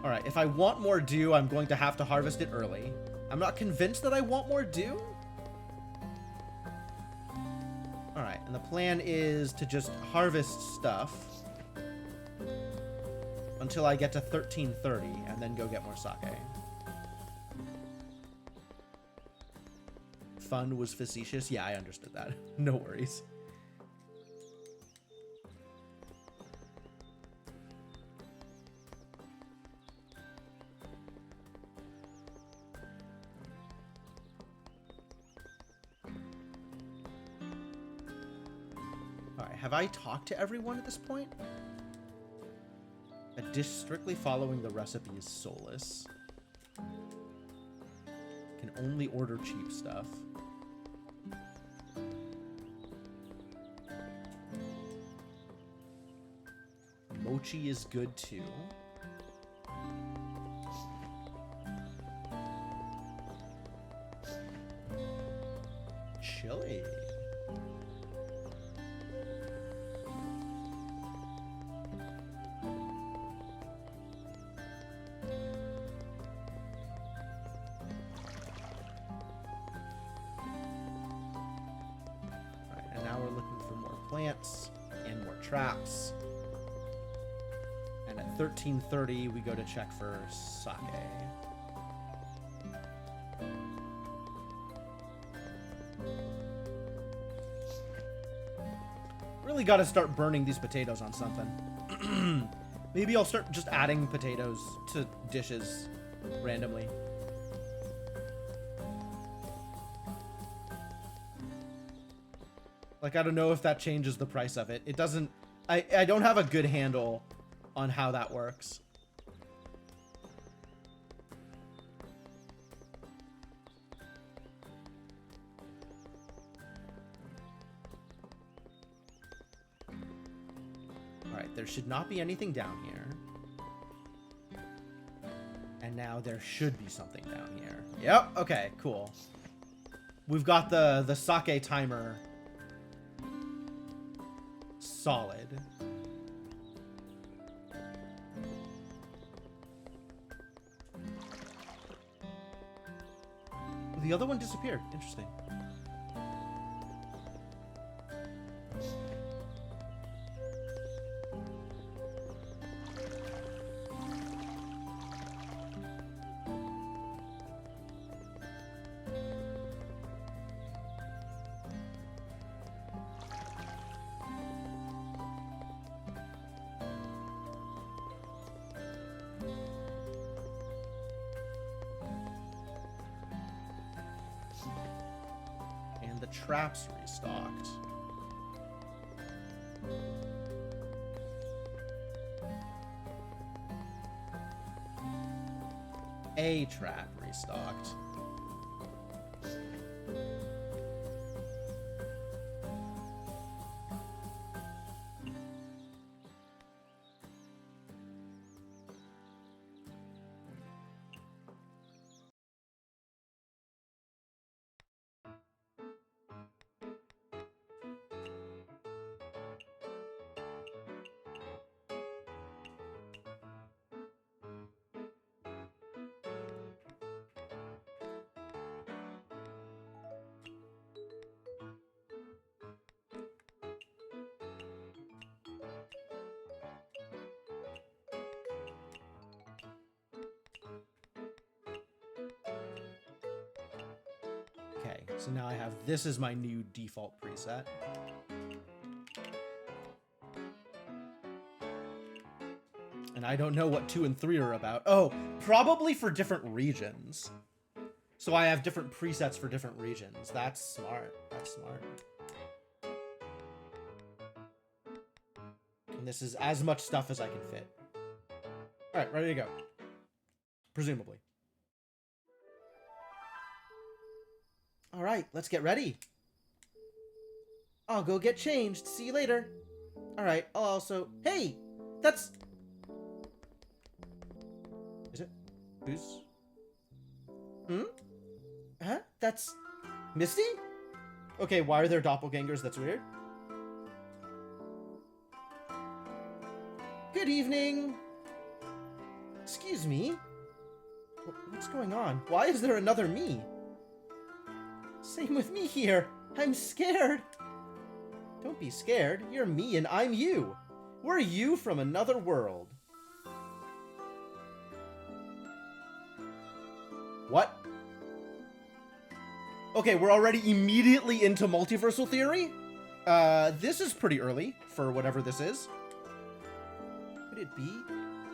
Alright, if I want more dew, I'm going to have to harvest it early. I'm not convinced that I want more dew. Alright, and the plan is to just harvest stuff until I get to 1330, and then go get more sake. Fun was facetious. Yeah, I understood that. No worries. Alright, have I talked to everyone at this point? A dish strictly following the recipe is soulless. Can only order cheap stuff. Mochi is good too. Chili. Right, and now we're looking for more plants and more traps. And at 1330, we go to check for sake. Really got to start burning these potatoes on something. Maybe I'll start just adding potatoes to dishes randomly. Like, I don't know if that changes the price of it. It doesn't... I don't have a good handle on how that works. Alright, there should not be anything down here. And now there should be something down here. Yep, okay, cool. We've got the sake timer solid. The other one disappeared. Interesting. The traps restocked. A trap restocked. Okay, so now I have this as my new default preset. And I don't know what 2 and 3 are about. Oh, probably for different regions. So I have different presets for different regions. That's smart. That's smart. And this is as much stuff as I can fit. All right, ready to go. Presumably. All right, let's get ready. I'll go get changed. See you later. All right, I'll also... Hey, that's... Is it? Who's... Hmm? Huh? That's... Misty? Okay, why are there doppelgangers? That's weird. Good evening. Excuse me? What's going on? Why is there another me? Same with me here. I'm scared. Don't be scared. You're me and I'm you. We're you from another world. What? Okay, we're already immediately into multiversal theory? This is pretty early for whatever this is. Could it be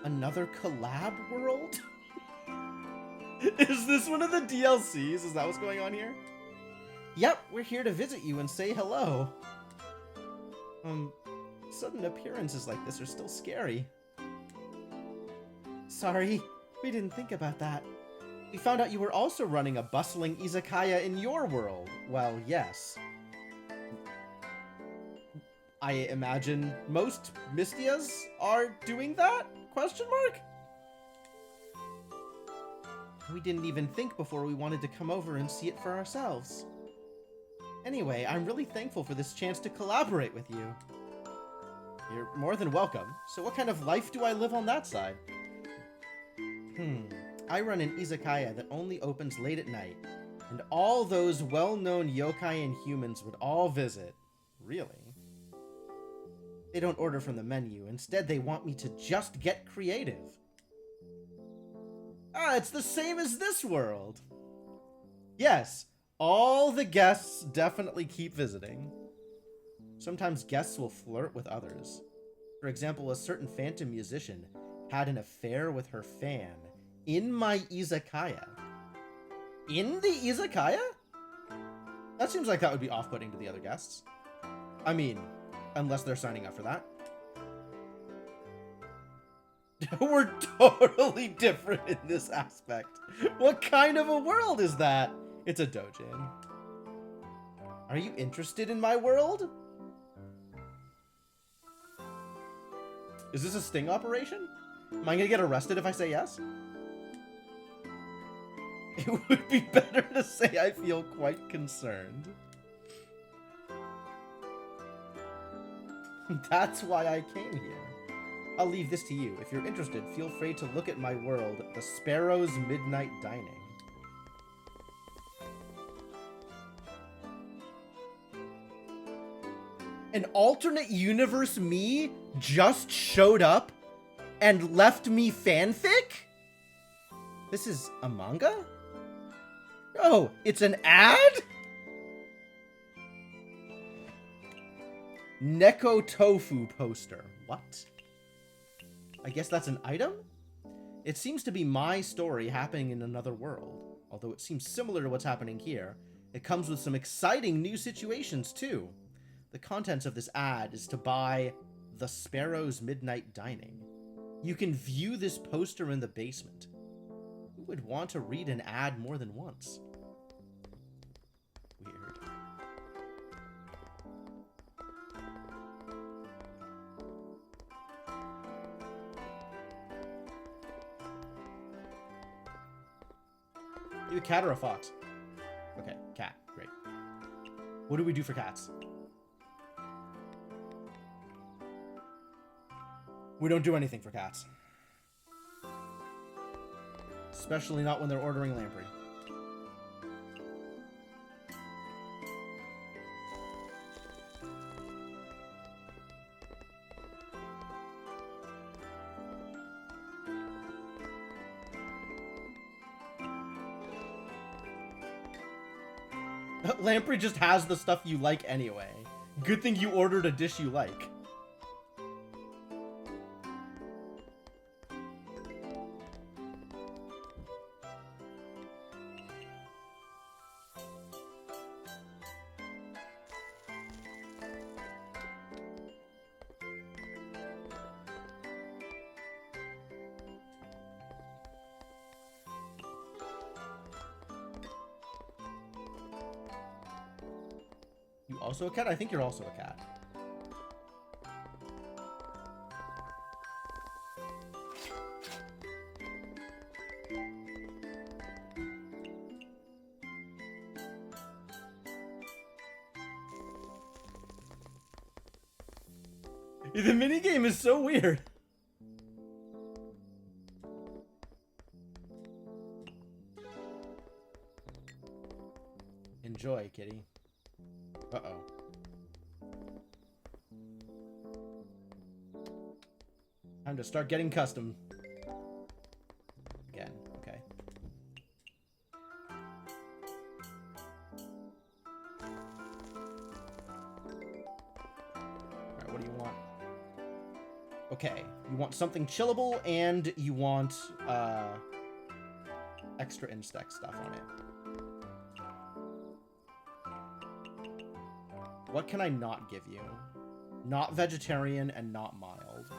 another collab world? Is this one of the DLCs? Is that what's going on here? Yep, we're here to visit you and say hello. Sudden appearances like this are still scary. Sorry, we didn't think about that. We found out you were also running a bustling izakaya in your world. Well, yes. I imagine most Mystias are doing that? Question mark? We didn't even think before we wanted to come over and see it for ourselves. Anyway, I'm really thankful for this chance to collaborate with you. You're more than welcome. So what kind of life do I live on that side? I run an izakaya that only opens late at night, and all those well-known yokai and humans would all visit. Really? They don't order from the menu. Instead, they want me to just get creative. Ah, it's the same as this world. Yes, all the guests definitely keep visiting. Sometimes guests will flirt with others. For example, a certain phantom musician had an affair with her fan in my izakaya. In the izakaya? That seems like that would be off-putting to the other guests. I mean, unless they're signing up for that. We're totally different in this aspect. What kind of a world is that? It's a dojin. Are you interested in my world? Is this a sting operation? Am I gonna get arrested if I say yes? It would be better to say I feel quite concerned. That's why I came here. I'll leave this to you. If you're interested, feel free to look at my world, the Sparrow's Midnight Dining. An alternate universe me just showed up and left me fanfic? This is a manga? Oh, it's an ad? Neko Tofu poster. What? I guess that's an item? It seems to be my story happening in another world. Although it seems similar to what's happening here, it comes with some exciting new situations too. The contents of this ad is to buy the Sparrow's Midnight Dining. You can view this poster in the basement. Who would want to read an ad more than once? Weird. You a cat or a fox? Okay, cat. Great. What do we do for cats? We don't do anything for cats. Especially not when they're ordering lamprey. Lamprey just has the stuff you like anyway. Good thing you ordered a dish you like. You also a cat? I think you're also a cat. The minigame is so weird. Enjoy, kitty. Uh-oh. Time to start getting custom. Again, okay. Alright, what do you want? Okay, you want something chillable and you want extra insect stuff on it. What can I not give you? Not vegetarian and not mild.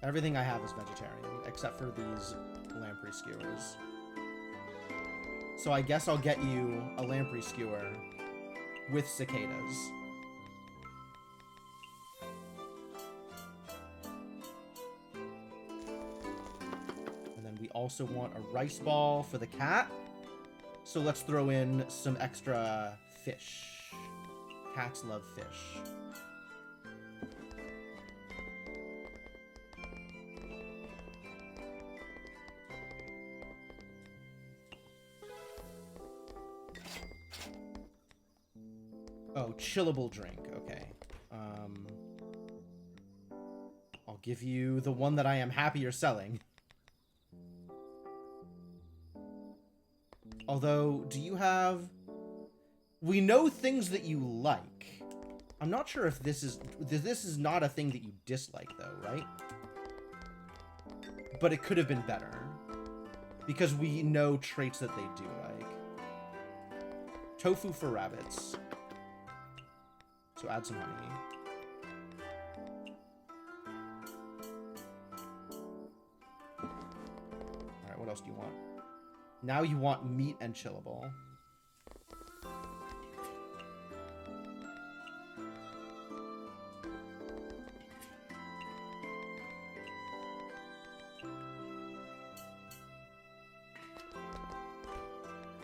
Everything I have is vegetarian, except for these lamprey skewers. So I guess I'll get you a lamprey skewer with cicadas. We also want a rice ball for the cat. So let's throw in some extra fish. Cats love fish. Oh, chillable drink. Okay. I'll give you the one that I am happier selling. Although, do you have... We know things that you like. I'm not sure if this is not a thing that you dislike, though, right? But it could have been better. Because we know traits that they do like. Tofu for rabbits. So add some honey. Alright, what else do you want? Now you want meat and chillable.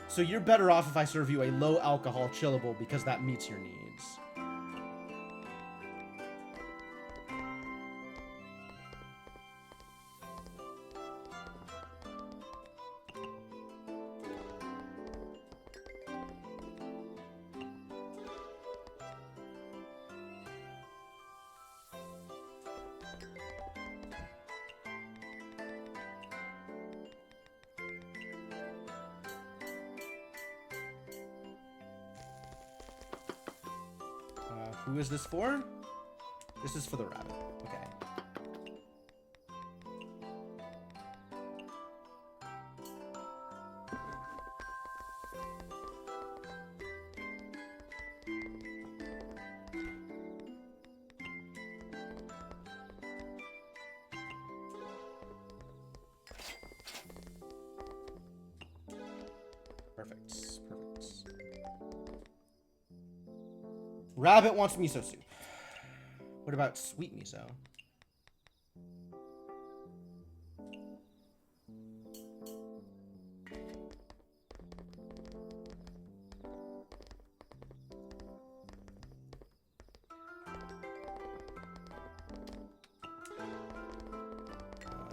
So you're better off if I serve you a low alcohol chillable because that meets your needs. Who is this for? This is for the rabbit. Okay. Perfect. Rabbit wants miso soup. What about sweet miso?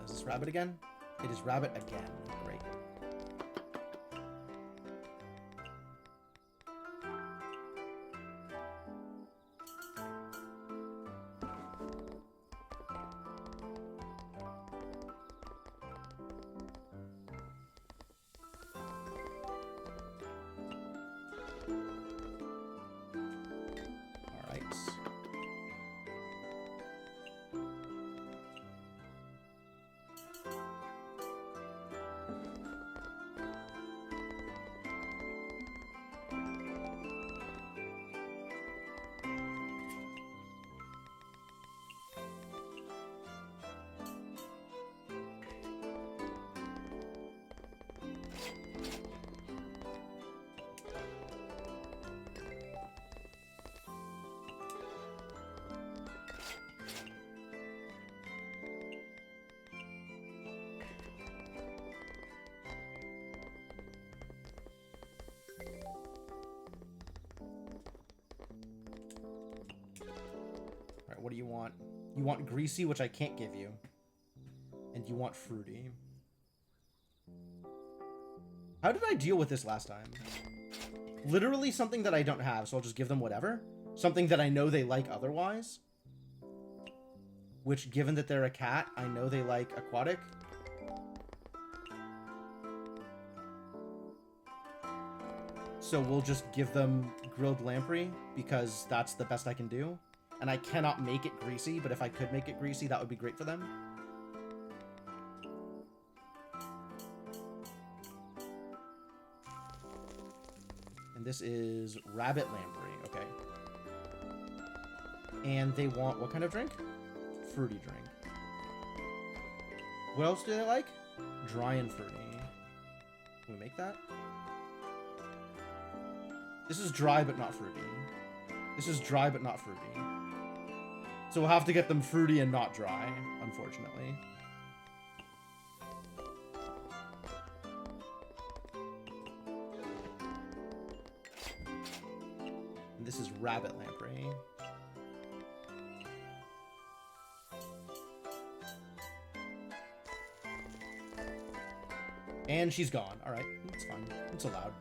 Is this rabbit again? It is rabbit again. Great. What do you want? You want greasy, which I can't give you. And you want fruity. How did I deal with this last time? Literally something that I don't have, so I'll just give them whatever. Something that I know they like otherwise. Which, given that they're a cat, I know they like aquatic. So we'll just give them grilled lamprey, because that's the best I can do. And I cannot make it greasy, but if I could make it greasy, that would be great for them. And this is rabbit lamprey, okay. And they want what kind of drink? Fruity drink. What else do they like? Dry and fruity. Can we make that? This is dry but not fruity. This is dry but not fruity. So we'll have to get them fruity and not dry, unfortunately. And this is rabbit lamprey. And she's gone. Alright, it's fine. It's allowed.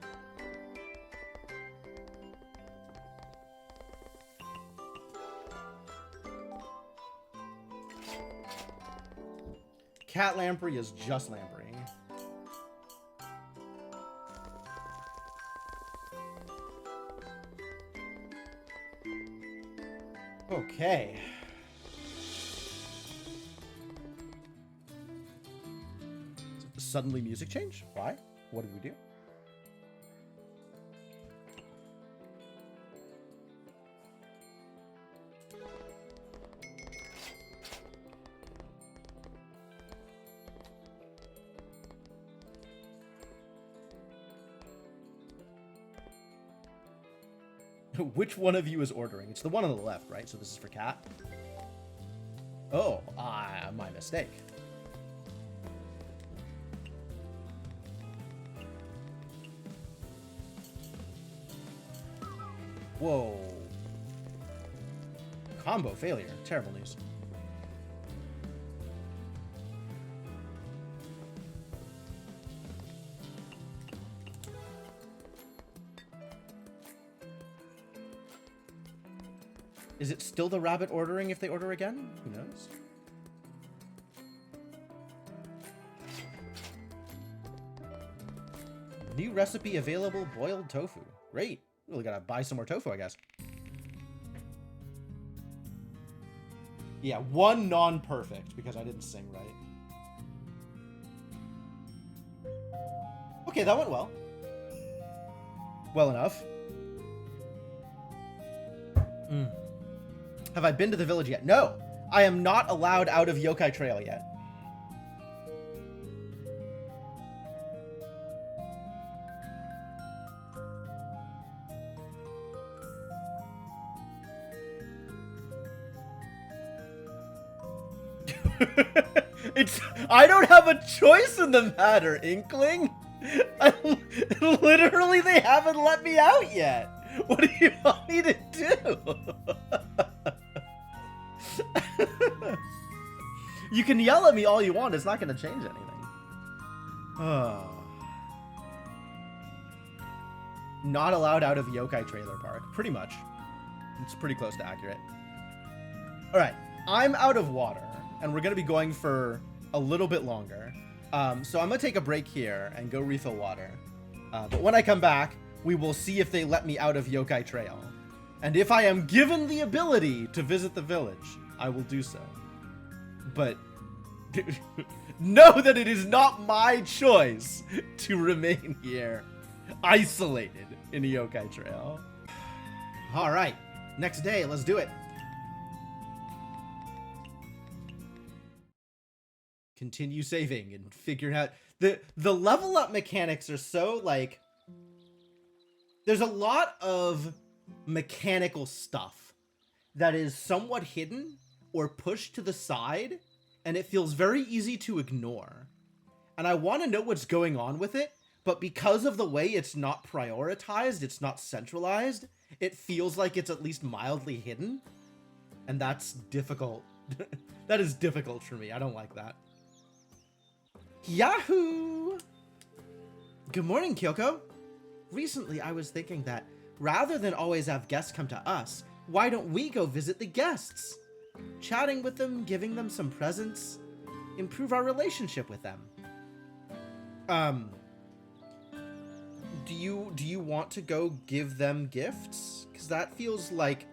Cat lamprey is just lamprey. Okay. Suddenly music change? Why? What did we do? Which one of you is ordering? It's the one on the left, right? So this is for Cat. Oh, my mistake. Whoa. Combo failure. Terrible news. Is it still the rabbit ordering if they order again? Who knows? New recipe available, boiled tofu. Great. Really gotta buy some more tofu, I guess. Yeah, one non-perfect because I didn't sing right. Okay, that went well. Well enough. Have I been to the village yet? No, I am not allowed out of Yokai Trail yet. I don't have a choice in the matter, Inkling. Literally, they haven't let me out yet. What do you want me to do? You can yell at me all you want. It's not going to change anything. Not allowed out of Yokai Trailer Park. Pretty much. It's pretty close to accurate. All right. I'm out of water, and we're going to be going for a little bit longer. So I'm going to take a break here and go refill water. But when I come back, we will see if they let me out of Yokai Trail. And if I am given the ability to visit the village, I will do so. But know that it is not my choice to remain here, isolated in Yokai Trail. All right, next day, let's do it. Continue saving and figuring out the level up mechanics are so like, there's a lot of mechanical stuff that is somewhat hidden or pushed to the side, and it feels very easy to ignore. And I want to know what's going on with it, but because of the way it's not prioritized, it's not centralized, it feels like it's at least mildly hidden. And that's difficult. That is difficult for me. I don't like that. Yahoo! Good morning, Kyoko. Recently, I was thinking that rather than always have guests come to us, why don't we go visit the guests? Chatting with them, giving them some presents, improve our relationship with them. Do you want to go give them gifts? Because that feels like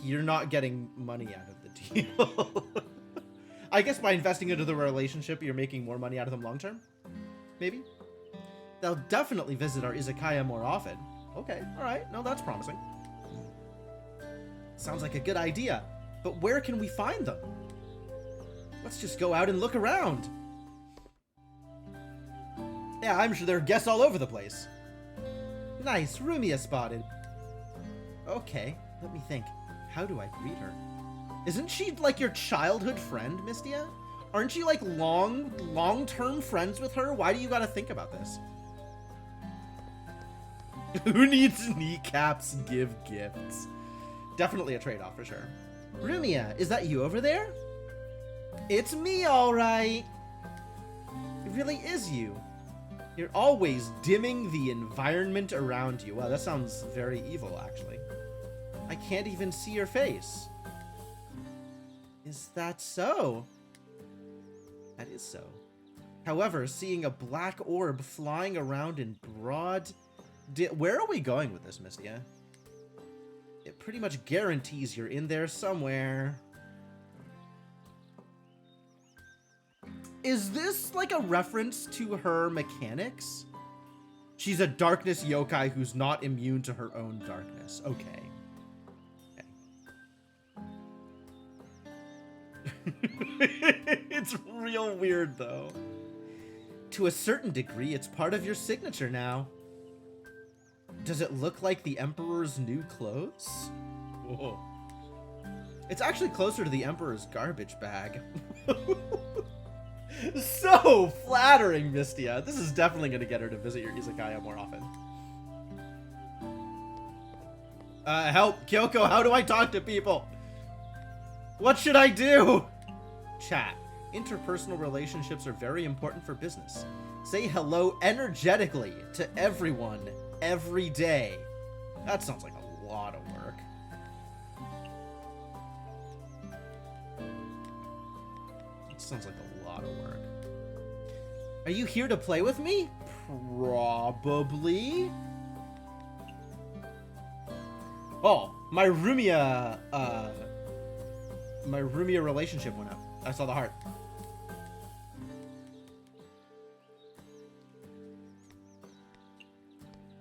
you're not getting money out of the deal. I guess by investing into the relationship, you're making more money out of them long term? Maybe? They'll definitely visit our Izakaya more often. Okay, alright, no, that's promising. Sounds like a good idea, but where can we find them? Let's just go out and look around. Yeah, I'm sure there are guests all over the place. Nice, Rumia spotted. Okay, let me think. How do I greet her? Isn't she like your childhood friend, Mystia? Aren't you like long-term friends with her? Why do you gotta think about this? Who needs kneecaps? Give gifts. Definitely a trade-off for sure. Rumia, is that you over there? It's me, all right. It really is you. You're always dimming the environment around you. Wow, that sounds very evil, actually. I can't even see your face. Is that so? That is so. However, seeing a black orb flying around in broad... Where are we going with this, Mystia? It pretty much guarantees you're in there somewhere. Is this like a reference to her mechanics? She's a darkness yokai who's not immune to her own darkness. Okay. It's real weird, though. To a certain degree, it's part of your signature now. Does it look like the Emperor's new clothes? Whoa. It's actually closer to the Emperor's garbage bag. So flattering, Mystia. This is definitely going to get her to visit your izakaya more often. Help, Kyoko, how do I talk to people? What should I do? Chat. Interpersonal relationships are very important for business. Say hello energetically to everyone every day. That sounds like a lot of work. It sounds like a lot of work. Are you here to play with me? Probably. Oh, my Rumia relationship went up. I saw the heart.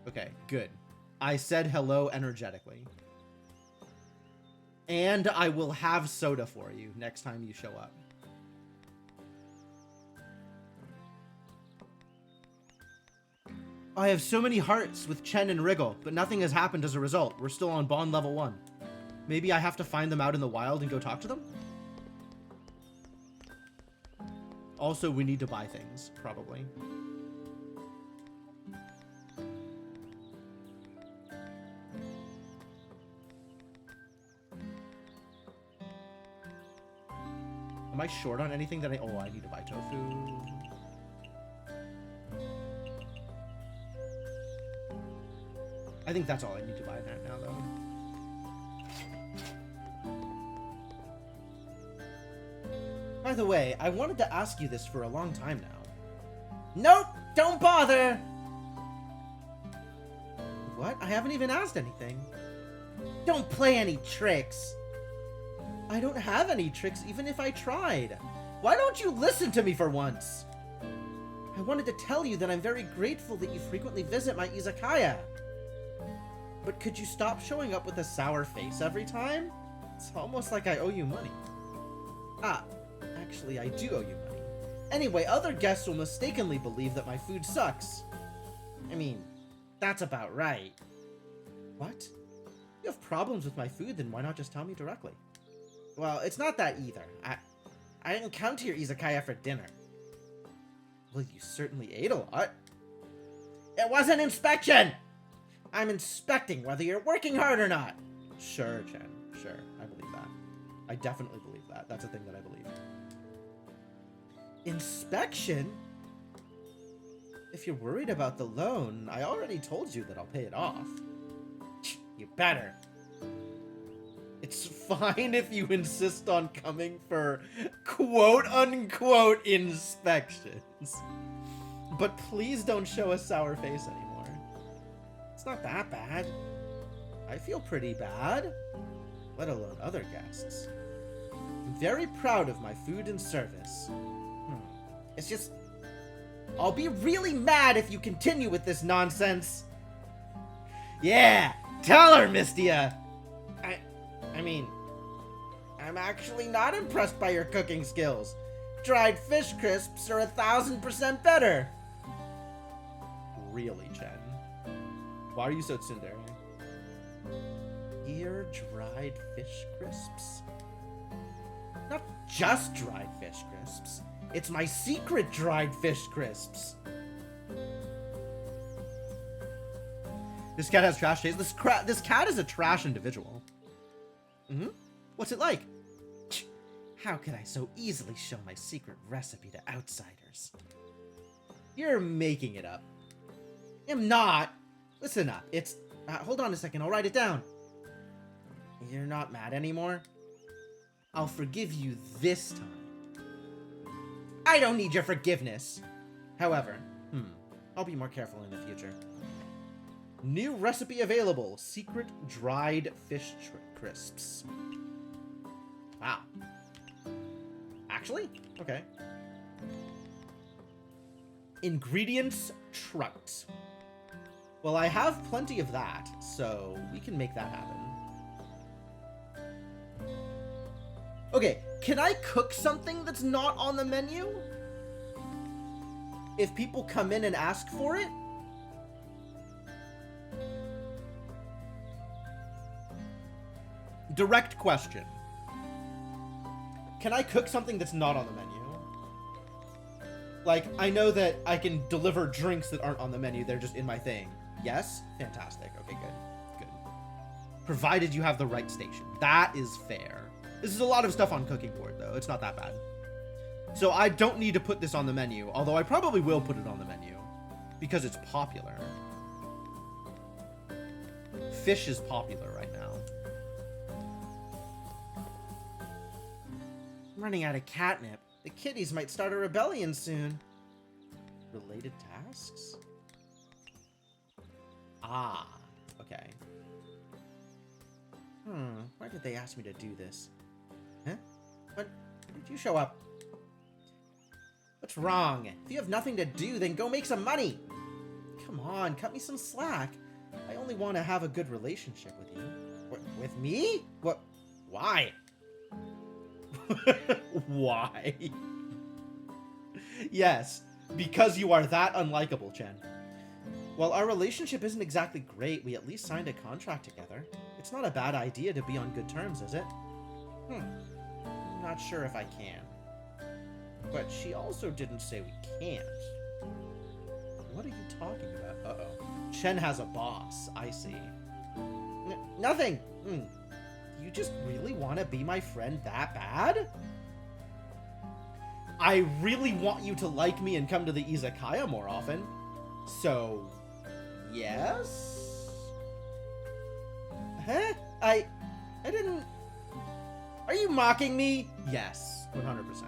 Okay, good. I said hello energetically. And I will have soda for you next time you show up. I have so many hearts with Chen and Wriggle, but nothing has happened as a result. We're still on bond level 1. Maybe I have to find them out in the wild and go talk to them? Also, we need to buy things, probably. Am I short on anything that oh, I need to buy tofu. I think that's all I need to buy right now, though. By the way, I wanted to ask you this for a long time now. Nope! Don't bother! What? I haven't even asked anything. Don't play any tricks! I don't have any tricks even if I tried. Why don't you listen to me for once? I wanted to tell you that I'm very grateful that you frequently visit my izakaya. But could you stop showing up with a sour face every time? It's almost like I owe you money. Ah, actually I do owe you money. Anyway, other guests will mistakenly believe that my food sucks. I mean, that's about right. What? You have problems with my food, then why not just tell me directly? Well, it's not that either. I didn't come to your izakaya for dinner. Well, you certainly ate a lot. It was an inspection! I'm inspecting whether you're working hard or not. Sure, Chen. Sure. I believe that. I definitely believe that. That's a thing that I believe. Inspection? If you're worried about the loan, I already told you that I'll pay it off. You better. It's fine if you insist on coming for quote-unquote inspections. But please don't show a sour face anymore. It's not that bad. I feel pretty bad, let alone other guests. I'm very proud of my food and service. It's just... I'll be really mad if you continue with this nonsense. Yeah, tell her, Mystia. I mean, I'm actually not impressed by your cooking skills. Dried fish crisps are 1000% better. Really, Chen? Why are you so tsundere? Here, dried fish crisps? Not just dried fish crisps. It's my secret dried fish crisps. This cat has trash taste. This cat is a trash individual. Mm-hmm. What's it like? How could I so easily show my secret recipe to outsiders? You're making it up. I'm not. Listen up. It's... hold on a second. I'll write it down. You're not mad anymore? I'll forgive you this time. I don't need your forgiveness. However, I'll be more careful in the future. New recipe available. Secret dried fish crisps. Wow. Actually? Okay. Ingredients trout. Well, I have plenty of that, so we can make that happen. Okay, can I cook something that's not on the menu? If people come in and ask for it? Direct question. Can I cook something that's not on the menu? Like, I know that I can deliver drinks that aren't on the menu. They're just in my thing. Yes? Fantastic. Okay, good. Good. Provided you have the right station. That is fair. This is a lot of stuff on cooking board, though. It's not that bad. So I don't need to put this on the menu, although I probably will put it on the menu because it's popular. Fish is popular right now. I'm running out of catnip. The kitties might start a rebellion soon. Related tasks? Ah, okay. Why did they ask me to do this? Huh? When did you show up? What's wrong? If you have nothing to do, then go make some money. Come on, cut me some slack. I only want to have a good relationship with you. With me? What? Why? Why? Yes, because you are that unlikable, Chen. While our relationship isn't exactly great, we at least signed a contract together. It's not a bad idea to be on good terms, is it? I'm not sure if I can. But she also didn't say we can't. What are you talking about? Uh-oh. Chen has a boss. I see. Nothing. You just really want to be my friend that bad? I really want you to like me and come to the Izakaya more often. So, yes? Huh? I didn't... Are you mocking me? Yes, 100%.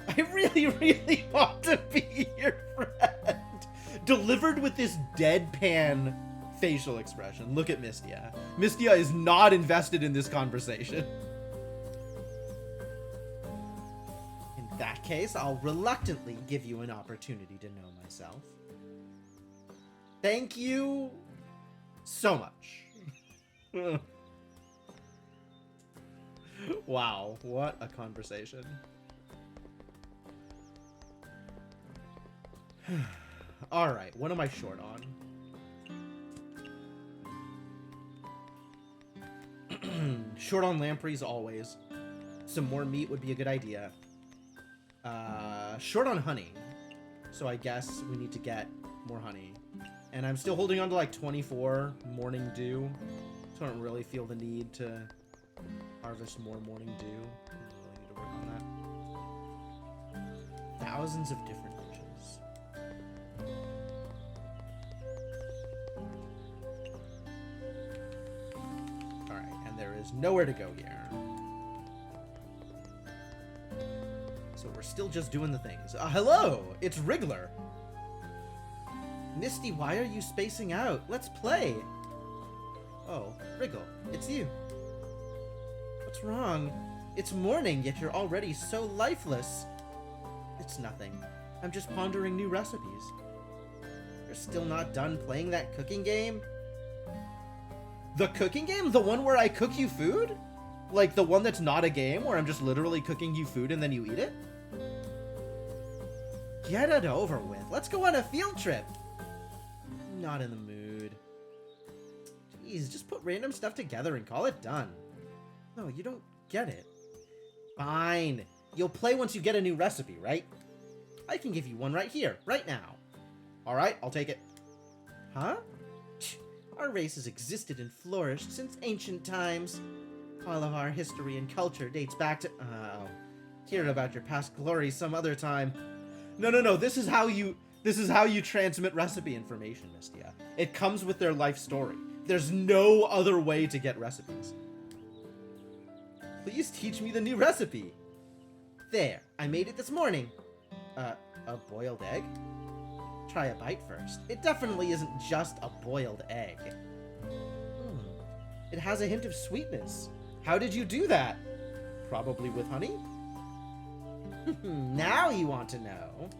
I really, really want to be your friend. Delivered with this deadpan facial expression. Look at Mystia. Mystia is not invested in this conversation. In that case, I'll reluctantly give you an opportunity to know myself. Thank you so much. Wow, what a conversation. Alright, what am I short on? Short on lampreys always. Some more meat would be a good idea. Short on honey. So I guess we need to get more honey. And I'm still holding on to like 24 morning dew. So I don't really feel the need to harvest more morning dew. I really need to work on that. Thousands of different dishes. Alright, and there is nowhere to go here. So we're still just doing the things. Hello! It's Wriggler! Misty, why are you spacing out? Let's play! Oh, Wriggle, it's you. What's wrong? It's morning, yet you're already so lifeless. It's nothing. I'm just pondering new recipes. You're still not done playing that cooking game? The cooking game? The one where I cook you food? Like the one that's not a game, where I'm just literally cooking you food and then you eat it? Get it over with. Let's go on a field trip. Not in the mood. Jeez, just put random stuff together and call it done. No, you don't get it. Fine. You'll play once you get a new recipe, right? I can give you one right here, right now. Alright, I'll take it. Huh? Our race has existed and flourished since ancient times. All of our history and culture dates back to... Oh. Hear about your past glory some other time. No. This is how you transmit recipe information, Mystia. It comes with their life story. There's no other way to get recipes. Please teach me the new recipe. There, I made it this morning. A boiled egg? Try a bite first. It definitely isn't just a boiled egg. It has a hint of sweetness. How did you do that? Probably with honey? Now you want to know.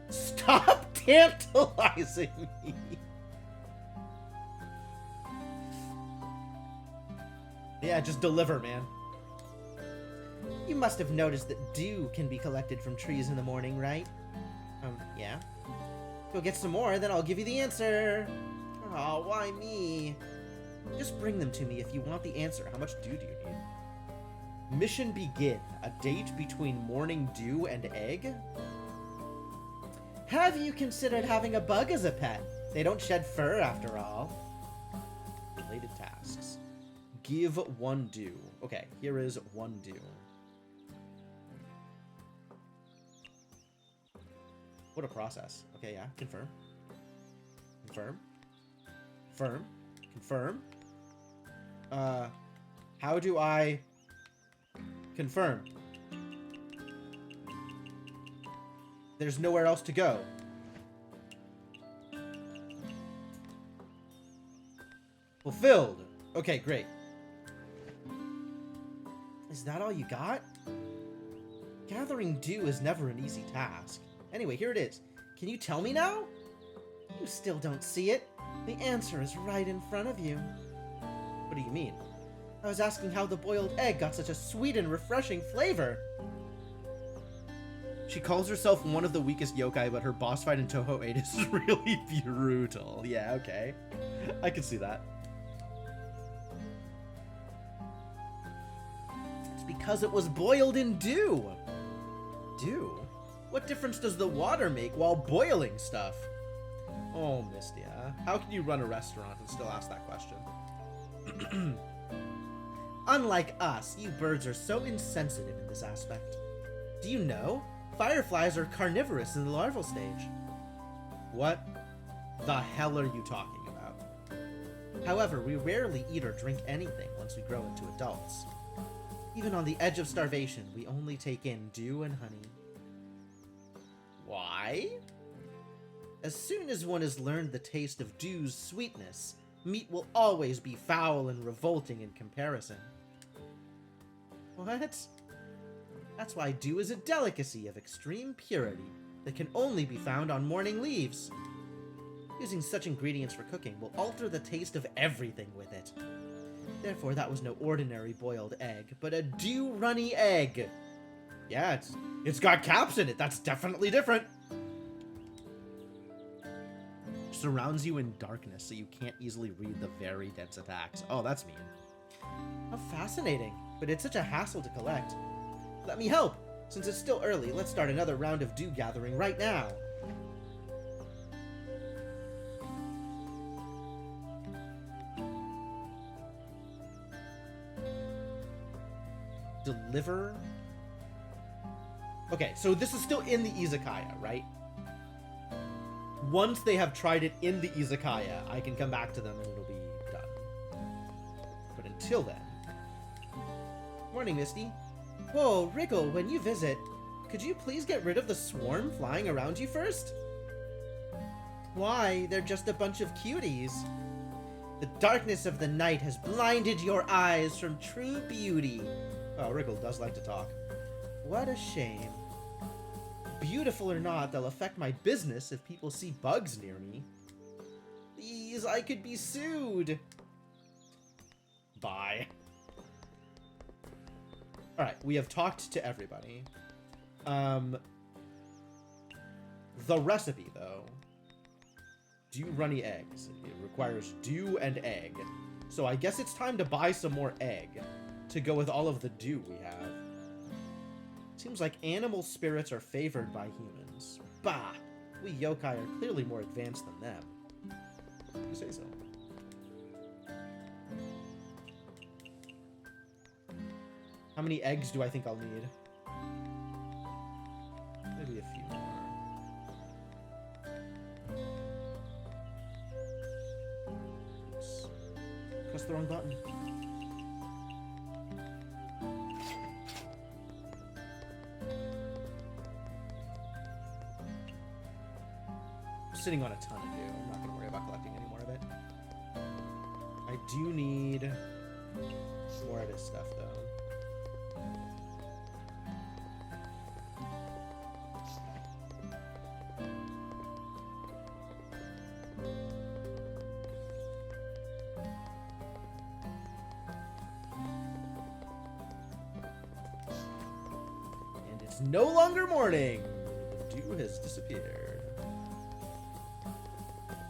Stop tantalizing me. Yeah, just deliver, man. You must have noticed that dew can be collected from trees in the morning, right? Yeah. Go get some more, then I'll give you the answer. Oh, why me? Just bring them to me if you want the answer. How much dew do you need? Mission begin. A date between morning dew and egg? Have you considered having a bug as a pet? They don't shed fur after all. Related tasks. Give 1 dew. Okay, here is 1 dew. What a process. Okay, yeah. Confirm. Confirm. Confirm. Confirm. How do I confirm? There's nowhere else to go. Fulfilled. Okay, great. Is that all you got? Gathering dew is never an easy task. Anyway, here it is. Can you tell me now? You still don't see it. The answer is right in front of you. What do you mean? I was asking how the boiled egg got such a sweet and refreshing flavor. She calls herself one of the weakest yokai, but her boss fight in Touhou 8 is really brutal. Yeah, okay. I can see that. It's because it was boiled in dew. Dew? What difference does the water make while boiling stuff? Oh, Mystia. How can you run a restaurant and still ask that question? Unlike us, you birds are so insensitive in this aspect. Do you know? Fireflies are carnivorous in the larval stage. What the hell are you talking about? However, we rarely eat or drink anything once we grow into adults. Even on the edge of starvation, we only take in dew and honey. Why? As soon as one has learned the taste of dew's sweetness, meat will always be foul and revolting in comparison. What? That's why dew is a delicacy of extreme purity that can only be found on morning leaves. Using such ingredients for cooking will alter the taste of everything with it. Therefore, that was no ordinary boiled egg, but a dew-runny egg. Yeah, it's got caps in it. That's definitely different. Surrounds you in darkness so you can't easily read the very dense attacks. Oh, that's mean. How fascinating, but it's such a hassle to collect. Let me help. Since it's still early, let's start another round of dew gathering right now. Deliver. Okay, so this is still in the Izakaya, right? Once they have tried it in the Izakaya, I can come back to them and it'll be done. But until then... Morning, Misty. Whoa, Wriggle, when you visit, could you please get rid of the swarm flying around you first? Why, they're just a bunch of cuties. The darkness of the night has blinded your eyes from true beauty. Oh, Wriggle does like to talk. What a shame. Beautiful or not, they'll affect my business if people see bugs near me. Please, I could be sued. Bye. Alright, we have talked to everybody. The recipe, though. Dew runny eggs. It requires dew and egg. So I guess it's time to buy some more egg to go with all of the dew we have. Seems like animal spirits are favored by humans. Bah! We yokai are clearly more advanced than them. You say so. How many eggs do I think I'll need? Maybe a few more. Oops. Press the wrong button. sitting on a ton to do. I'm not going to worry about collecting any more of it. I do need more of this stuff, though. And it's no longer morning. The dew has disappeared.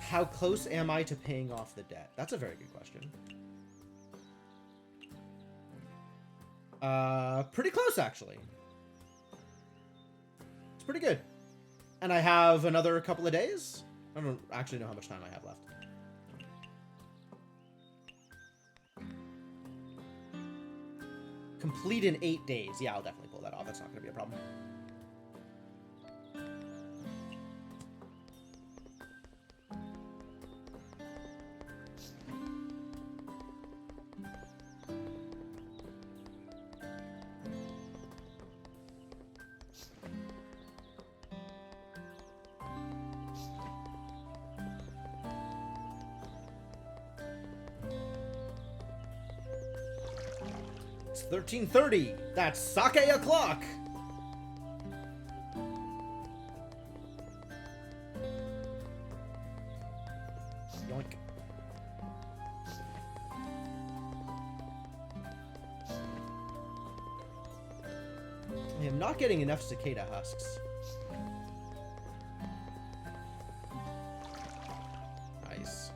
How close am I to paying off the debt? That's a very good question. Pretty close, actually. It's pretty good. And I have another couple of days. I don't actually know how much time I have left. Complete in 8 days. Yeah, I'll definitely pull that off. That's not going to be a problem. It's 13:30. That's sake o'clock. Yoink. I am not getting enough cicada husks. Nice.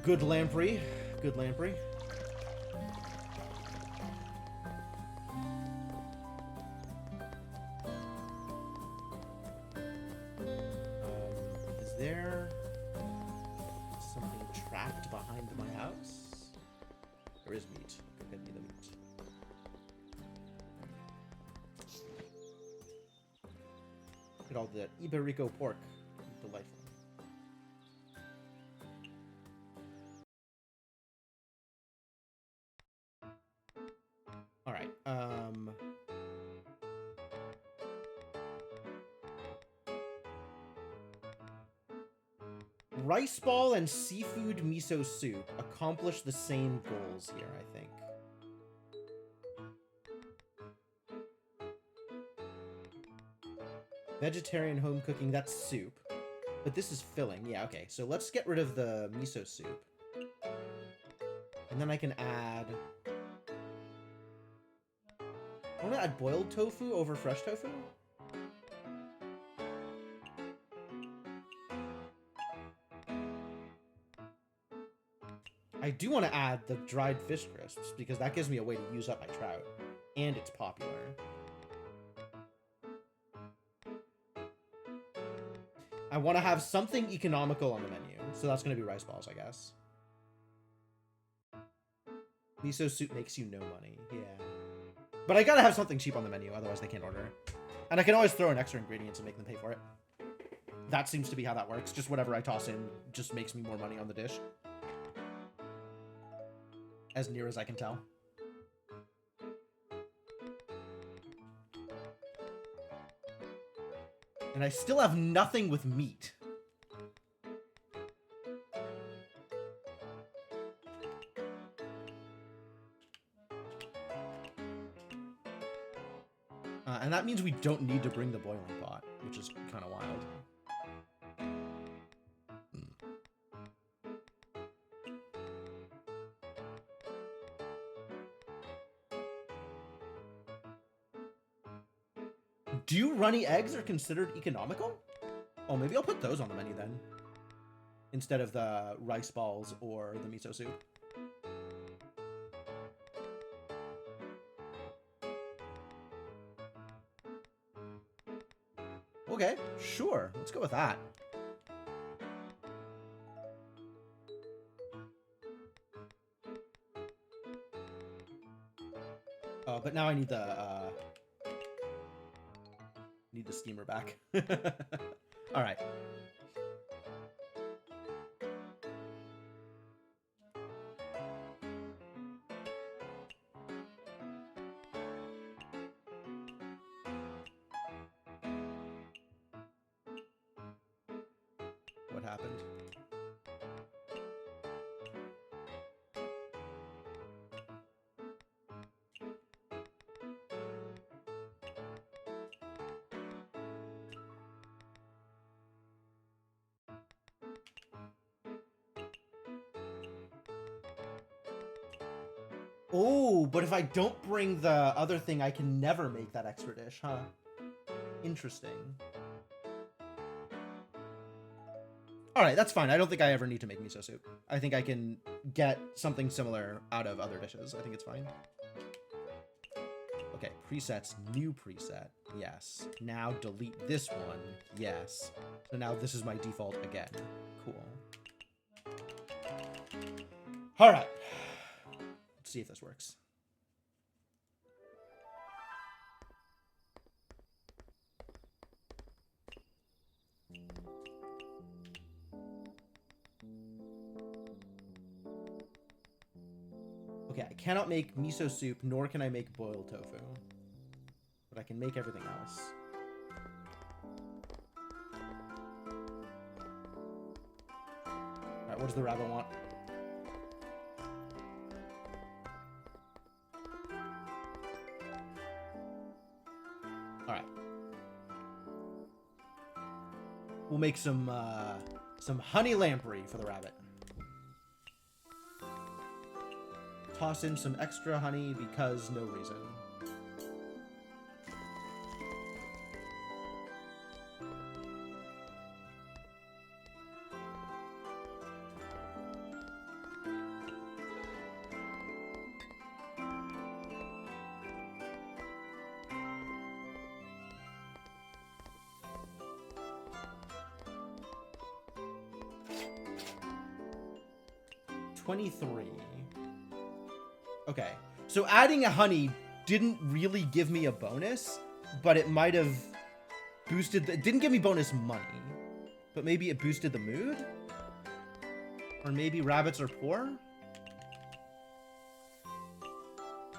Good lamprey. Good lamprey. Is there something trapped behind my house? There is meat. Go get me the meat. Look at all that Iberico pork. Delightful. All right. Rice ball and seafood miso soup accomplish the same goals here, I think. Vegetarian home cooking, that's soup. But this is filling. Yeah, okay. So let's get rid of the miso soup. And then I can add... I want to add boiled tofu over fresh tofu. I do want to add the dried fish crisps, because that gives me a way to use up my trout. And it's popular. I want to have something economical on the menu, so that's going to be rice balls, I guess. Miso soup makes you no money, yeah. But I gotta have something cheap on the menu, otherwise they can't order. And I can always throw in extra ingredients and make them pay for it. That seems to be how that works. Just whatever I toss in just makes me more money on the dish. As near as I can tell. And I still have nothing with meat. And that means we don't need to bring the boiling pot, which is kind of wild. Do runny eggs are considered economical? Oh, maybe I'll put those on the menu then. Instead of the rice balls or the miso soup. Okay, sure. Let's go with that. But now I need the steamer back. All right. what happened. Oh, but if I don't bring the other thing, I can never make that extra dish, huh? Interesting. Alright, that's fine. I don't think I ever need to make miso soup. I think I can get something similar out of other dishes. I think it's fine. Okay, presets, new preset. Yes. Now delete this one. Yes. So now this is my default again. Cool. Alright. Let's see if this works. Okay, I cannot make miso soup, nor can I make boiled tofu. But I can make everything else. Alright, what does the rabbit want? Alright. We'll make some honey lamprey for the rabbit. Toss in some extra honey because no reason. Okay, so adding a honey didn't really give me a bonus, but it might have boosted it didn't give me bonus money, but maybe it boosted the mood? Or maybe rabbits are poor?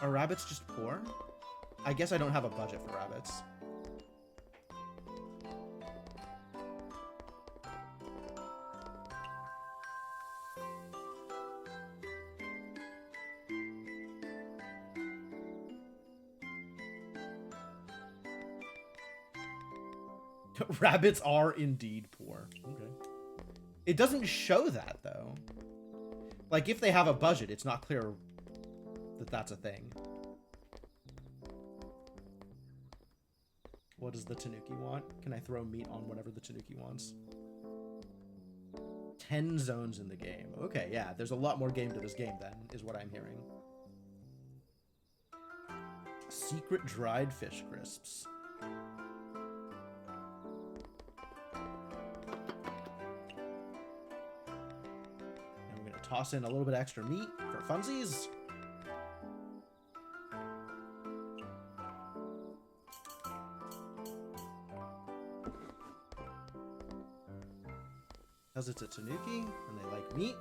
Are rabbits just poor? I guess I don't have a budget for rabbits. Rabbits are indeed poor. Okay. It doesn't show that, though. Like, if they have a budget, it's not clear that that's a thing. What does the Tanuki want? Can I throw meat on whatever the Tanuki wants? 10 zones in the game. Okay, yeah, there's a lot more game to this game, then, is what I'm hearing. Secret dried fish crisps. Toss in a little bit extra meat for funsies. Because it's a Tanuki and they like meat.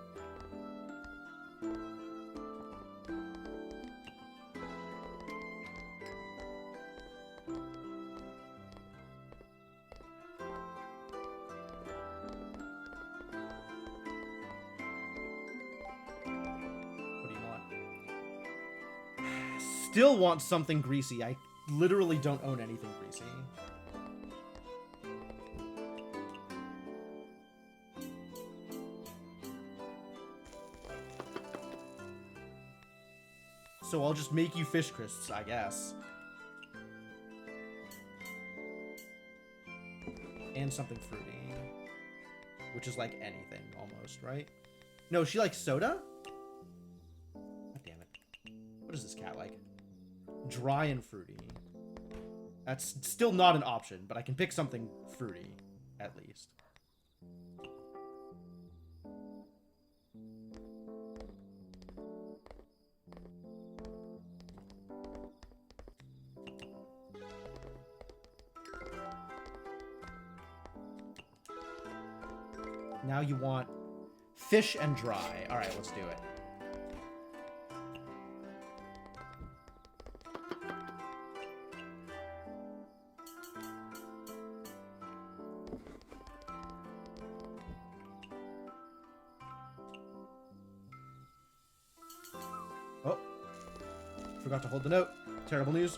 Still want something greasy. I literally don't own anything greasy. So I'll just make you fish crisps, I guess. And something fruity. Which is like anything, almost, right? No, she likes soda? God damn it. What is this cat like? Dry and fruity. That's still not an option, but I can pick something fruity, at least. Now you want fish and dry. All right, let's do it. Forgot to hold the note. Terrible news.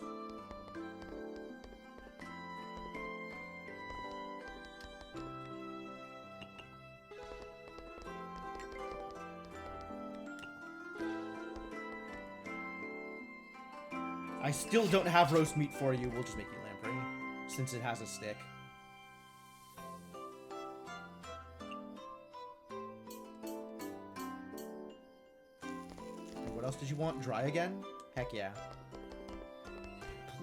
I still don't have roast meat for you. We'll just make you lamprey, since it has a stick. What else did you want? Dry again? Heck yeah.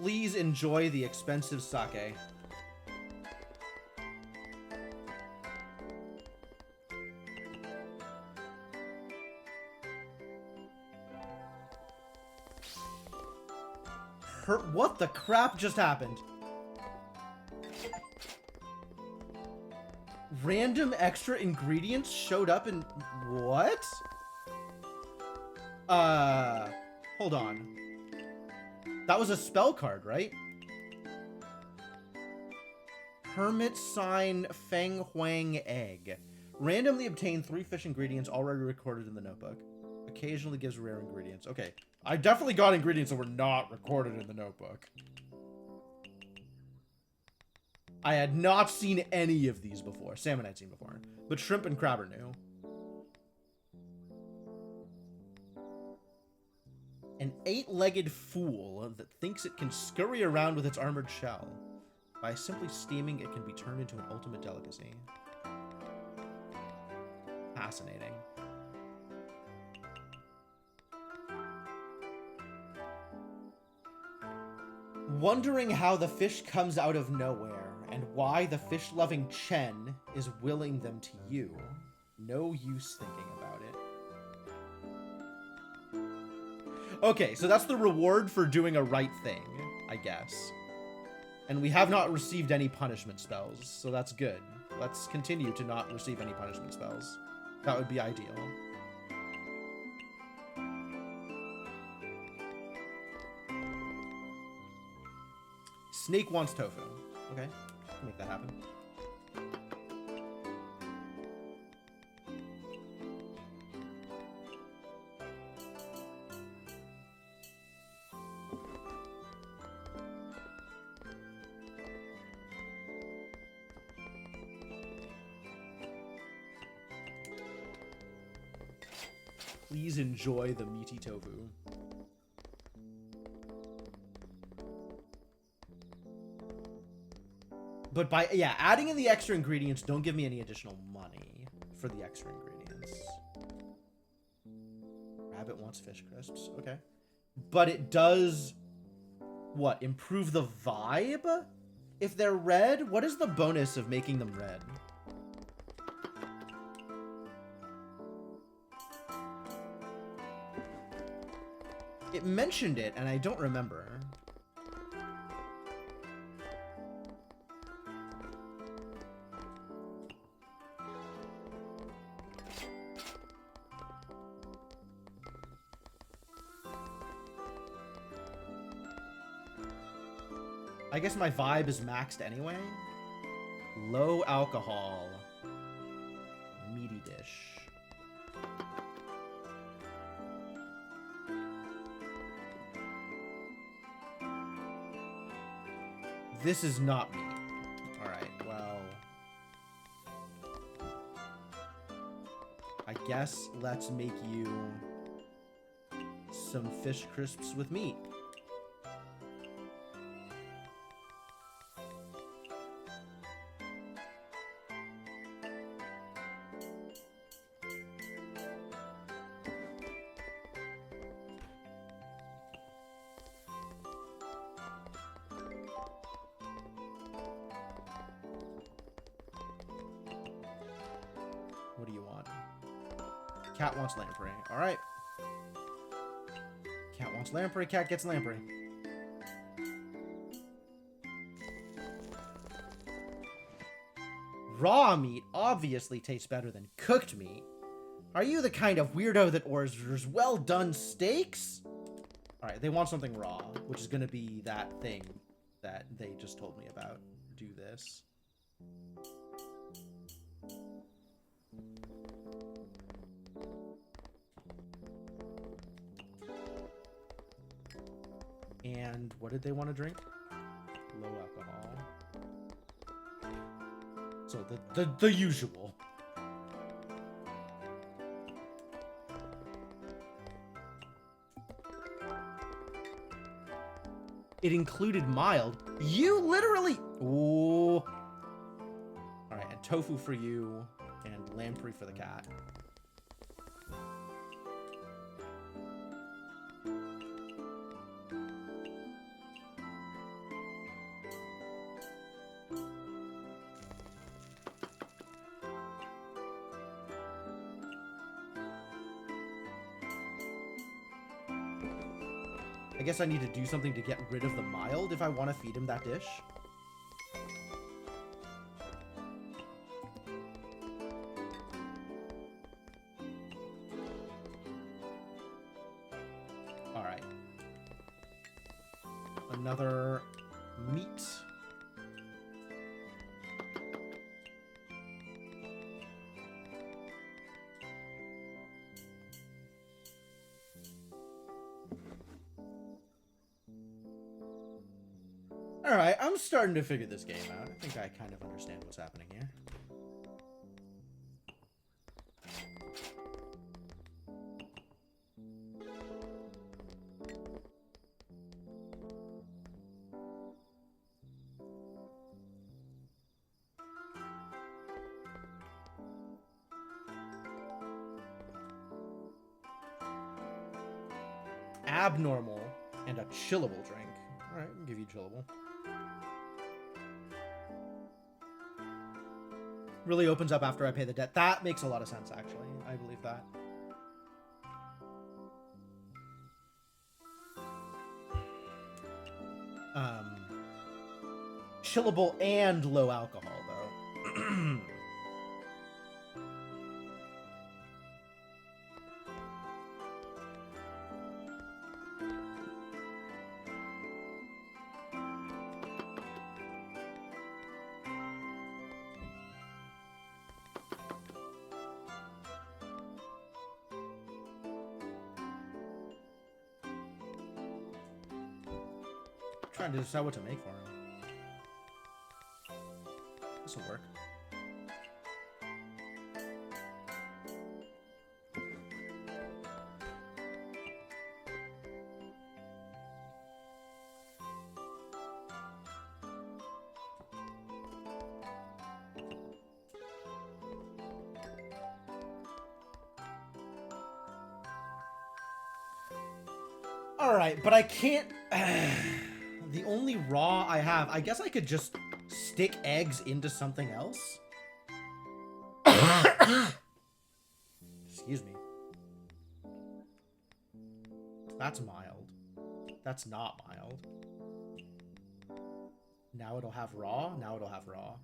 Please enjoy the expensive sake. What the crap just happened? Random extra ingredients showed up in... What? Hold on. That was a spell card, right? Hermit Sign Feng Huang Egg. Randomly obtain 3 fish ingredients already recorded in the notebook. Occasionally gives rare ingredients. Okay. I definitely got ingredients that were not recorded in the notebook. I had not seen any of these before. Salmon I'd seen before. But shrimp and crab are new. An 8-legged fool that thinks it can scurry around with its armored shell. By simply steaming, it can be turned into an ultimate delicacy. Fascinating. Wondering how the fish comes out of nowhere, and why the fish-loving Chen is willing them to you. No use thinking about it. Okay, so that's the reward for doing a right thing, I guess. And we have not received any punishment spells, so that's good. Let's continue to not receive any punishment spells. That would be ideal. Snake wants tofu. Okay, can make that happen. Please enjoy the meaty tofu. But by, yeah, adding in the extra ingredients, don't give me any additional money for the extra ingredients. Rabbit wants fish crisps. Okay. But it does, what, improve the vibe? If they're red, what is the bonus of making them red? It mentioned it, and I don't remember. I guess my vibe is maxed anyway. Low alcohol. Meaty dish. This is not me. Alright, well. I guess let's make you some fish crisps with meat. What do you want? Cat wants lamprey. Alright. Cat wants lamprey. Cat gets lamprey. Raw meat obviously tastes better than cooked meat. Are you the kind of weirdo that orders well-done steaks? Alright, they want something raw, which is gonna be that thing that they just told me about. Do this. And what did they want to drink? Low alcohol. So the usual. It included mild. You literally... Ooh. Alright, and tofu for you, and lamprey for the cat. I guess I need to do something to get rid of the mild if I want to feed him that dish. All right. Another meat. Alright, I'm starting to figure this game out. I think I kind of understand what's happening here. Abnormal and a chillable drink. Alright, I'll give you chillable. Really opens up after I pay the debt. That makes a lot of sense, actually. I believe that. Chillable and low alcohol, though. Trying to decide what to make for him. This will work. All right, but I can't. The only raw I have, I guess I could just stick eggs into something else. Excuse me. That's mild. That's not mild. Now it'll have raw. Now it'll have raw.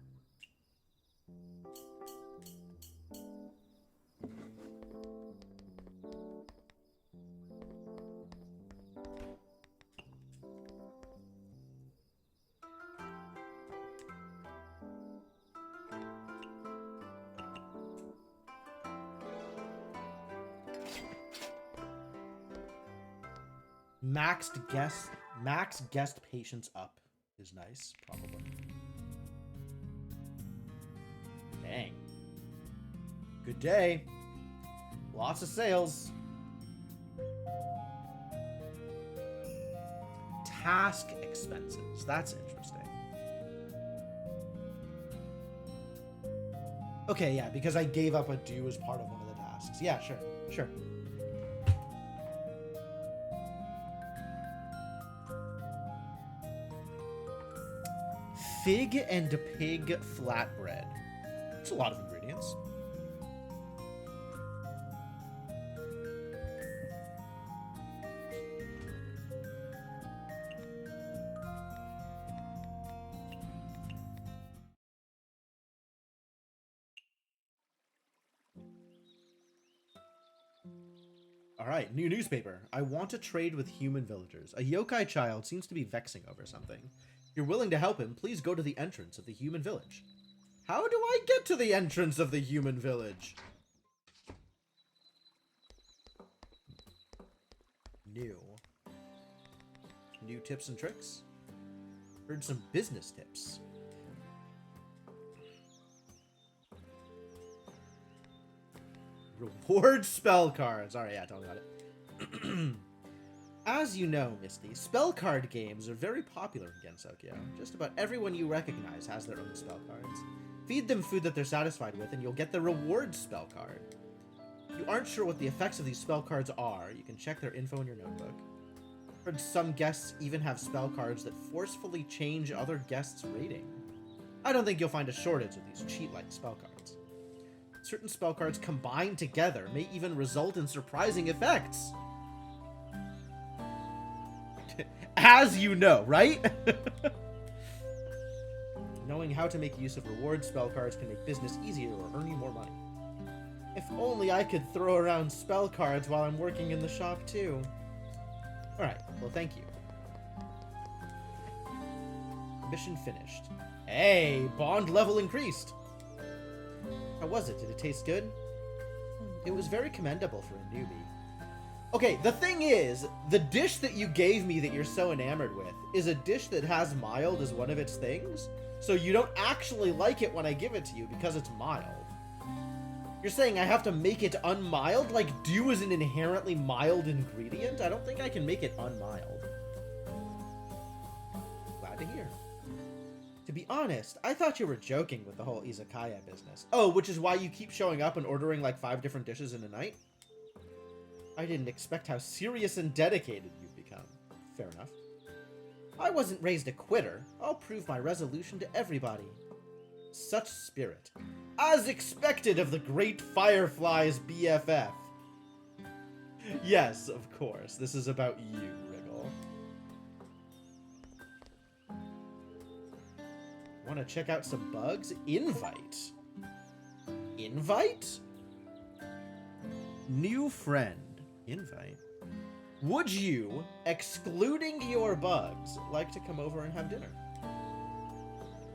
Max guest patience up is nice, probably. Dang. Good day. Lots of sales. Task expenses. That's interesting. Okay, yeah, because I gave up a due as part of one of the tasks. Yeah, sure, sure. Fig and pig flatbread. That's a lot of ingredients. Alright, new newspaper. I want to trade with human villagers. A yokai child seems to be vexing over something. If you're willing to help him, please go to the entrance of the human village. How do I get to the entrance of the human village? New. New tips and tricks? Heard some business tips. Reward spell cards. Alright, yeah, tell me about it. As you know, Misty, spell card games are very popular in Gensokyo. Just about everyone you recognize has their own spell cards. Feed them food that they're satisfied with, and you'll get the reward spell card. If you aren't sure what the effects of these spell cards are, you can check their info in your notebook. I've heard some guests even have spell cards that forcefully change other guests' rating. I don't think you'll find a shortage of these cheat-like spell cards. Certain spell cards combined together may even result in surprising effects. As you know, right? Knowing how to make use of reward spell cards can make business easier or earn you more money. If only I could throw around spell cards while I'm working in the shop too. Alright, well thank you. Mission finished. Hey, bond level increased. How was it? Did it taste good? It was very commendable for a newbie. Okay, the thing is, the dish that you gave me that you're so enamored with is a dish that has mild as one of its things, so you don't actually like it when I give it to you because it's mild. You're saying I have to make it unmild? Like, dew is an inherently mild ingredient? I don't think I can make it unmild. Glad to hear. To be honest, I thought you were joking with the whole Izakaya business. Oh, which is why you keep showing up and ordering like 5 different dishes in a night? I didn't expect how serious and dedicated you've become. Fair enough. I wasn't raised a quitter. I'll prove my resolution to everybody. Such spirit. As expected of the great Firefly's BFF. Yes, of course. This is about you, Wriggle. Want to check out some bugs? Invite. Invite? New friend. Invite. Would you, excluding your bugs, like to come over and have dinner?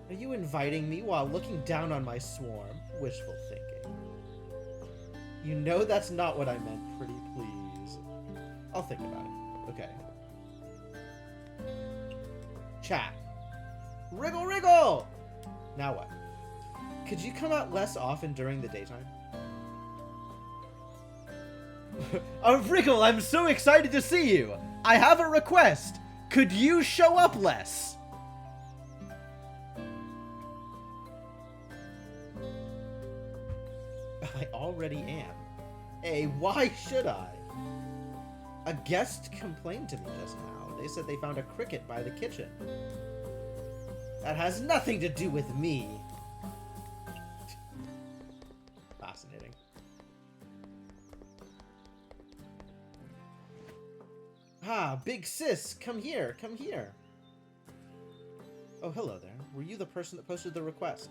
Are you inviting me while looking down on my swarm? Wishful thinking. You know that's not what I meant, pretty please. I'll think about it. Okay. Chat. Wriggle, wriggle! Now what? Could you come out less often during the daytime? Wriggle, I'm so excited to see you! I have a request! Could you show up less? I already am. Hey, why should I? A guest complained to me just now. They said they found a cricket by the kitchen. That has nothing to do with me. Fascinating. Ah, big sis, come here, come here. Oh, hello there. Were you the person that posted the request?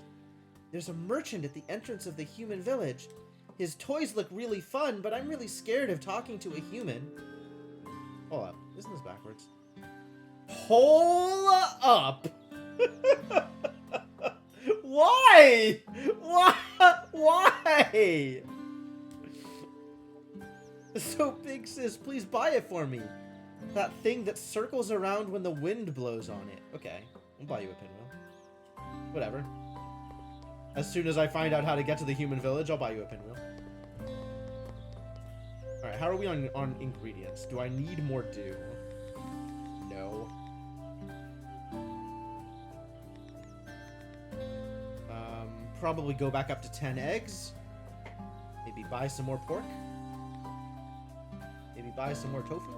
There's a merchant at the entrance of the human village. His toys look really fun, but I'm really scared of talking to a human. Hold up. Isn't this backwards? Hold up! Why? Why? Why? So, big sis, please buy it for me. That thing that circles around when the wind blows on it. Okay, I'll buy you a pinwheel. Whatever. As soon as I find out how to get to the human village, I'll buy you a pinwheel. Alright, how are we on ingredients? Do I need more dew? No. Probably go back up to 10 eggs. Maybe buy some more pork. Maybe buy some more tofu.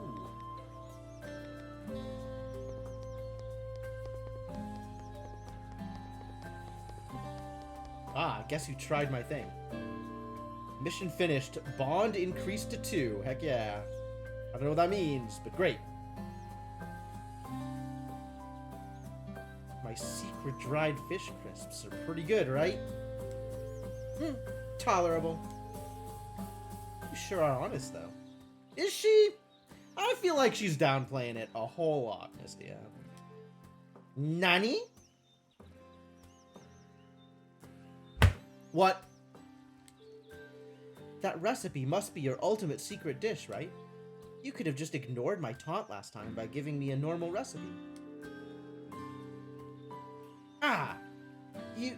Ah, guess you tried my thing. Mission finished. Bond increased to 2. Heck yeah. I don't know what that means, but great. My secret dried fish crisps are pretty good, right? Tolerable. You sure are honest, though. Is she? I feel like she's downplaying it a whole lot, Mystia. Nani? What? That recipe must be your ultimate secret dish, right? You could have just ignored my taunt last time by giving me a normal recipe. Ah! I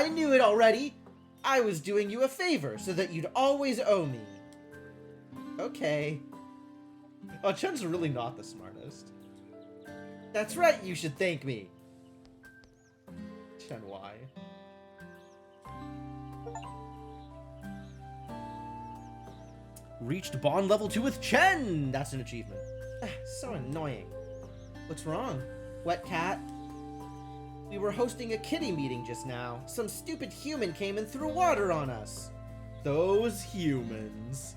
knew it already! I was doing you a favor so that you'd always owe me. Okay. Oh, Chen's really not the smartest. That's right, you should thank me. Chen, why? Reached bond level 2 with Chen! That's an achievement. So annoying. What's wrong? Wet cat? We were hosting a kitty meeting just now. Some stupid human came and threw water on us. Those humans.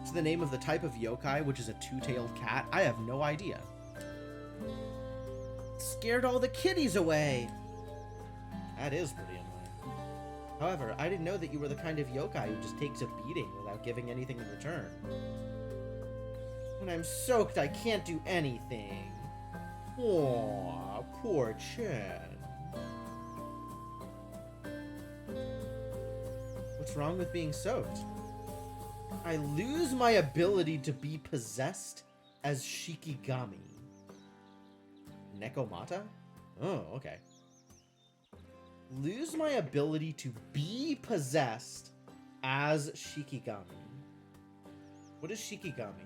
It's the name of the type of yokai, which is a two-tailed cat. I have no idea. Scared all the kitties away. That is pretty annoying. However, I didn't know that you were the kind of yokai who just takes a beating without giving anything in return. When I'm soaked, I can't do anything. Aw, poor Chen. What's wrong with being soaked? I lose my ability to be possessed as Shikigami. Nekomata? Oh, okay. Lose my ability to be possessed as Shikigami. What is Shikigami?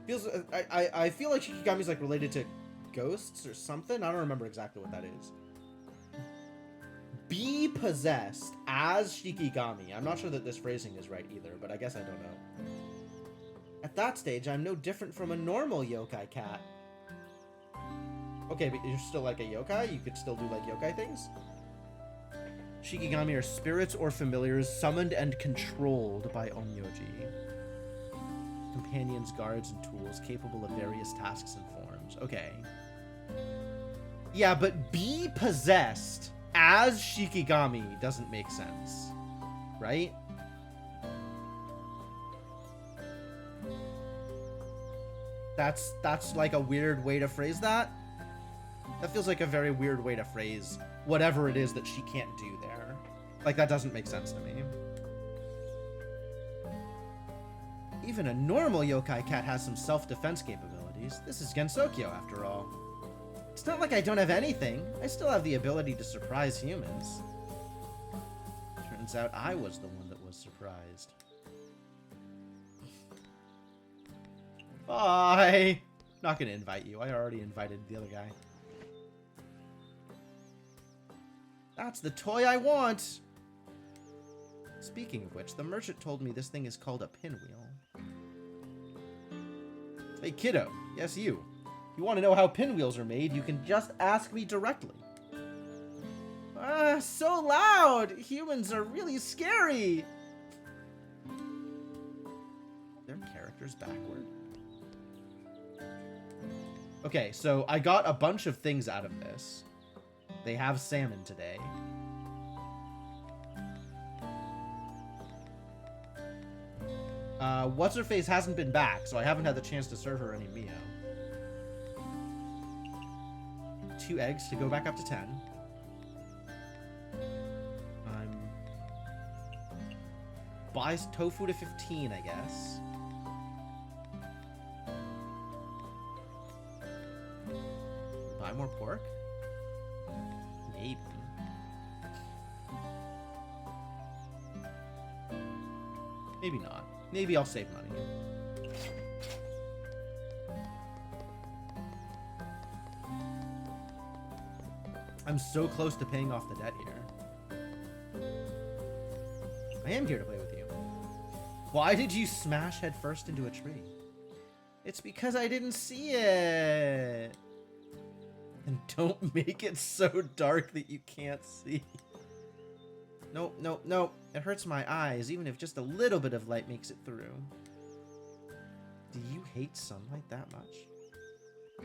Feels I feel like Shikigami's like related to ghosts or something. I don't remember exactly what that is. Be possessed as Shikigami. I'm not sure that this phrasing is right either, but I guess I don't know. At that stage, I'm no different from a normal yokai cat. Okay, but you're still like a yokai? You could still do like yokai things? Shikigami are spirits or familiars summoned and controlled by Onmyoji. Companions, guards, and tools capable of various tasks and forms. Okay. Yeah, but be possessed as Shikigami doesn't make sense. Right? That's like a weird way to phrase that. That feels like a very weird way to phrase whatever it is that she can't do there. Like, that doesn't make sense to me. Even a normal yokai cat has some self-defense capabilities. This is Gensokyo, after all. It's not like I don't have anything. I still have the ability to surprise humans. Turns out I was the one that was surprised. Bye! Not gonna invite you. I already invited the other guy. That's the toy I want! Speaking of which, the merchant told me this thing is called a pinwheel. Hey kiddo, yes you. If you want to know how pinwheels are made, you can just ask me directly. So loud! Humans are really scary! Their characters backward. Okay, so I got a bunch of things out of this. They have salmon today. What's-her-face hasn't been back, so I haven't had the chance to serve her any Mio. 2 eggs to go back up to 10. Buys tofu to 15, I guess. Buy more pork? Maybe. Maybe not. Maybe I'll save money. I'm so close to paying off the debt here. I am here to play with you. Why did you smash headfirst into a tree? It's because I didn't see it. And don't make it so dark that you can't see. Nope, nope, nope. It hurts my eyes, even if just a little bit of light makes it through. Do you hate sunlight that much?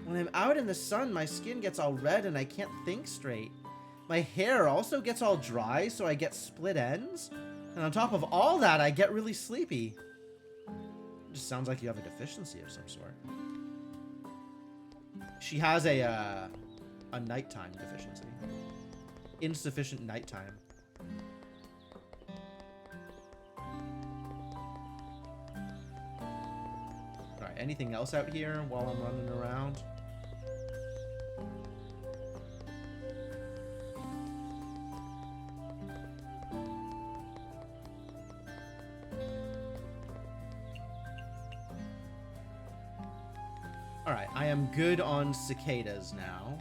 When I'm out in the sun, my skin gets all red and I can't think straight. My hair also gets all dry, so I get split ends. And on top of all that, I get really sleepy. It just sounds like you have a deficiency of some sort. She has a nighttime deficiency. Insufficient nighttime. Alright, anything else out here while I'm running around? Alright, I am good on cicadas now.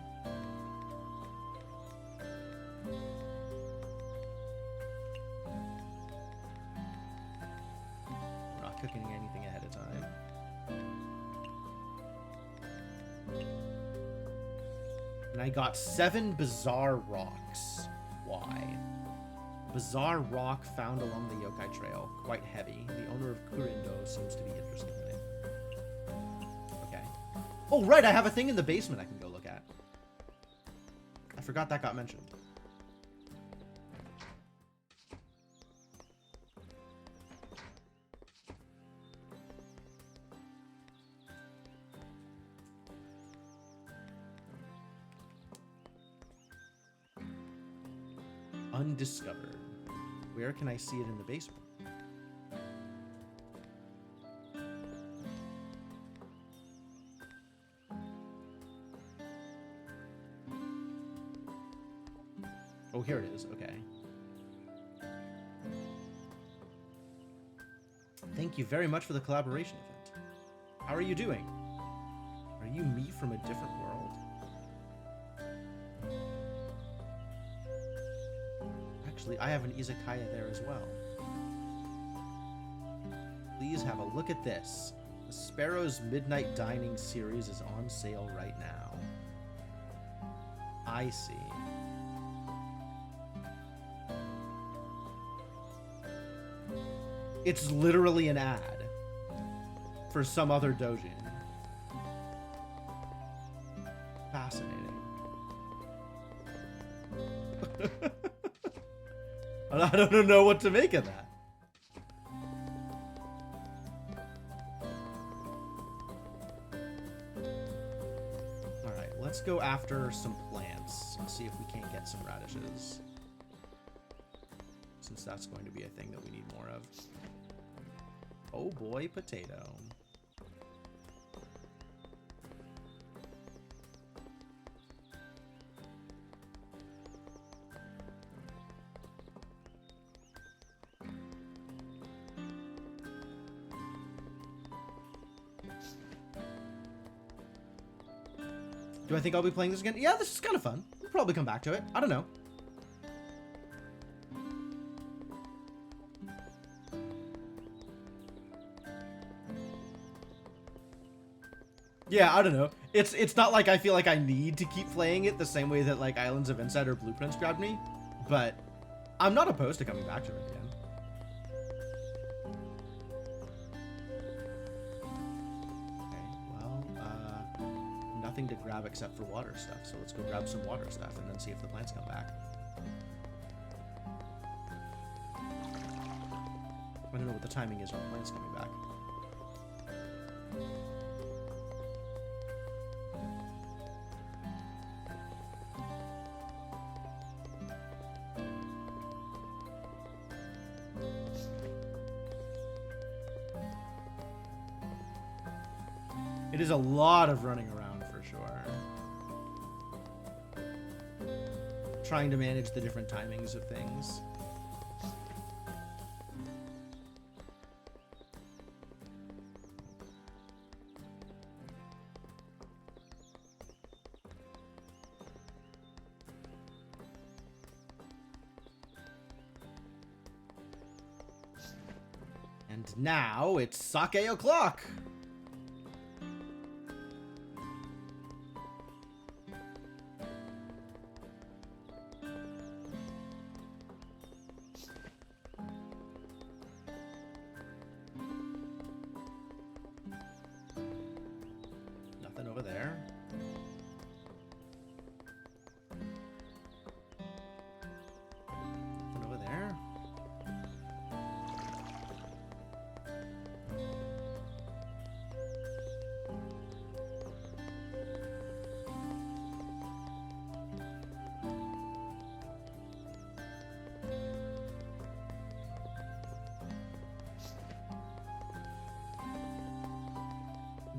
I'm not cooking anything ahead of time. And I got 7 bizarre rocks. Why? Bizarre rock found along the yokai trail. Quite heavy. The owner of Kurindo seems to be interested in it. Okay. Oh, right! I have a thing in the basement I can go look at. I forgot that got mentioned. Undiscovered. Where can I see it in the basement? Oh, here it is. Okay. Thank you very much for the collaboration event. How are you doing? Are you me from a different world? Actually, I have an Izakaya there as well. Please have a look at this. The Sparrow's Midnight Dining series is on sale right now. I see. It's literally an ad for some other dojin. Fascinating. I don't know what to make of that. Alright, let's go after some plants and see if we can't get some radishes. Since that's going to be a thing that we need more of. Oh boy, potato. Do I think I'll be playing this again? Yeah, this is kind of fun. We'll probably come back to it. I don't know. Yeah, I don't know. It's not like I feel like I need to keep playing it the same way that like Islands of Insight or Blueprints grabbed me, but I'm not opposed to coming back to it again. Nothing to grab except for water stuff, so let's go grab some water stuff and then see if the plants come back. I don't know what the timing is on plants coming back. It is a lot of running around. Trying to manage the different timings of things. And now it's sake o'clock.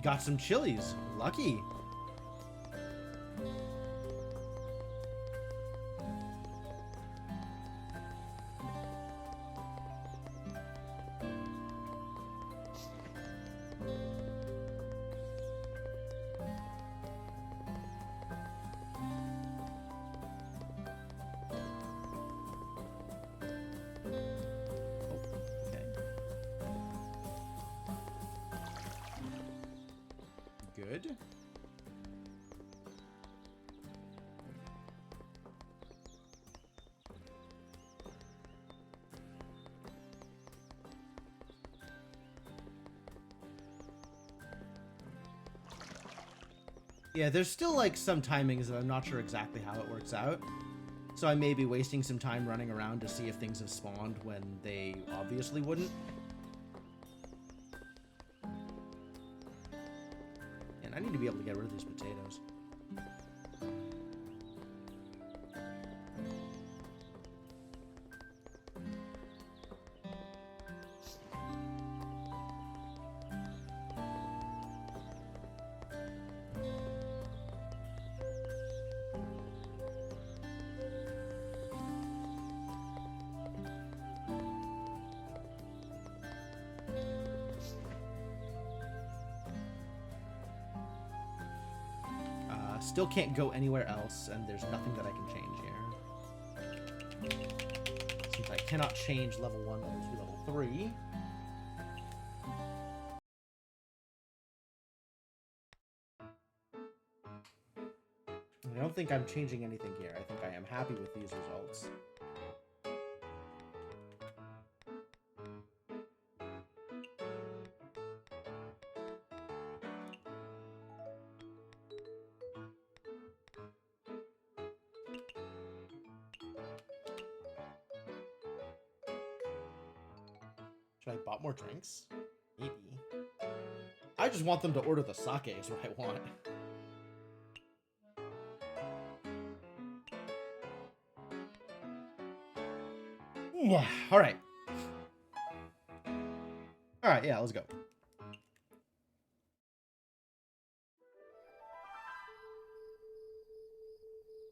got some chilies. Lucky. Good. Yeah, there's still like some timings that I'm not sure exactly how it works out. So I may be wasting some time running around to see if things have spawned when they obviously wouldn't. And I need to be able to get rid of these potatoes. Still can't go anywhere else, and there's nothing that I can change here. Since I cannot change level 1, level 2, level 3. I don't think I'm changing anything here. I think I am happy with these results. Should I bought more drinks? Maybe. I just want them to order the sake is what I want. Alright. Alright, yeah, let's go.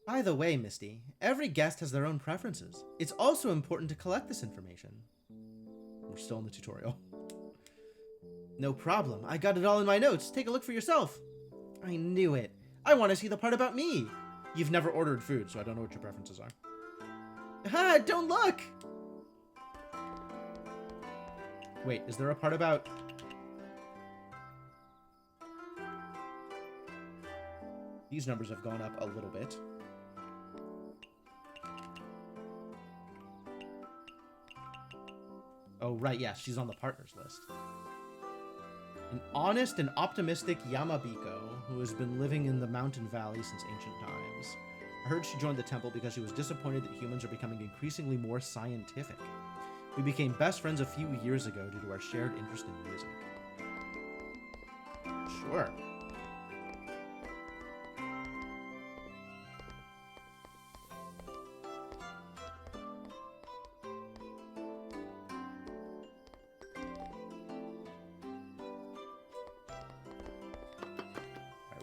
By the way, Misty, every guest has their own preferences. It's also important to collect this information. We're still in the tutorial. No problem. I got it all in my notes. Take a look for yourself. I knew it. I want to see the part about me. You've never ordered food, so I don't know what your preferences are. Ha! Don't look! Wait, is there a part about... These numbers have gone up a little bit. Oh, right, yes, she's on the partners list. An honest and optimistic Yamabiko who has been living in the mountain valley since ancient times. I heard she joined the temple because she was disappointed that humans are becoming increasingly more scientific. We became best friends a few years ago due to our shared interest in music. Sure.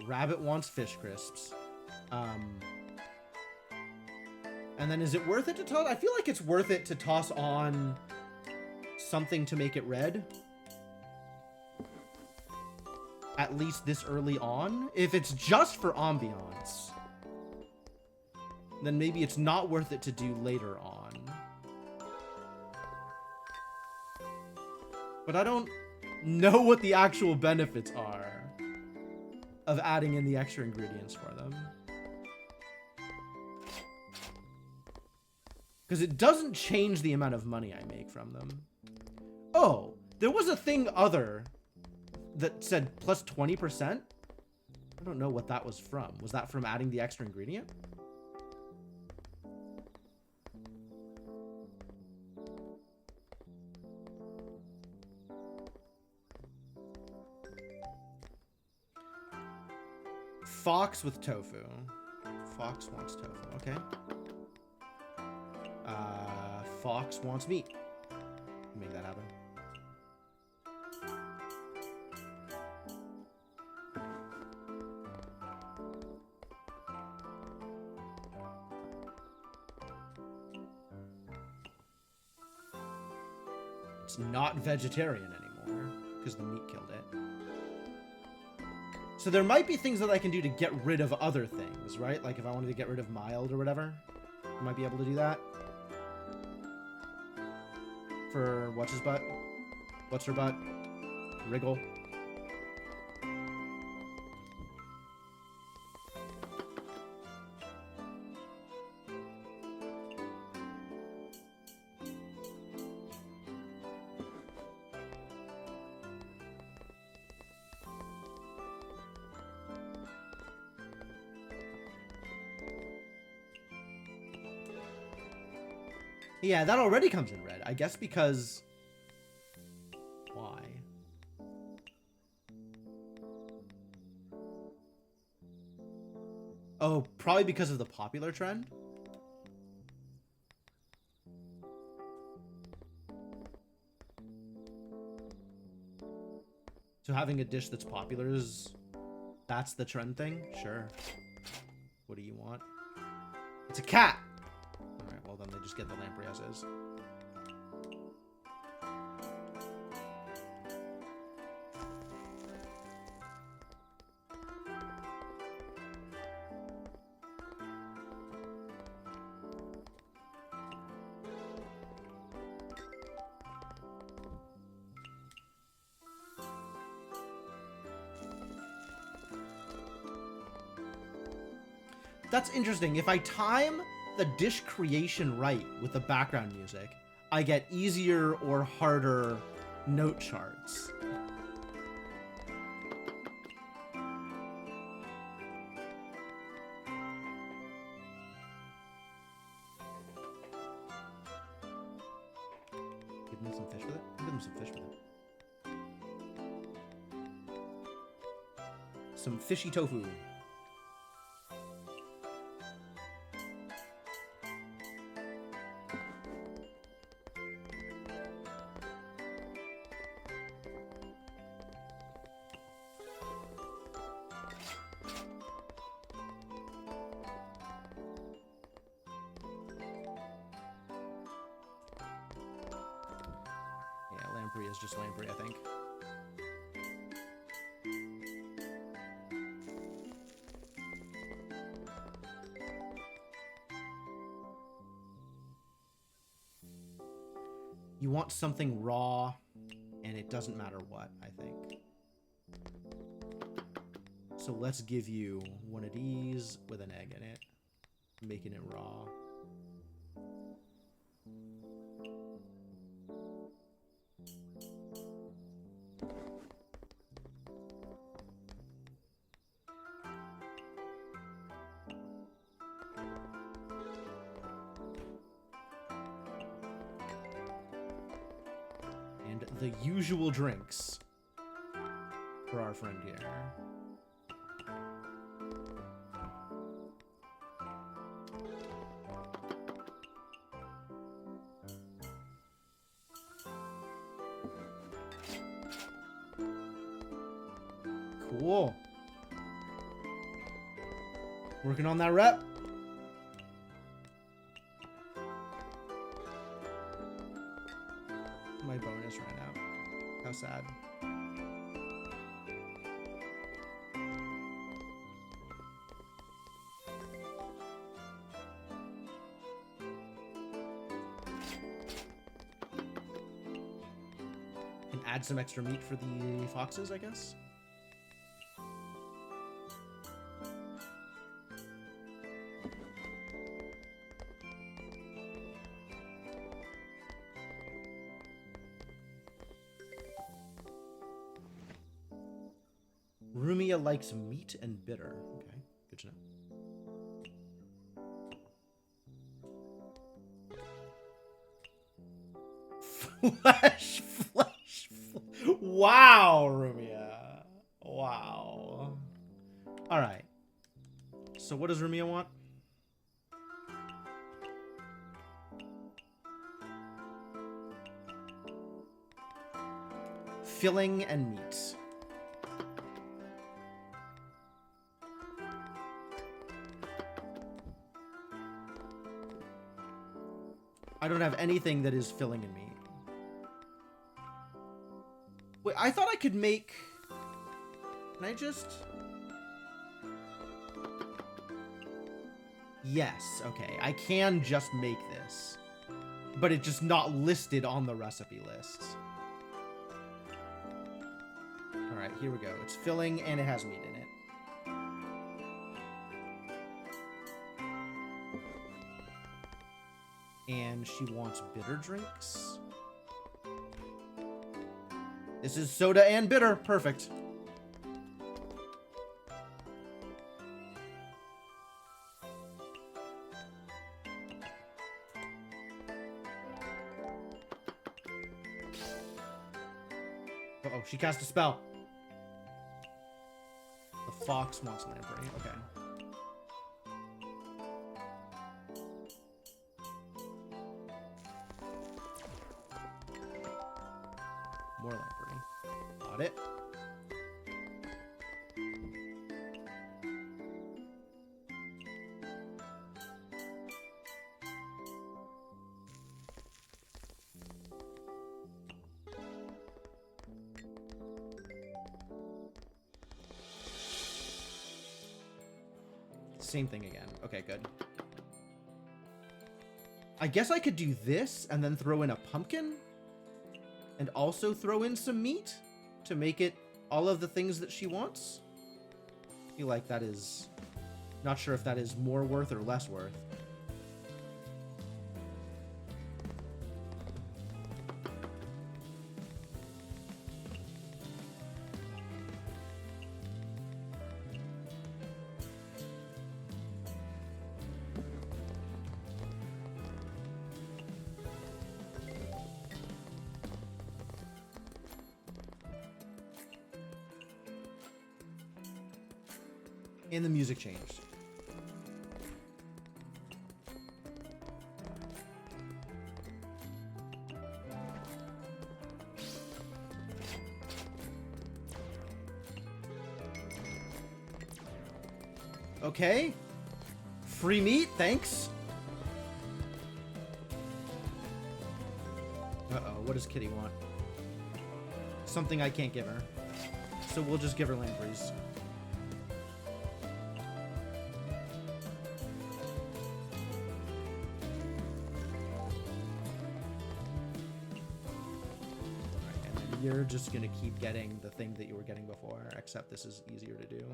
Rabbit wants fish crisps. And then is it worth it to toss? I feel like it's worth it to toss on something to make it red. At least this early on. If it's just for ambiance, then maybe it's not worth it to do later on. But I don't know what the actual benefits are of adding in the extra ingredients for them. Because it doesn't change the amount of money I make from them. Oh, there was a thing other that said plus 20%? I don't know what that was from. Was that from adding the extra ingredient? Fox with tofu. Fox wants tofu, okay. Fox wants meat. Make that happen. It's not vegetarian anymore because the meat killed it. So there might be things that I can do to get rid of other things, right? Like if I wanted to get rid of mild or whatever, I might be able to do that. For what's his butt? What's her butt? Wriggle. Yeah, that already comes in red. I guess because... Why? Oh, probably because of the popular trend? So having a dish that's popular is... That's the trend thing? Sure. What do you want? It's a cat! Alright, well then they just get the lamprey as is. That's interesting. If I time the dish creation right with the background music, I get easier or harder note charts. Give me some fish with it. Give them some fish with it. Some fishy tofu. Lamprey is just lamprey, I think. You want something raw, and it doesn't matter what, I think. So let's give you one of these with an egg in it, making it raw. The usual drinks for our friend here. Cool. Working on that rep. My bonus ran out. How sad. And add some extra meat for the foxes, I guess. Rumia likes meat and bitter. Okay, good to know. Flesh. Wow, Rumia. Wow. All right. So what does Rumia want? Filling and meat. I don't have anything that is filling in meat. Wait, I thought I could make... Can I just... Yes, okay. I can just make this. But it's just not listed on the recipe lists. Alright, here we go. It's filling and it has meat in it. And she wants bitter drinks. This is soda and bitter. Perfect. Uh-oh, she cast a spell. The fox wants lamprey. Okay. More lamprey. Got it. Same thing again. Okay, good. I guess I could do this and then throw in a pumpkin and also throw in some meat to make it all of the things that she wants. I feel like that is... Not sure if that is more worth or less worth. And the music changed. Okay. Free meat, thanks. Uh-oh, what does Kitty want? Something I can't give her. So we'll just give her lampreys. You're just gonna keep getting the thing that you were getting before, except this is easier to do.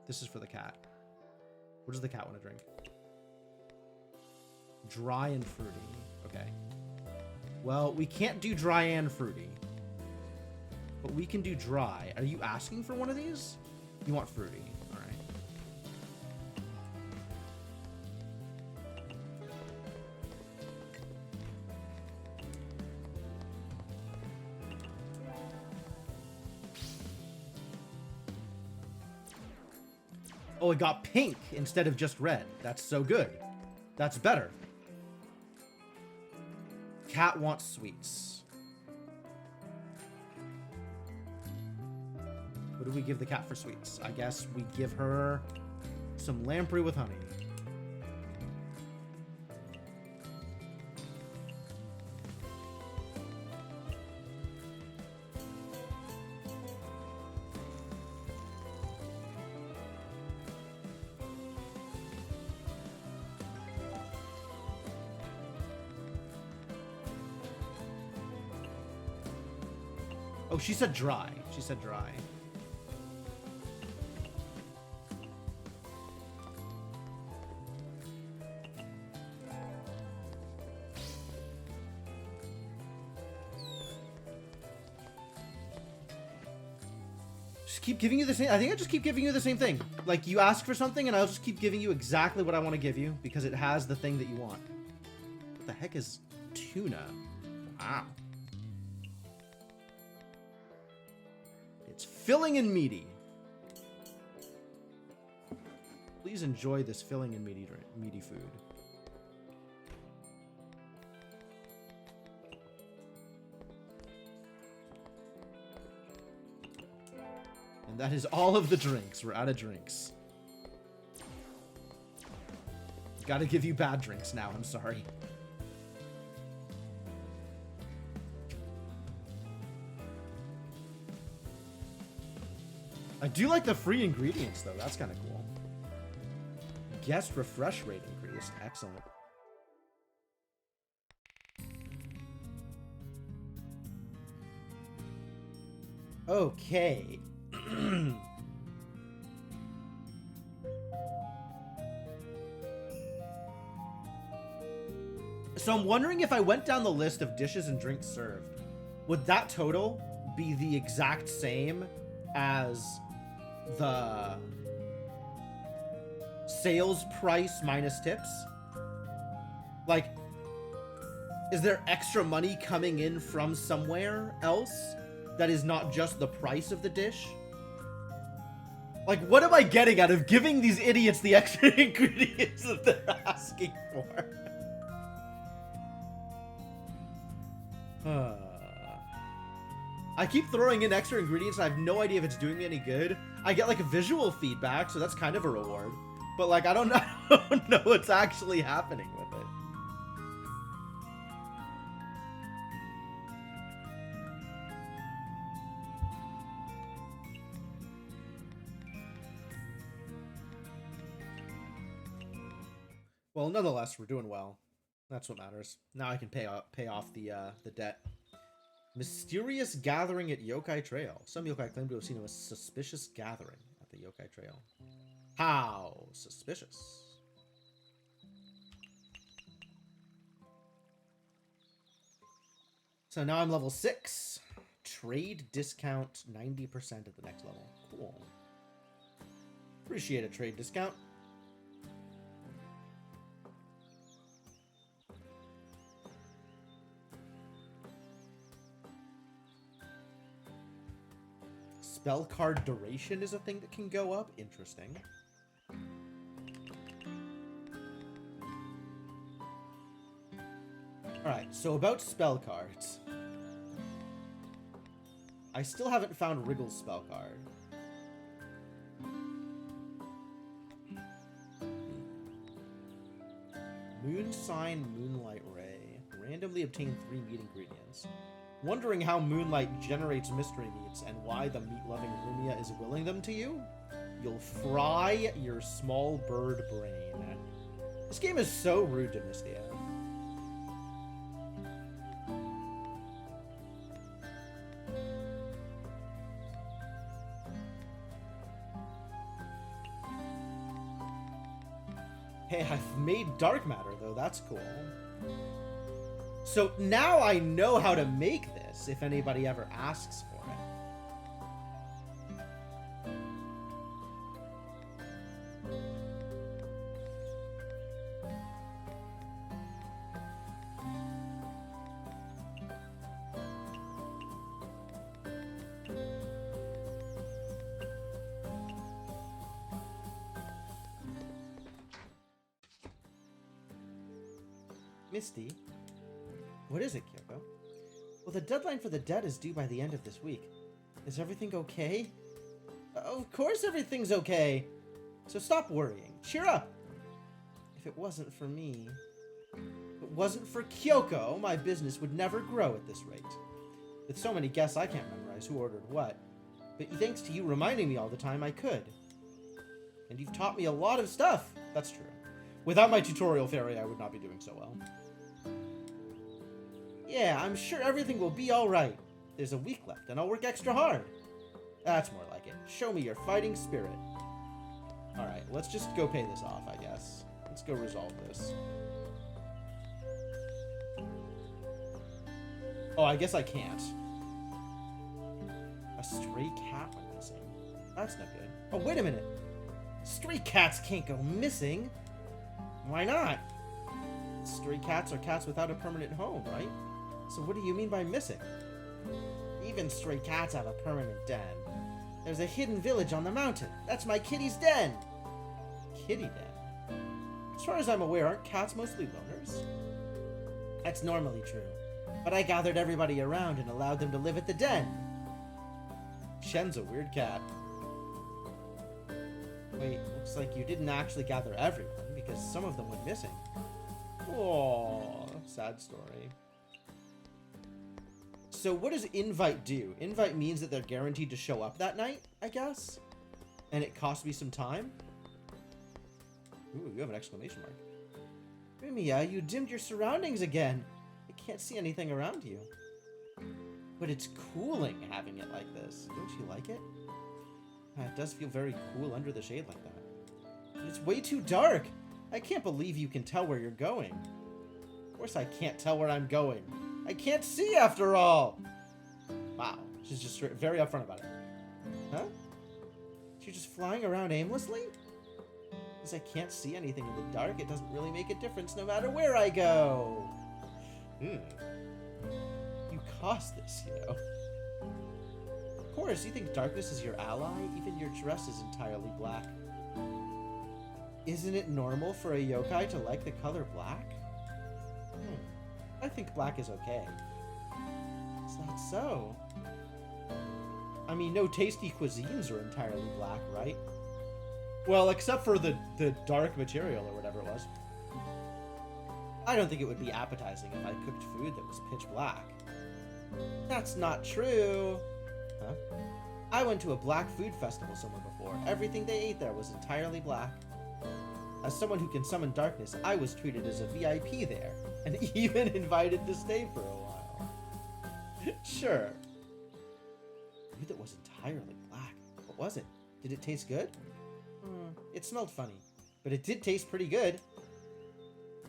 This is for the cat. What does the cat want to drink? Dry and fruity. Okay. Well, we can't do dry and fruity. But we can do dry. Are you asking for one of these? You want fruity. All right. Oh, it got pink instead of just red. That's so good. That's better. Cat wants sweets. What do we give the cat for sweets? I guess we give her some lamprey with honey. Oh, she said dry. She said dry. Just keep giving you the same. I think I just keep giving you the same thing. Like, you ask for something and I'll just keep giving you exactly what I want to give you because it has the thing that you want. What the heck is tuna? Wow. It's filling and meaty. Please enjoy this filling and meaty food. That is all of the drinks. We're out of drinks. Gotta give you bad drinks now, I'm sorry. I do like the free ingredients, though. That's kind of cool. Guest refresh rate increased. Excellent. Okay. So I'm wondering if I went down the list of dishes and drinks served, would that total be the exact same as the sales price minus tips? Like, is there extra money coming in from somewhere else that is not just the price of the dish? Like, what am I getting out of giving these idiots the extra ingredients that they're asking for? I keep throwing in extra ingredients and I have no idea if it's doing me any good. I get like a visual feedback, so that's kind of a reward. But like, I don't know what's actually happening with it. Well, nonetheless, we're doing well. That's what matters. Now I can pay off the debt. Mysterious gathering at Yokai Trail. Some yokai claim to have seen a suspicious gathering at the Yokai Trail. How suspicious? So now I'm level 6. Trade discount 90% at the next level. Cool. Appreciate a trade discount. Spell card duration is a thing that can go up. Interesting. Alright, so about spell cards. I still haven't found Wriggle's spell card. Moon Sign Moonlight Ray. Randomly obtain 3 meat ingredients. Wondering how Moonlight generates mystery meats and why the meat-loving Lumia is willing them to you? You'll fry your small bird brain. This game is so rude to Mystia. Hey, I've made dark matter, though. That's cool. So now I know how to make this, if anybody ever asks for it. Misty? What is it, Kyoko? Well, the deadline for the debt is due by the end of this week. Is everything okay? Of course everything's okay. So stop worrying. Cheer up. If it wasn't for me, if it wasn't for Kyoko, my business would never grow at this rate. With so many guests, I can't memorize who ordered what. But thanks to you reminding me all the time, I could. And you've taught me a lot of stuff. That's true. Without my tutorial fairy, I would not be doing so well. Yeah, I'm sure everything will be alright. There's a week left, and I'll work extra hard. That's more like it. Show me your fighting spirit. Alright, let's just go pay this off, I guess. Let's go resolve this. Oh, I guess I can't. A stray cat went missing. That's not good. Oh, wait a minute. Stray cats can't go missing. Why not? Stray cats are cats without a permanent home, right? So what do you mean by missing? Even stray cats have a permanent den. There's a hidden village on the mountain. That's my kitty's den. Kitty den? As far as I'm aware, aren't cats mostly loners? That's normally true. But I gathered everybody around and allowed them to live at the den. Shen's a weird cat. Wait, looks like you didn't actually gather everyone, because some of them went missing. Oh, sad story. So what does invite do? Invite means that they're guaranteed to show up that night, I guess? And it cost me some time? Ooh, you have an exclamation mark. Rumia, you dimmed your surroundings again. I can't see anything around you. But it's cooling having it like this. Don't you like it? It does feel very cool under the shade like that. But it's way too dark. I can't believe you can tell where you're going. Of course I can't tell where I'm going. I can't see after all. Wow, she's just very upfront about it. Huh? You're just flying around aimlessly? Because I can't see anything in the dark, it doesn't really make a difference no matter where I go. You caused this, you know. Of course, you think darkness is your ally? Even your dress is entirely black. Isn't it normal for a yokai to like the color black? I think black is okay. Is that so? I mean, no tasty cuisines are entirely black, right? Well, except for the dark material or whatever it was. I don't think it would be appetizing if I cooked food that was pitch black. That's not true. Huh? I went to a black food festival somewhere before. Everything they ate there was entirely black. As someone who can summon darkness, I was treated as a VIP there, and even invited to stay for a while. Sure. Food that was entirely black. What was it? Did it taste good? It smelled funny, but it did taste pretty good.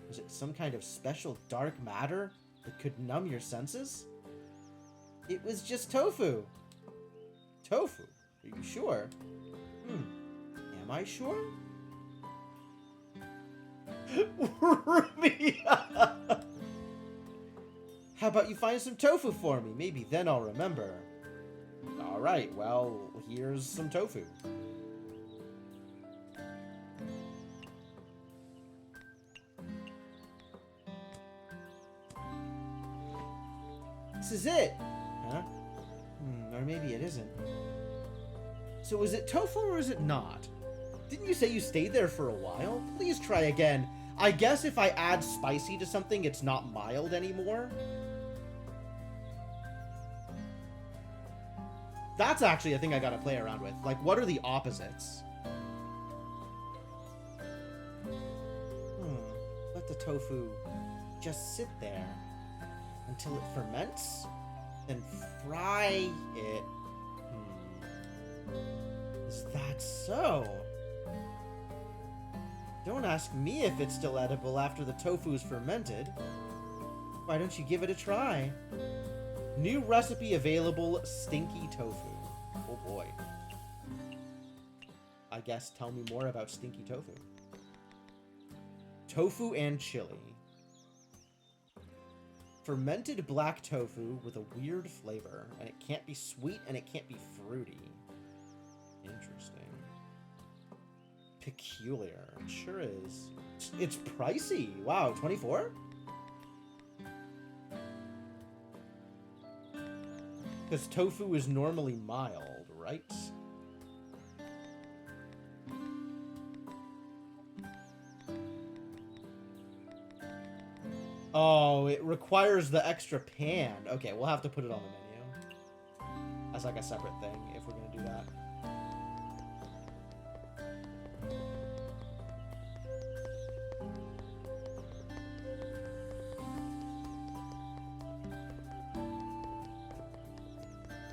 Was it some kind of special dark matter that could numb your senses? It was just tofu. Tofu? Are you sure? Am I sure? How about you find some tofu for me? Maybe then I'll remember. Alright, well, here's some tofu. This is it! Huh? Or maybe it isn't. So is it tofu or is it not? Didn't you say you stayed there for a while? Please try again. I guess if I add spicy to something, it's not mild anymore. That's actually a thing I gotta play around with. Like, what are the opposites? Let the tofu just sit there until it ferments, then fry it. Is that so? Don't ask me if it's still edible after the tofu's fermented. Why don't you give it a try? New recipe available, stinky tofu. Oh boy. I guess tell me more about stinky tofu. Tofu and chili. Fermented black tofu with a weird flavor, and it can't be sweet and it can't be fruity. Interesting. Peculiar. It sure is. It's pricey. Wow, 24? Because tofu is normally mild, right? Oh, it requires the extra pan. Okay, we'll have to put it on the menu. As like a separate thing, if we're gonna do that.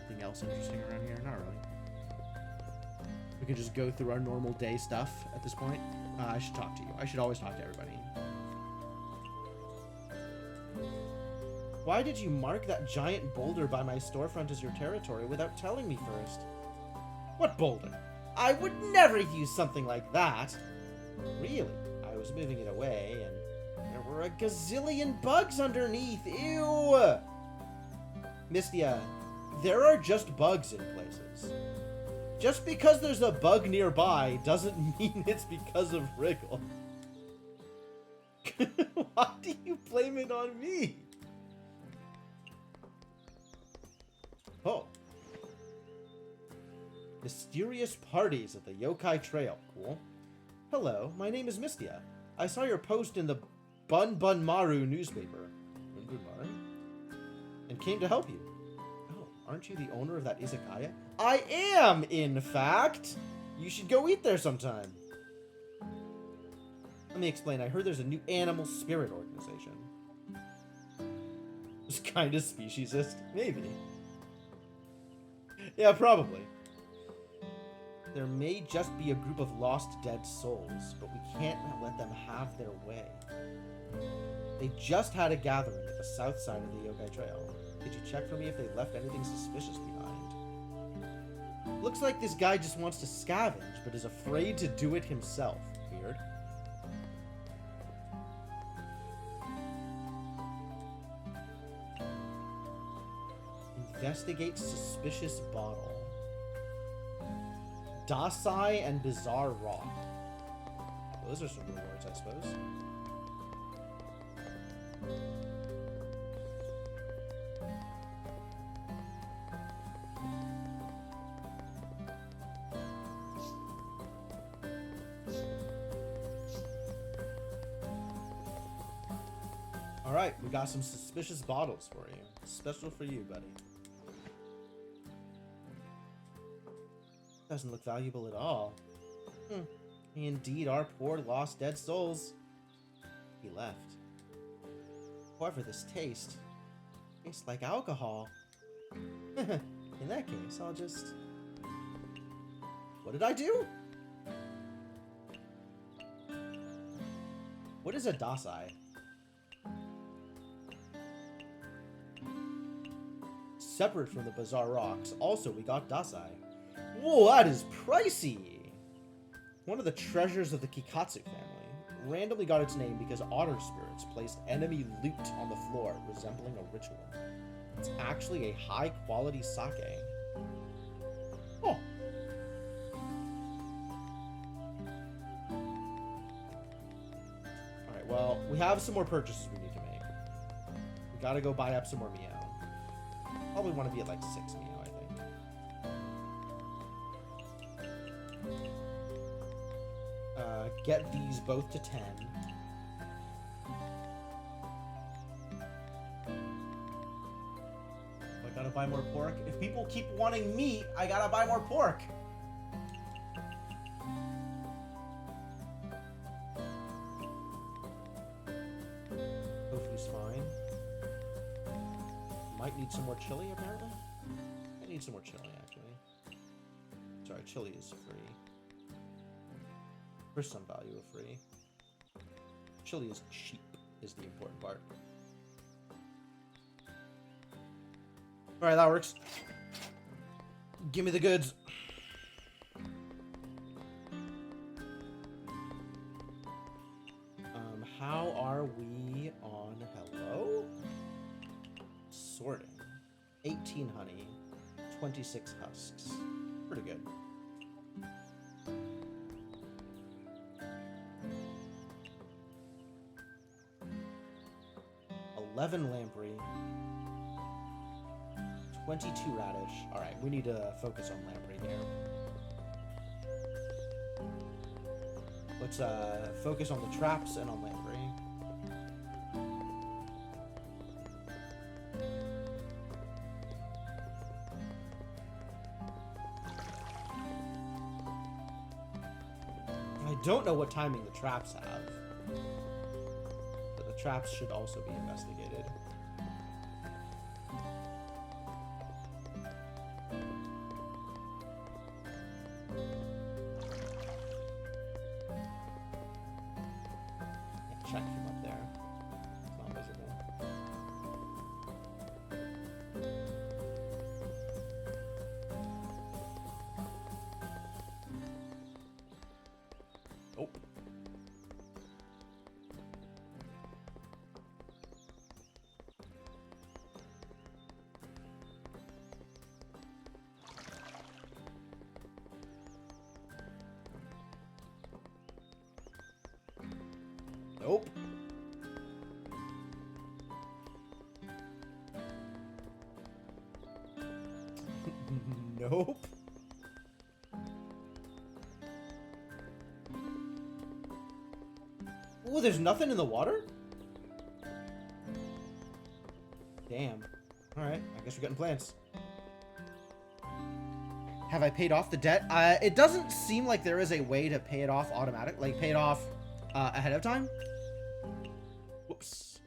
Anything else interesting around here? Not really. We can just go through our normal day stuff at this point. I should talk to you. I should always talk to everybody. Why did you mark that giant boulder by my storefront as your territory without telling me first? What boulder? I would never use something like that. Really? I was moving it away, and there were a gazillion bugs underneath. Ew! Mystia, there are just bugs in places. Just because there's a bug nearby doesn't mean it's because of Wriggle. Why do you blame it on me? Oh. Mysterious parties at the Yokai Trail. Cool. Hello, my name is Mystia. I saw your post in the Bun Bun Maru newspaper. Bun Bun Maru? And came to help you. Oh, aren't you the owner of that Izakaya? I am, in fact! You should go eat there sometime. Let me explain. I heard there's a new animal spirit organization. It's kind of speciesist. Maybe. Yeah, probably. There may just be a group of lost dead souls, but we can't let them have their way. They just had a gathering at the south side of the Yokai Trail. Did you check for me if they left anything suspicious behind? Looks like this guy just wants to scavenge, but is afraid to do it himself. Weird. Investigate suspicious bottle. Dasai and Bizarre Rock. Those are some rewards, I suppose. Alright, we got some suspicious bottles for you. Special for you, buddy. Doesn't look valuable at all. Indeed, our poor lost dead souls. He left. However, this tastes like alcohol. In that case, I'll just... What did I do? What is a Dasai? Separate from the Bizarre Rocks. Also, we got Dasai. Whoa, that is pricey! One of the treasures of the Kikatsu family. Randomly got its name because otter spirits placed enemy loot on the floor, resembling a ritual. It's actually a high-quality sake. Oh. Alright, well, we have some more purchases we need to make. We gotta go buy up some more Meow. Probably want to be at like 6 Meow, I think. Get these both to 10. I gotta buy more pork. If people keep wanting meat, I gotta buy more pork. Tofu's fine. Might need some more chili, apparently. I need some more chili, actually. Sorry, chili is free. For some value of free. Chili is cheap, is the important part. Alright, that works. Give me the goods. How are we on hello? Sorting. 18 honey, 26 husks. Pretty good. $11 lamprey, 22 radish. All right, we need to focus on lamprey here. Let's focus on the traps and on lamprey. I don't know what timing the traps have. But the traps should also be investigated. Check from up there. It's not visible. Nope. Nope. Nope. Ooh, there's nothing in the water? Damn. Alright, I guess we're getting plants. Have I paid off the debt? It doesn't seem like there is a way to pay it off like pay it off ahead of time. Whoops.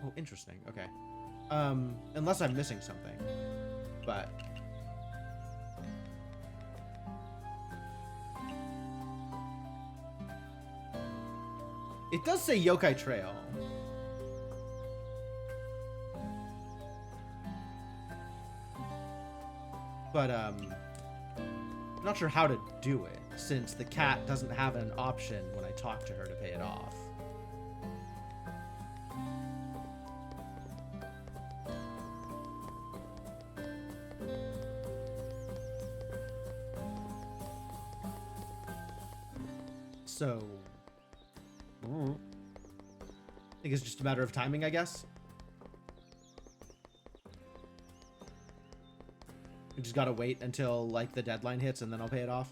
Oh, interesting. Okay. Unless I'm missing something. But... it does say Yokai Trail. But, I'm not sure how to do it, since the cat doesn't have an option when I talk to her to pay it off. So... I think it's just a matter of timing, I guess. We just gotta wait until, like, the deadline hits and then I'll pay it off.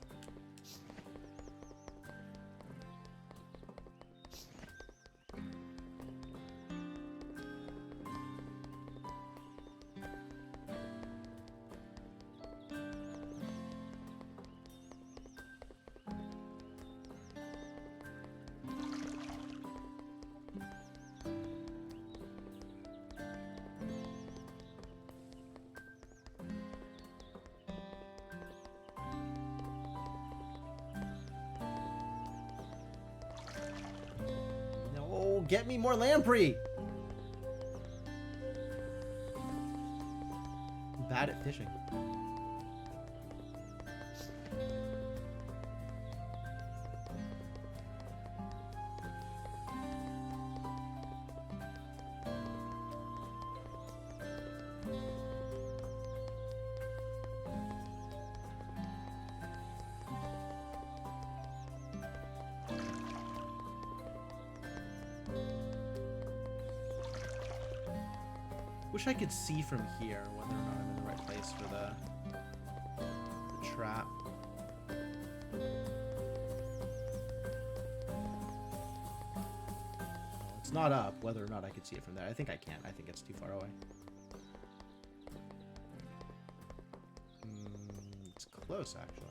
Get me more lamprey! I'm bad at fishing. Wish I could see from here whether or not I'm in the right place for the trap. Well, it's not up, whether or not I could see it from there. I think I can't. I think it's too far away. It's close, actually.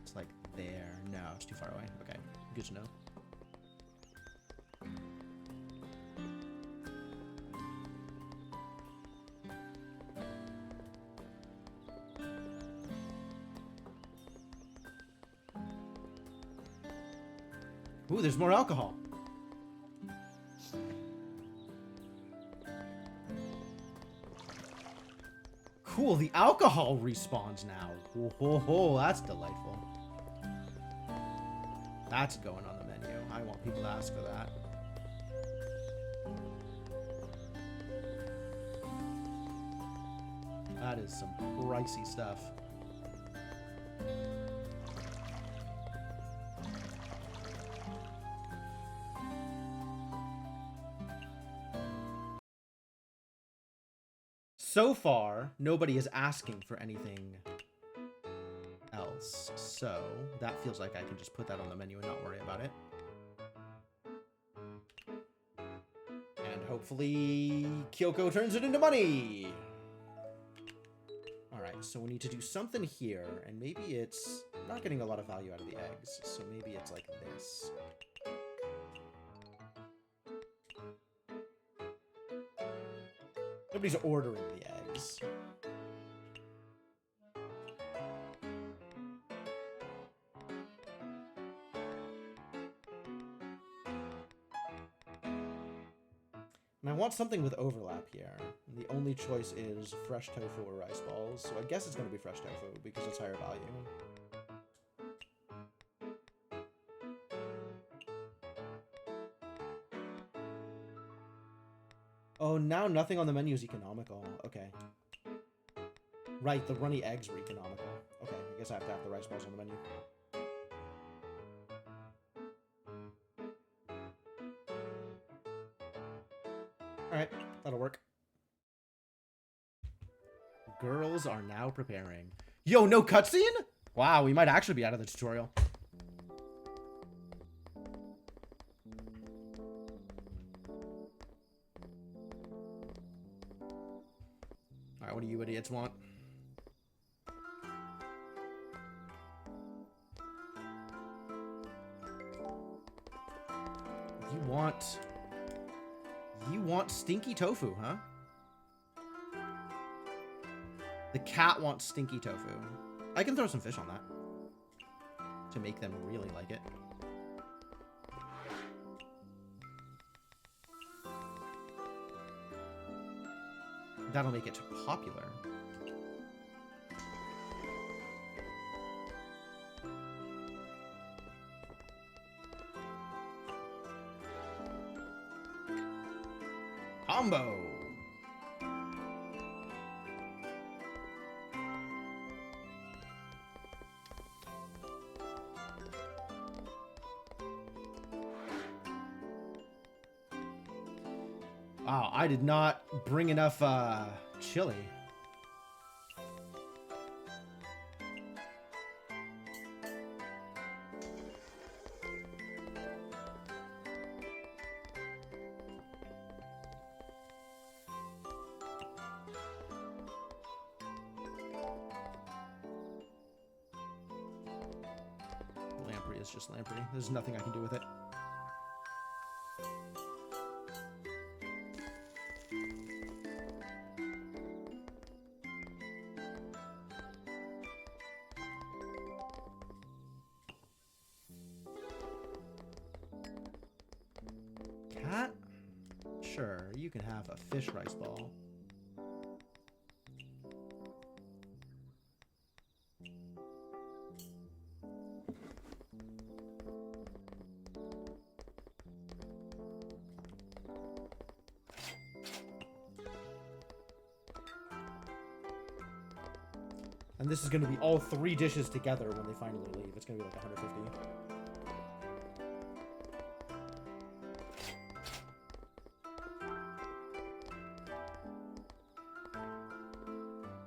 It's like there. No, it's too far away. Okay, good to know. Ooh, there's more alcohol. Cool, the alcohol respawns now. Whoa, ho, ho, that's delightful. That's going on the menu. I want people to ask for that. That is some pricey stuff. So far, nobody is asking for anything else, so that feels like I can just put that on the menu and not worry about it. And hopefully, Kyoko turns it into money! Alright, so we need to do something here, and maybe it's not getting a lot of value out of the eggs, so maybe it's like this. Nobody's ordering the eggs. And I want something with overlap here. And the only choice is fresh tofu or rice balls, so I guess it's going to be fresh tofu because it's higher value. Oh, now nothing on the menu is economical. Okay. Right, the runny eggs were economical. Okay, I guess I have to have the rice balls on the menu. Alright, that'll work. Girls are now preparing. Yo, no cutscene? Wow, we might actually be out of the tutorial. Alright, what do you idiots want? You want stinky tofu, huh? The cat wants stinky tofu. I can throw some fish on that to make them really like it. That'll make it popular. Combo. Wow, I did not bring enough chili. Lamprey is just lamprey. There's nothing I can do with it. Cat? Sure, you can have a fish rice ball. And this is going to be all 3 dishes together when they finally leave. It's going to be like 150.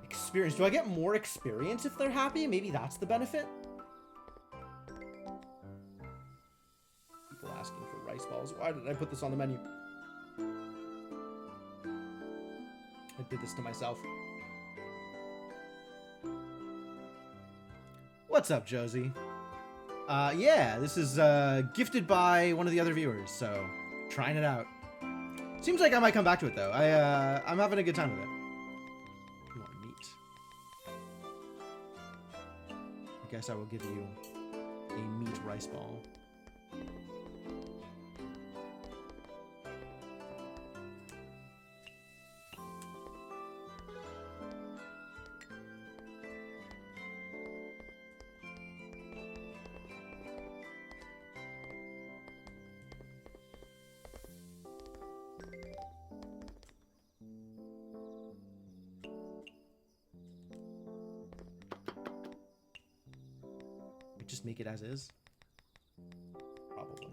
Experience. Do I get more experience if they're happy? Maybe that's the benefit? People asking for rice balls. Why did I put this on the menu? I did this to myself. What's up, Josie? Yeah, this is gifted by one of the other viewers, so trying it out. Seems like I might come back to it though. I'm having a good time with it. You want meat? I guess I will give you a meat rice ball. Just make it as is? Probably.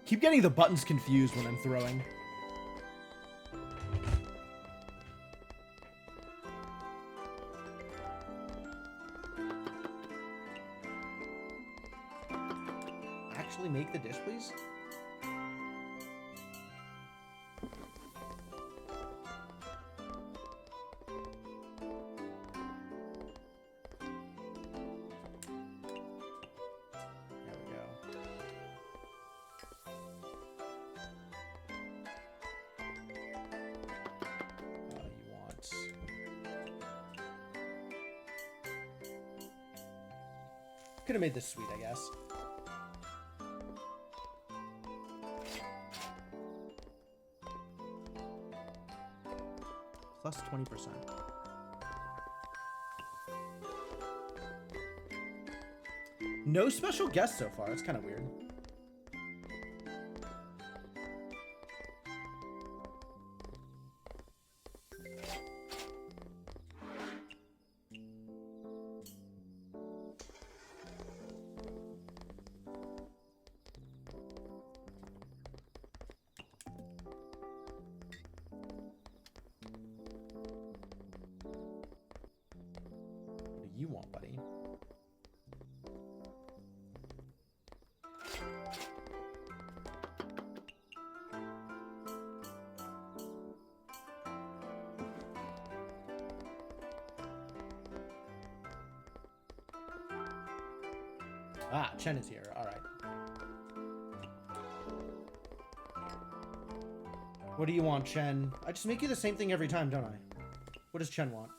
Keep getting the buttons confused when I'm throwing. Actually make the dish, please? Could have made this sweet, I guess. plus 20%. No special guests so far. It's kind of weird. What do you want, buddy? Ah, Chen is here. All right. What do you want, Chen? I just make you the same thing every time, don't I? What does Chen want?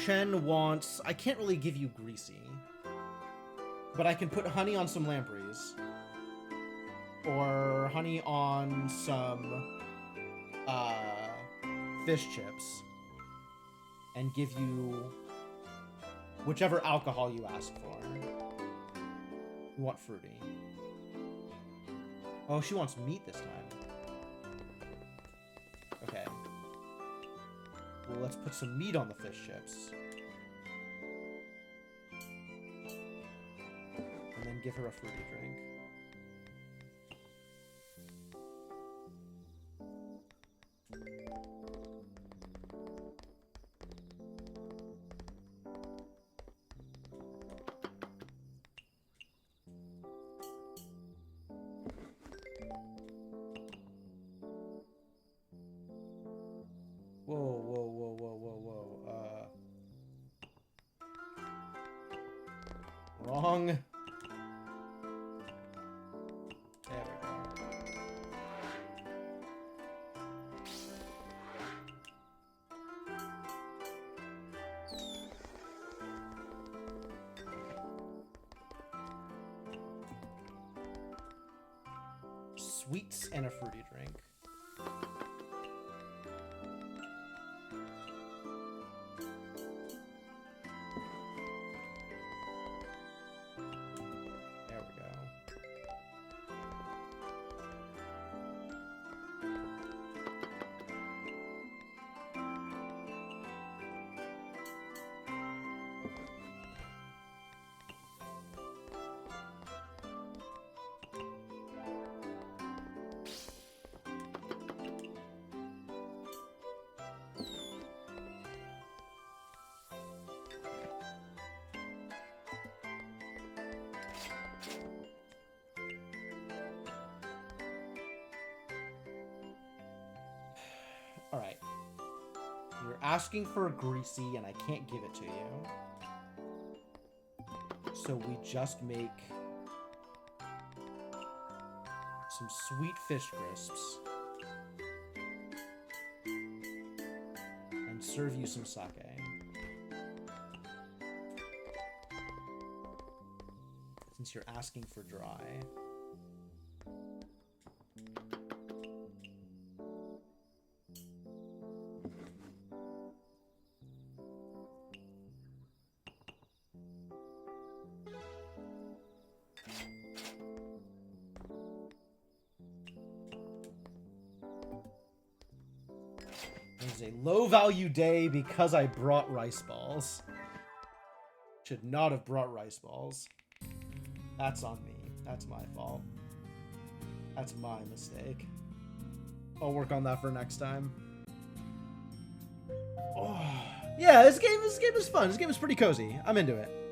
Chen wants... I can't really give you greasy. But I can put honey on some lampreys. Or honey on some... fish chips, and give you whichever alcohol you ask for. You want fruity. Oh, she wants meat this time. Okay. Well, let's put some meat on the fish chips. And then give her a fruity drink. Whoa. Wrong. There we go. Sweets and a fruity drink. All right. You're asking for a greasy, and I can't give it to you. So we just make some sweet fish crisps and serve you some sake. Since you're asking for dry. It is a low-value day because I brought rice balls. Should not have brought rice balls. That's on me. That's my fault. That's my mistake. I'll work on that for next time. Oh, yeah, this game is fun. This game is pretty cozy. I'm into it.